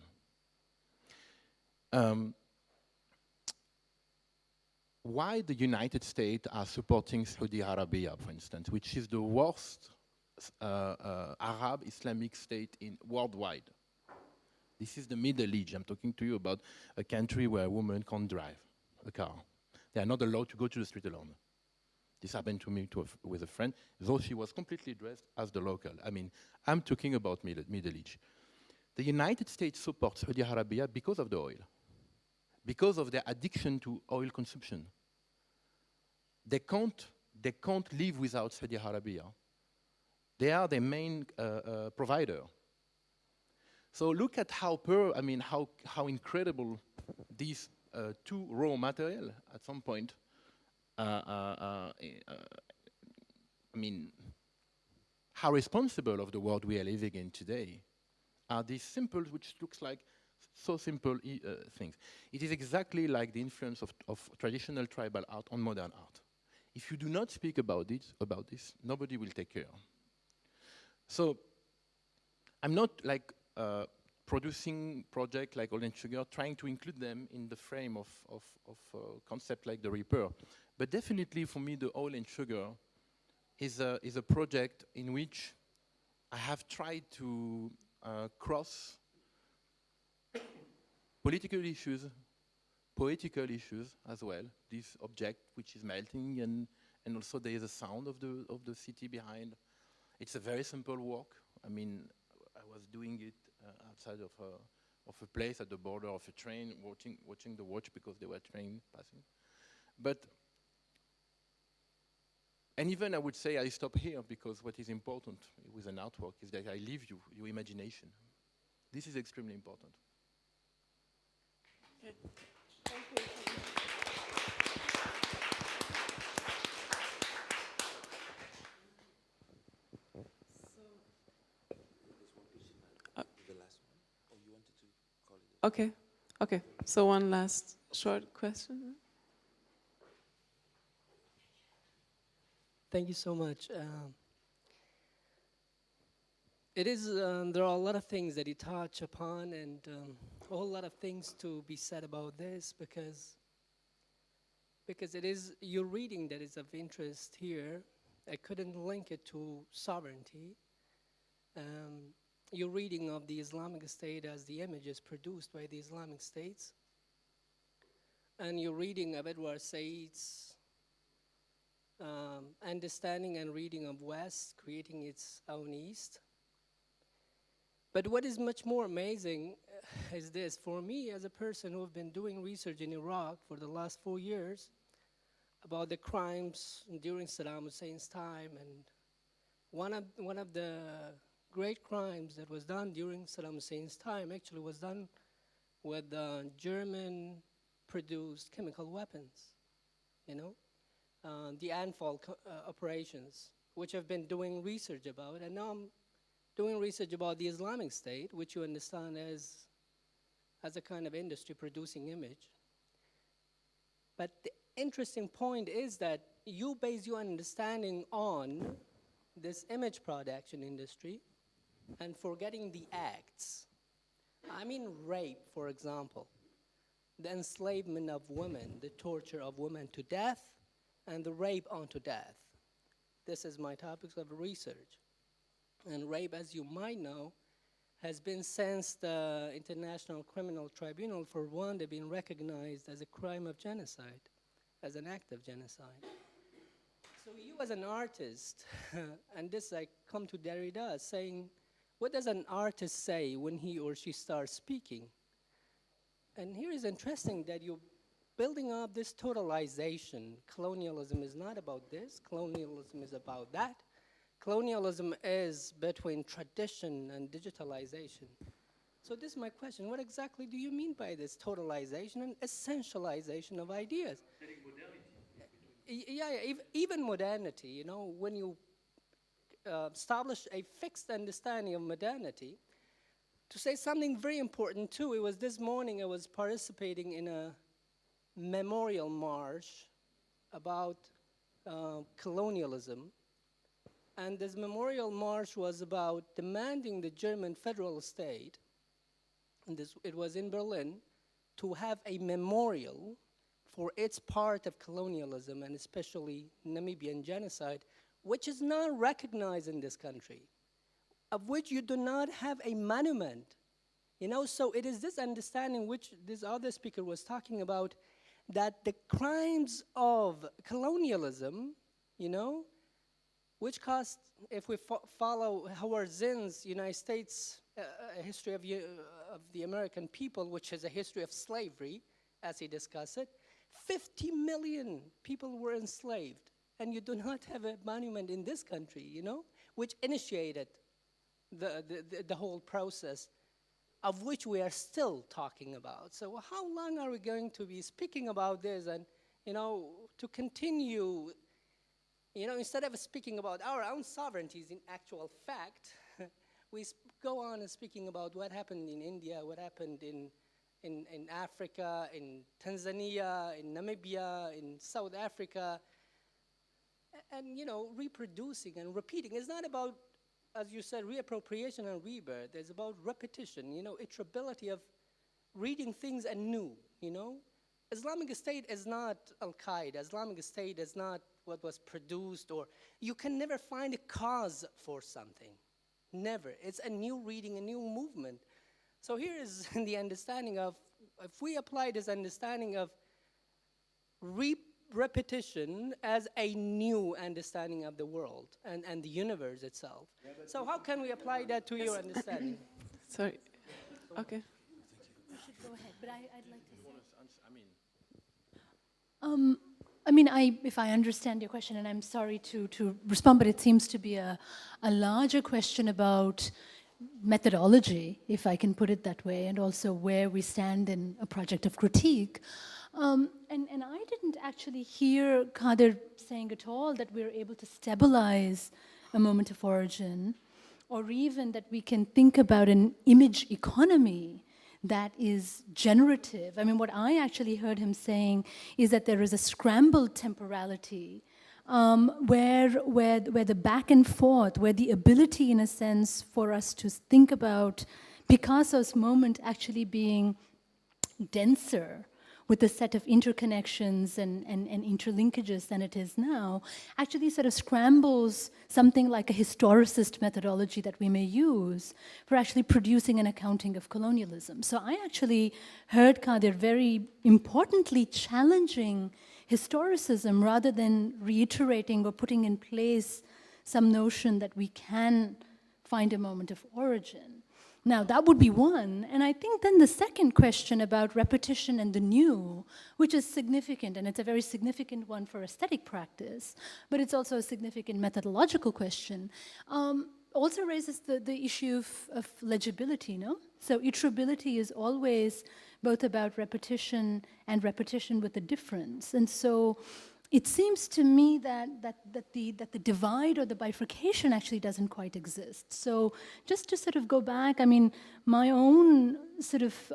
Why the United States are supporting Saudi Arabia, for instance, which is the worst Arab Islamic state worldwide. This is the Middle East. I'm talking to you about a country where a woman can't drive a car. They are not allowed to go to the street alone. This happened to me with a friend, though she was completely dressed as the local. I'm talking about Middle East. The United States supports Saudi Arabia because of the oil, because of their addiction to oil consumption. They can't live without Saudi Arabia. They are their main provider. So look at how incredible these two raw material at some point. How responsible of the world we are living in today are these simple, which looks like so simple things. It is exactly like the influence of traditional tribal art on modern art. If you do not speak about this, nobody will take care. So I'm not like producing projects like Oil and Sugar, trying to include them in the frame of concept like the repair. But definitely for me, the Oil and Sugar is a project in which I have tried to cross political issues, poetical issues as well. This object which is melting, and also there is a sound of the city behind. It's a very simple walk. I was doing it outside of a place at the border of a train, watching the watch because there were trains passing. And even I would say I stop here because what is important with an artwork is that I leave you your imagination. This is extremely important. Okay. Thank you. Okay. So one last short question. Thank you so much. There are a lot of things that you touch upon, and a whole lot of things to be said about this, because it is your reading that is of interest here. I couldn't link it to sovereignty. Your reading of the Islamic State as the images produced by the Islamic States, and your reading of Edward Said's understanding and reading of West creating its own East. But what is much more amazing is this. For me, as a person who have been doing research in Iraq for the last 4 years about the crimes during Saddam Hussein's time, and one of the great crimes that was done during Saddam Hussein's time actually was done with German-produced chemical weapons, you know, the Anfal operations, which I've been doing research about, and now I'm doing research about the Islamic State, which you understand as a kind of industry producing image. But the interesting point is that you base your understanding on this image production industry and forgetting the acts. I mean rape, for example, the enslavement of women, the torture of women to death, and the rape unto death. This is my topics of research. And rape, as you might know, has been since the International Criminal Tribunal for Rwanda been recognized as a crime of genocide, as an act of genocide. So you as an artist, and this I come to Derrida saying, what does an artist say when he or she starts speaking? And here is interesting that you're building up this totalization. Colonialism is not about this, colonialism is about that. Colonialism is between tradition and digitalization. So this is my question, what exactly do you mean by this totalization and essentialization of ideas? Even modernity, you know, when you establish a fixed understanding of modernity, to say something very important too, it was this morning I was participating in a memorial march about colonialism. And this memorial march was about demanding the German federal state, and it was in Berlin, to have a memorial for its part of colonialism, and especially Namibian genocide, which is not recognized in this country, of which you do not have a monument. You know, so it is this understanding which this other speaker was talking about, that the crimes of colonialism, you know, which caused, if we follow Howard Zinn's United States history of the American people, which is a history of slavery, as he discussed it, 50 million people were enslaved, and you do not have a monument in this country, you know, which initiated the whole process, of which we are still talking about. So how long are we going to be speaking about this, and, you know, to continue, you know, instead of speaking about our own sovereignties in actual fact, we go on and speaking about what happened in India, what happened in Africa, in Tanzania, in Namibia, in South Africa, and, you know, reproducing and repeating. It's not about, as you said, reappropriation and rebirth. It's about repetition, you know, iterability of reading things anew, you know. Islamic State is not Al-Qaeda. Islamic State is not what was produced, or you can never find a cause for something. Never. It's a new reading, a new movement. So here is the understanding of, if we apply this understanding of repetition as a new understanding of the world and the universe itself. So how can we apply that to your understanding? Sorry. Okay. You should go ahead, but I'd like to say. I mean, if I understand your question, and I'm sorry to respond, but it seems to be a larger question about methodology, if I can put it that way, and also where we stand in a project of critique. And I didn't actually hear Kader saying at all that we're able to stabilize a moment of origin, or even that we can think about an image economy that is generative. I mean, what I actually heard him saying is that there is a scrambled temporality where the back and forth, where the ability, in a sense, for us to think about Picasso's moment actually being denser with a set of interconnections and interlinkages than it is now, actually sort of scrambles something like a historicist methodology that we may use for actually producing an accounting of colonialism. So I actually heard Kader very importantly challenging historicism rather than reiterating or putting in place some notion that we can find a moment of origin. Now, that would be one. And I think then the second question about repetition and the new, which is significant, and it's a very significant one for aesthetic practice, but it's also a significant methodological question, also raises the issue of legibility, no? So iterability is always both about repetition and repetition with a difference. And so it seems to me that the divide or the bifurcation actually doesn't quite exist. So just to sort of go back, I mean, my own sort of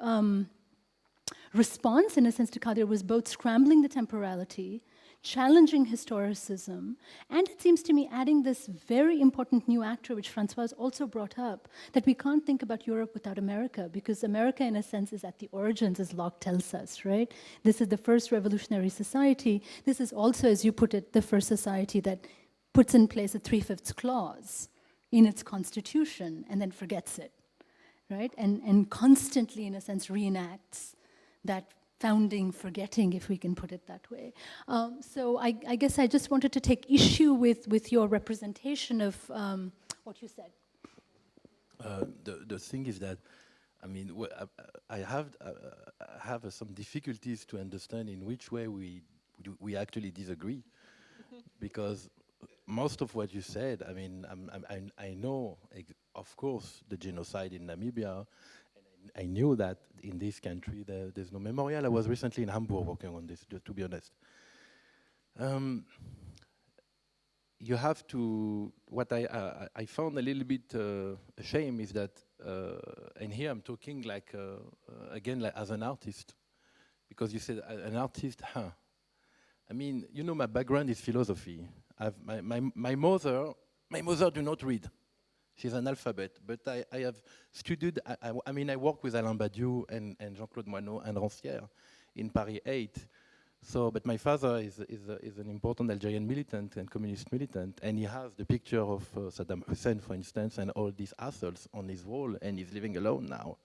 response, in a sense, to Kader was both scrambling the temporality, challenging historicism, and it seems to me adding this very important new actor, which Francoise also brought up, that we can't think about Europe without America, because America, in a sense, is at the origins, as Locke tells us, right? This is the first revolutionary society. This is also, as you put it, the first society that puts in place a 3/5 clause in its constitution and then forgets it, right? And constantly, in a sense, reenacts that founding forgetting, if we can put it that way. So I guess I just wanted to take issue with your representation of what you said. The thing is that, I mean, I have some difficulties to understand in which way we actually disagree, because most of what you said, I mean, I know, of course, the genocide in Namibia. I knew that in this country there's no memorial. I was recently in Hamburg working on this, to be honest. You have to, what I found a little bit a shame is that, and here I'm talking like, again, like as an artist, because you said an artist, huh? I mean, you know, my background is philosophy. My mother do not read. She's an alphabet, but I have studied, I mean, I work with Alain Badiou and Jean-Claude Moineau and Rancière in Paris 8. So, but my father is an important Algerian militant and communist militant, and he has the picture of Saddam Hussein, for instance, and all these assholes on his wall, and he's living alone now.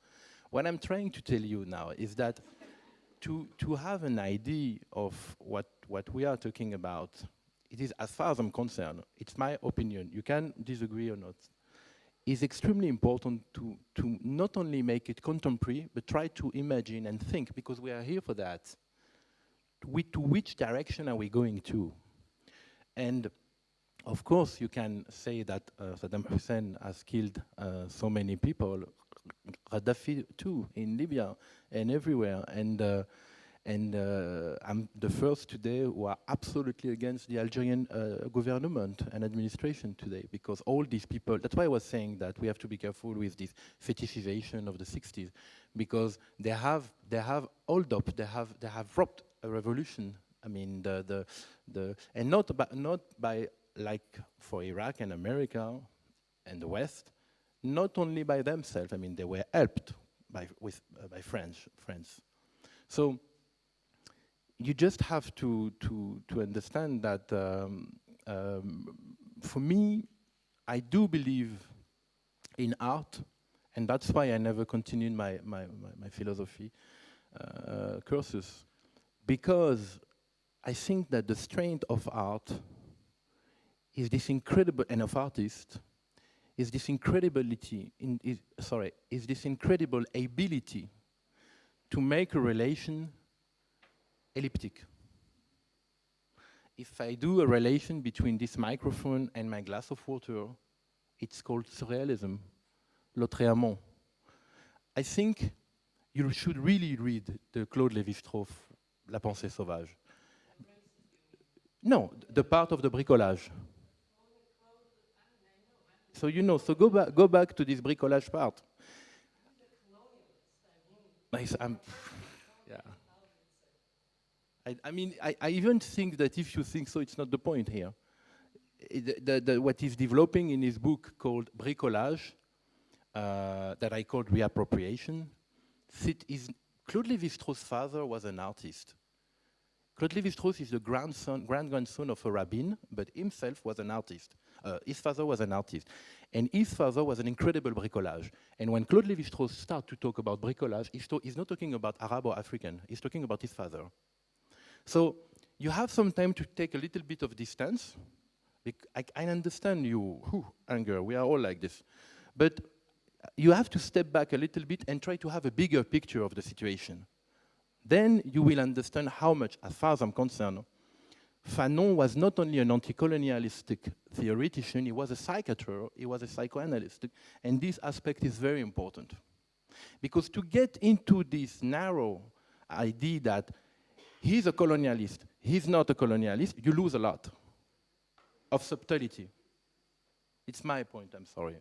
What I'm trying to tell you now is that to have an idea of what we are talking about, it is, as far as I'm concerned, it's my opinion, you can disagree or not, is extremely important to not only make it contemporary, but try to imagine and think, because we are here for that. To which direction are we going to? And of course, you can say that Saddam Hussein has killed so many people, Gaddafi too, in Libya and everywhere. And I'm the first today who are absolutely against the Algerian government and administration today, because all these people, that's why I was saying that we have to be careful with this fetishization of the 60s, because they have hold up, they have robbed a revolution. I mean, and not by like for Iraq and America and the West, not only by themselves. I mean, they were helped by French. So you just have to understand that for me, I do believe in art, and that's why I never continued my philosophy courses, because I think that the strength of art is this incredible, and of artists, is this incredibility, is this incredible ability to make a relation elliptic. If I do a relation between this microphone and my glass of water, it's called surrealism, Lautréamont. I think you should really read the Claude Lévi-Strauss, La pensée sauvage. No, the part of the bricolage. So you know, so go back to this bricolage part. Yeah. I mean, I even think that if you think so, it's not the point here. What he's developing in his book called Bricolage, that I called Reappropriation, Claude Lévi-Strauss' father was an artist. Claude Lévi-Strauss is the grand-grandson of a rabbin, but himself was an artist. His father was an artist. And his father was an incredible bricolage. And when Claude Lévi-Strauss starts to talk about bricolage, he's not talking about Arab or African, he's talking about his father. So you have some time to take a little bit of distance. I understand you, anger, we are all like this. But you have to step back a little bit and try to have a bigger picture of the situation. Then you will understand how much, as far as I'm concerned, Fanon was not only an anti-colonialistic theoretician, he was a psychiatrist, he was a psychoanalyst, and this aspect is very important. Because to get into this narrow idea that he's a colonialist, he's not a colonialist, you lose a lot of subtlety. It's my point, I'm sorry.